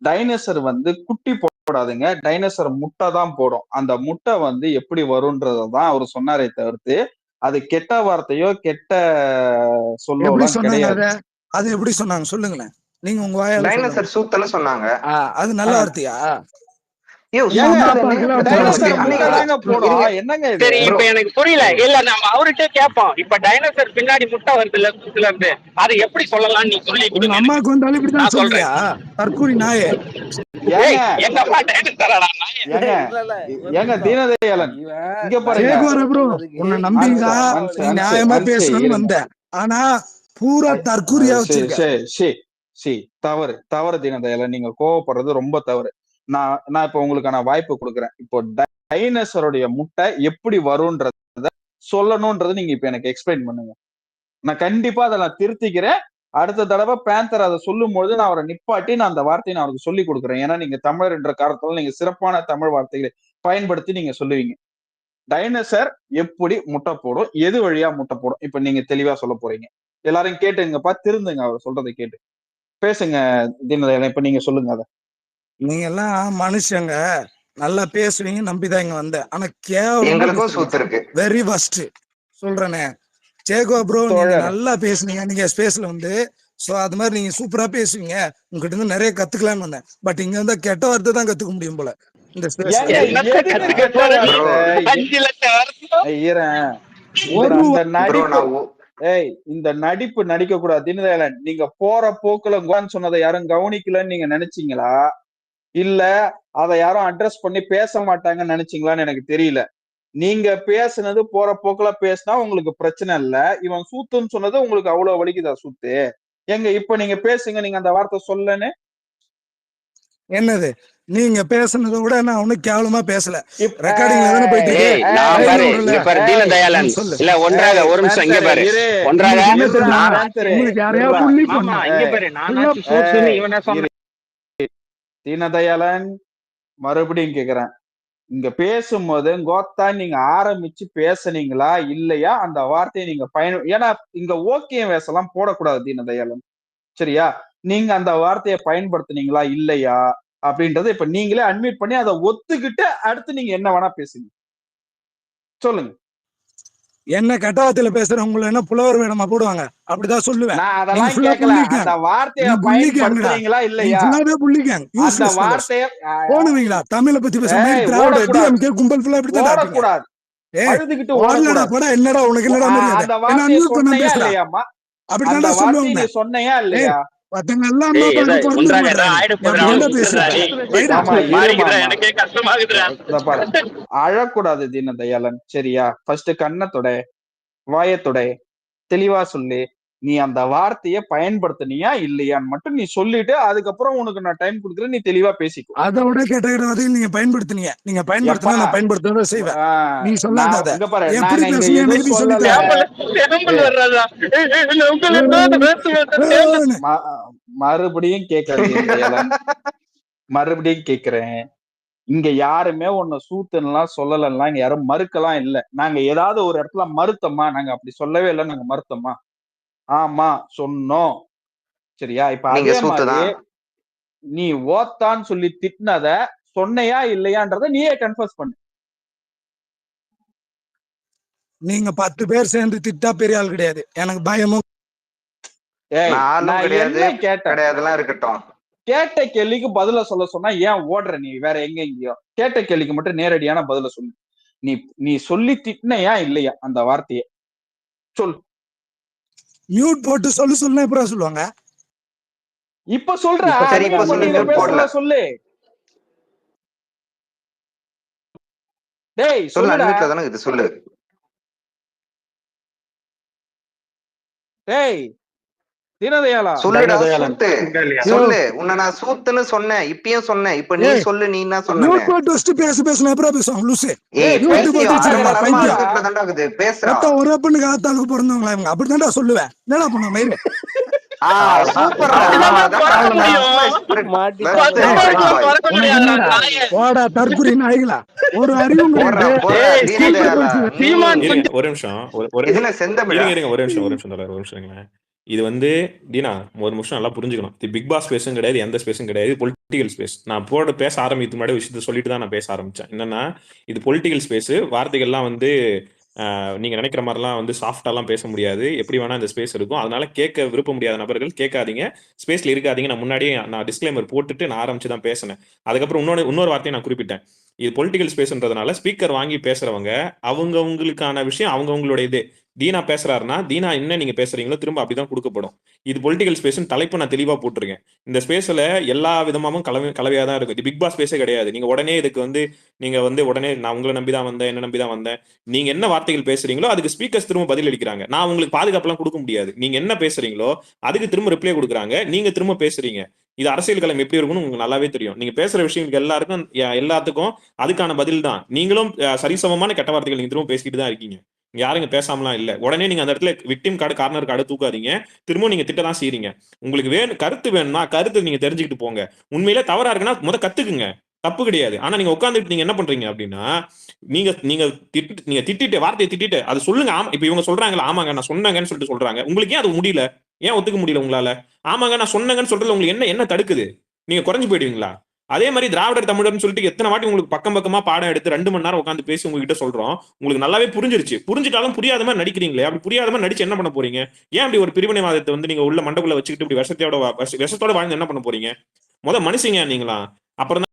டைனோசர் வந்து குட்டி போடாதுங்க, டைனோசர் முட்டை தான் போடும். அந்த முட்டை வந்து எப்படி வரும்ன்றதான் அவர் சொன்னாரே தவிர்த்து அது கெட்ட வார்த்தையோ கெட்ட சொல்லோ எப்படி எல்லாம் சொன்னாங்க கிடையாது. அத? அது எப்படி சொன்னாங்க சொல்லுங்களேன். நீங்க உங்க வாயால சொல்லுங்க. டைனோசர் சூத்துன்னு சொன்னாங்க. அது நல்ல வார்த்தையா? சரி இப்ப எனக்கு புரியல. இல்ல நம்ம அவர்கிட்ட கேட்போம். இப்ப டைனோசர் பின்னாடி முட்டை வருது இல்ல சூத்துல இருந்து, அது எப்படி சொல்லலாம் நீ சொல்லி உங்க கொடுங்க. அம்மாவுக்கு வந்தாலும் இப்படிதான் சொல்றியா? தற்கூரி நாயே. எங்க அம்மா டைனோசரடா ஏங்க தீனதயாளன் இங்க பாருங்க. சேகுவாரா ப்ரோ, உன்னை நம்பிங்கடா நீ நியாயமா பேசணும்னு வந்த. ஆனா பூரா தற்கூரியா வச்சிருக்க. தவறு தவறு தீனதயாளன், நீங்க கோவப்படுறது ரொம்ப தவறு. நான் இப்ப உங்களுக்கான வாய்ப்பு கொடுக்குறேன். இப்போ டைனோசருடைய முட்டை எப்படி வரும்ன்றத சொல்லணும்ன்றது நீங்க இப்ப எனக்கு எக்ஸ்பிளைன் பண்ணுங்க. நான் கண்டிப்பா அதை நான் திருத்திக்கிறேன். அடுத்த தடவை பேந்தர் அதை சொல்லும் பொழுது நான் அவரை நிப்பாட்டி நான் அந்த வார்த்தையை நான் அவருக்கு சொல்லி கொடுக்குறேன். ஏன்னா நீங்க தமிழர் என்ற காரணத்தால நீங்க சிறப்பான தமிழ் வார்த்தைகளை பயன்படுத்தி நீங்க சொல்லுவீங்க. டைனோசர் எப்படி முட்டை போடும், எது வழியா முட்டை போடும், இப்ப நீங்க தெளிவா சொல்ல போறீங்க. எல்லாரும் கேட்டுங்கப்பா, திருந்துங்க அவர் சொல்றதை கேட்டு பேசுங்க. தீனதயாளன் இப்ப நீங்க சொல்லுங்க. அதை நீங்க எல்லாம் மனுஷங்க நல்லா பேசுவீங்க நம்பிதான் இங்க வந்த. ஆனா கேவலம் வெரி ஃபர்ஸ்ட் சொல்றேனே சேகோ ப்ரோ, நீங்க நல்லா பேசுனீங்க. நீங்க ஸ்பேஸ்ல வந்து சோ அது மாதிரி நீங்க சூப்பரா பேசுவீங்க. உங்ககிட்ட இருந்து நிறைய கத்துக்கலாம்னு வந்தேன். பட் இங்க வந்து கெட்ட வார்த்தை தான் கத்துக்க முடியும் போல இந்த ஸ்பேஸ்ல. இந்த நடிப்பு நடிக்க கூடாது தீனதயாளன். நீங்க போற போக்குல குவான் சொன்னதை யாரும் கவனிக்கலன்னு நீங்க நினைச்சீங்களா, இல்ல அதை யாரும் அட்ரஸ் பண்ணி பேச மாட்டாங்கன்னு நினைச்சீங்களான்னு எனக்கு தெரியல. நீங்க பேசுனது போற போக்குல பேசினா உங்களுக்கு பிரச்சனை இல்ல. இவன் சூத்துன்னு சொன்னது உங்களுக்கு அவ்வளவு வலிக்குதா சூத்து? எங்க இப்ப நீங்க பேசுங்க, நீங்க அந்த வார்த்தை சொல்லன்னு. என்னது நீங்க பேசுனதை விட நான் ஒன்னும் கேவலமா பேசல. ரெக்கார்டிங்ல தானே போயிட்டு இருக்கு. இல்ல ஒன்றாக ஒரு நிமிஷம் இங்க பாரு. ஒன்றாக உங்களுக்கு யாரையா புள்ளி பண்ணா இங்க பாரு. நான் சூத்துன்னு இவனே சொன்ன. தீனதயாளன் மறுபடியும் கேக்குறேன், இங்க பேசும்போது கோத்தா நீங்க ஆரம்பிச்சு பேசுனீங்களா இல்லையா? அந்த வார்த்தையை நீங்க ஏன்னா இங்க ஓகே வேசலாம் போடக்கூடாது தீனதயாளன், சரியா? நீங்க அந்த வார்த்தையை பயன்படுத்தினீங்களா இல்லையா அப்படின்றத இப்ப நீங்களே அட்மிட் பண்ணி அதை ஒத்துக்கிட்டு அடுத்து நீங்க என்ன வேணா பேசுங்க, சொல்லுங்க. என்ன கட்டாவத்துல பேசுறவங்க என்ன புலவர் வேணுமா போடுவாங்க? அப்படிதான் சொல்லுவேன். நான் அதெல்லாம் கேட்கல. அந்த வார்த்தையை பயன்படுத்துறீங்களா இல்லையா? அந்த வார்த்தையை போடுவீங்களா? தமிழை பத்தி பேசுறேன் கும்பல் ஃபுல்லா இப்படிதான் ஓடக்கூடாது. என்னடா உனக்கு என்னடா மரியாதை? அந்த வார்த்தையை சொன்னையா இல்லையாமா? அந்த வார்த்தையை நீ சொன்னையா இல்லையா? அழக்கூடாது தீனதயாளன், சரியா? ஃபர்ஸ்ட் கண்ணத்தோட வாயத்தோட தெளிவா சொல்லு, நீ அந்த வார்த்தையை பயன்படுத்தினியா இல்லையான்னு மட்டும் நீ சொல்லிட்டு அதுக்கப்புறம் உனக்கு நான் டைம் கொடுக்குறேன், நீ தெளிவா பேசிக்கோ. அதை விட கேட்ட நீங்க பயன்படுத்தினீங்க. நீங்க பயன்படுத்தினா நான் பயன்படுத்த செய்வேன். நீ சொல்லாத மறுபடியும் கேட்கறேன். மறுபடியும் கேட்கிறேன், இங்க யாருமே உன்னை சூத்துலாம் சொல்லலாம், இங்க யாரும் மறுக்கலாம் இல்ல. நாங்க ஏதாவது ஒரு இடத்துல மறுத்தோமா? நாங்க அப்படி சொல்லவே இல்லை. நாங்க மறுத்தோமா? ஆமா சொன்னோம், சரியா? இப்ப அதே மாதிரி நீ ஓத்தான்னு சொல்லி திட்டினத சொன்னையா இல்லையான்றத நீயே கன்ஃபர்ஸ் பண்ணு. நீங்க 10 பேர் சேர்ந்து திட்டா பெரிய ஆள் கிடையாது. எனக்கு பயமும் கிடையாதுலாம் இருக்கட்டும். கேட்ட கேள்விக்கு பதில சொல்ல சொன்னா ஏன் ஓடுற நீ வேற எங்கேயோ? கேட்ட கேள்விக்கு மட்டும் நேரடியான பதில சொல்லு. நீ சொல்லி திட்டினையா இல்லையா அந்த வார்த்தையை சொல். மியூட் போட்டு சொல்லுன்னா எப்பறம் சொல்லுவாங்க? இப்ப சொல்ற சொல்லு. டேய் சொல்லுடா. இது சொல்லு. டேய் தீனதயாளா சொல்லுடா. சொல்லு. உன்னை நான் சூத்துன்னு சொன்னேன், இப்பயும் சொன்னேன். இப்ப நீ சொல்லு. நீ என்ன சொன்ன? மியூட் போட்டு வச்சிட்டு பேசுனா எப்பறம் பேசுவாங்க லூசே? பேசுறா. ஒரே பொண்ணுக்கு ஆத்தாளுக்கு பிறந்தவங்களா இவங்க? அப்படிதான்டா சொல்லுவேன். என்னடா பண்ண மயிறு? போடா தற்குறி நாய்களா. ஒரு அறிவும் ஒரு நிமிஷம் ஒரு நிமிஷம். இது வந்து தீனா ஒரு நிமிஷம் நல்லா புரிஞ்சுக்கணும். இது பிக் பாஸ் ஸ்பேஸும் கிடையாது, எந்த ஸ்பேஸும் கிடையாது, பொலிட்டிக்கல் ஸ்பேஸ். நான் பேச ஆரம்பித்து முன்னாடி விஷயத்த சொல்லிட்டு தான் நான் பேச ஆரம்பிச்சேன். என்னன்னா இது பொலிட்டிக்கல் ஸ்பேஸ். வார்த்தைகள்லாம் வந்து நீங்க நினைக்கிற மாதிரிலாம் வந்து சாஃப்டாலாம் பேச முடியாது. எப்படி வேணா இந்த ஸ்பேஸ் இருக்கும். அதனால கேட்க விருப்ப முடியாத நபர்கள் கேட்காதீங்க, ஸ்பேஸ்ல இருக்காதீங்க. நான் முன்னாடியே நான் டிஸ்க்ளைமர் போட்டுட்டு நான் ஆரம்பிச்சு தான் பேசினேன். அதுக்கப்புறம் இன்னொரு வார்த்தையை நான் குறிப்பிட்டேன். இது பொலிட்டிக்கல் ஸ்பேஸ்ன்றதுனால ஸ்பீக்கர் வாங்கி பேசுறவங்க அவங்கவுங்களுக்கான விஷயம் அவங்கவுங்களோட இது. தீனா பேசுறாருன்னா தீனா என்ன நீங்க பேசுறீங்களோ திரும்ப அப்படிதான் கொடுக்கப்படும். இது பொலிட்டிக்கல் ஸ்பேஸ் தலைப்பு நான் தெளிவா போட்டிருக்கேன். இந்த ஸ்பேஸ்ல எல்லா விதமாவும் கலவையா தான் இருக்கும். இது பிக் பாஸ் ஸ்பேஸே கிடையாது. நீங்க உடனே இதுக்கு வந்து நீங்க வந்து உடனே நான் உங்களை நம்பிதான் வந்தேன், என்ன நம்பிதான் வந்தேன், நீங்க என்ன வார்த்தைகள் பேசுறீங்களோ அதுக்கு ஸ்பீக்கர்ஸ் திரும்ப பதில் அளிக்கிறாங்க. நான் உங்களுக்கு பாதுகாப்புலாம் கொடுக்க முடியாது. நீங்க என்ன பேசுறீங்களோ அதுக்கு திரும்ப ரிப்ளை கொடுக்குறாங்க. நீங்க திரும்ப பேசுறீங்க. இது அரசியல் களம் எப்படி இருக்கும்னு உங்களுக்கு நல்லாவே தெரியும். நீங்க பேசுற விஷயங்களுக்கு எல்லாத்துக்கும் அதுக்கான பதில் தான். நீங்களும் சரிசமமான கெட்ட வார்த்தைகள் நீங்க திரும்ப பேசிக்கிட்டு தான் இருக்கீங்க. யாருங்க பேசாமலாம் இல்ல. உடனே நீங்க அந்த இடத்துல விக்டிம் கார்னர் கார்டு தூக்காதீங்க. திரும்ப நீங்க திட்டதான் செய்றீங்க. உங்களுக்கு கருத்து வேணும்னா கருத்து நீங்க தெரிஞ்சுக்கிட்டு போங்க. உண்மையிலே தவறா இருக்குன்னா கத்துக்குங்க, தப்பு கிடையாது. ஆனா நீங்க உட்காந்துட்டு நீங்க என்ன பண்றீங்க அப்படின்னா நீங்க திட்டிட்டு வார்த்தையை திட்டிட்டு அது சொல்லுங்க. இப்ப இவங்க சொல்றாங்களா ஆமாங்க நான் சொன்னேங்கன்னு சொல்லிட்டு சொல்றாங்க. உங்களுக்கு ஏன் அது முடியல? ஏன் ஒத்துக்க முடியல உங்களால? ஆமாங்க நான் சொன்னேங்கன்னு சொல்றது உங்களுக்கு என்ன தடுக்குது? நீங்க குறைஞ்சு போயிடுவீங்களா? அதே மாதிரி திராவிடர் தமிழர்னு சொல்லிட்டு எத்தனை வாட்டி உங்களுக்கு பக்கமா பாடம் எடுத்து 2 மணி நேரம் உட்காந்து பேசி உங்ககிட்ட சொல்றோம். உங்களுக்கு நல்லாவே புரிஞ்சிருச்சு. புரிஞ்சிட்டாலும் புரியாத மாதிரி நடிக்கிறீங்களே. அப்படி புரியாத மாதிரி நடிச்சு என்ன பண்ண போறீங்க? ஏன் அப்படி ஒரு பிரிவினைவாதத்தை வந்து நீங்க உள்ள மண்டக்குள்ள வச்சுக்கிட்டு இப்படி விஷத்தோட வாழ்ந்து என்ன பண்ண போறீங்க? மனுஷங்க நீங்களா? அப்புறம்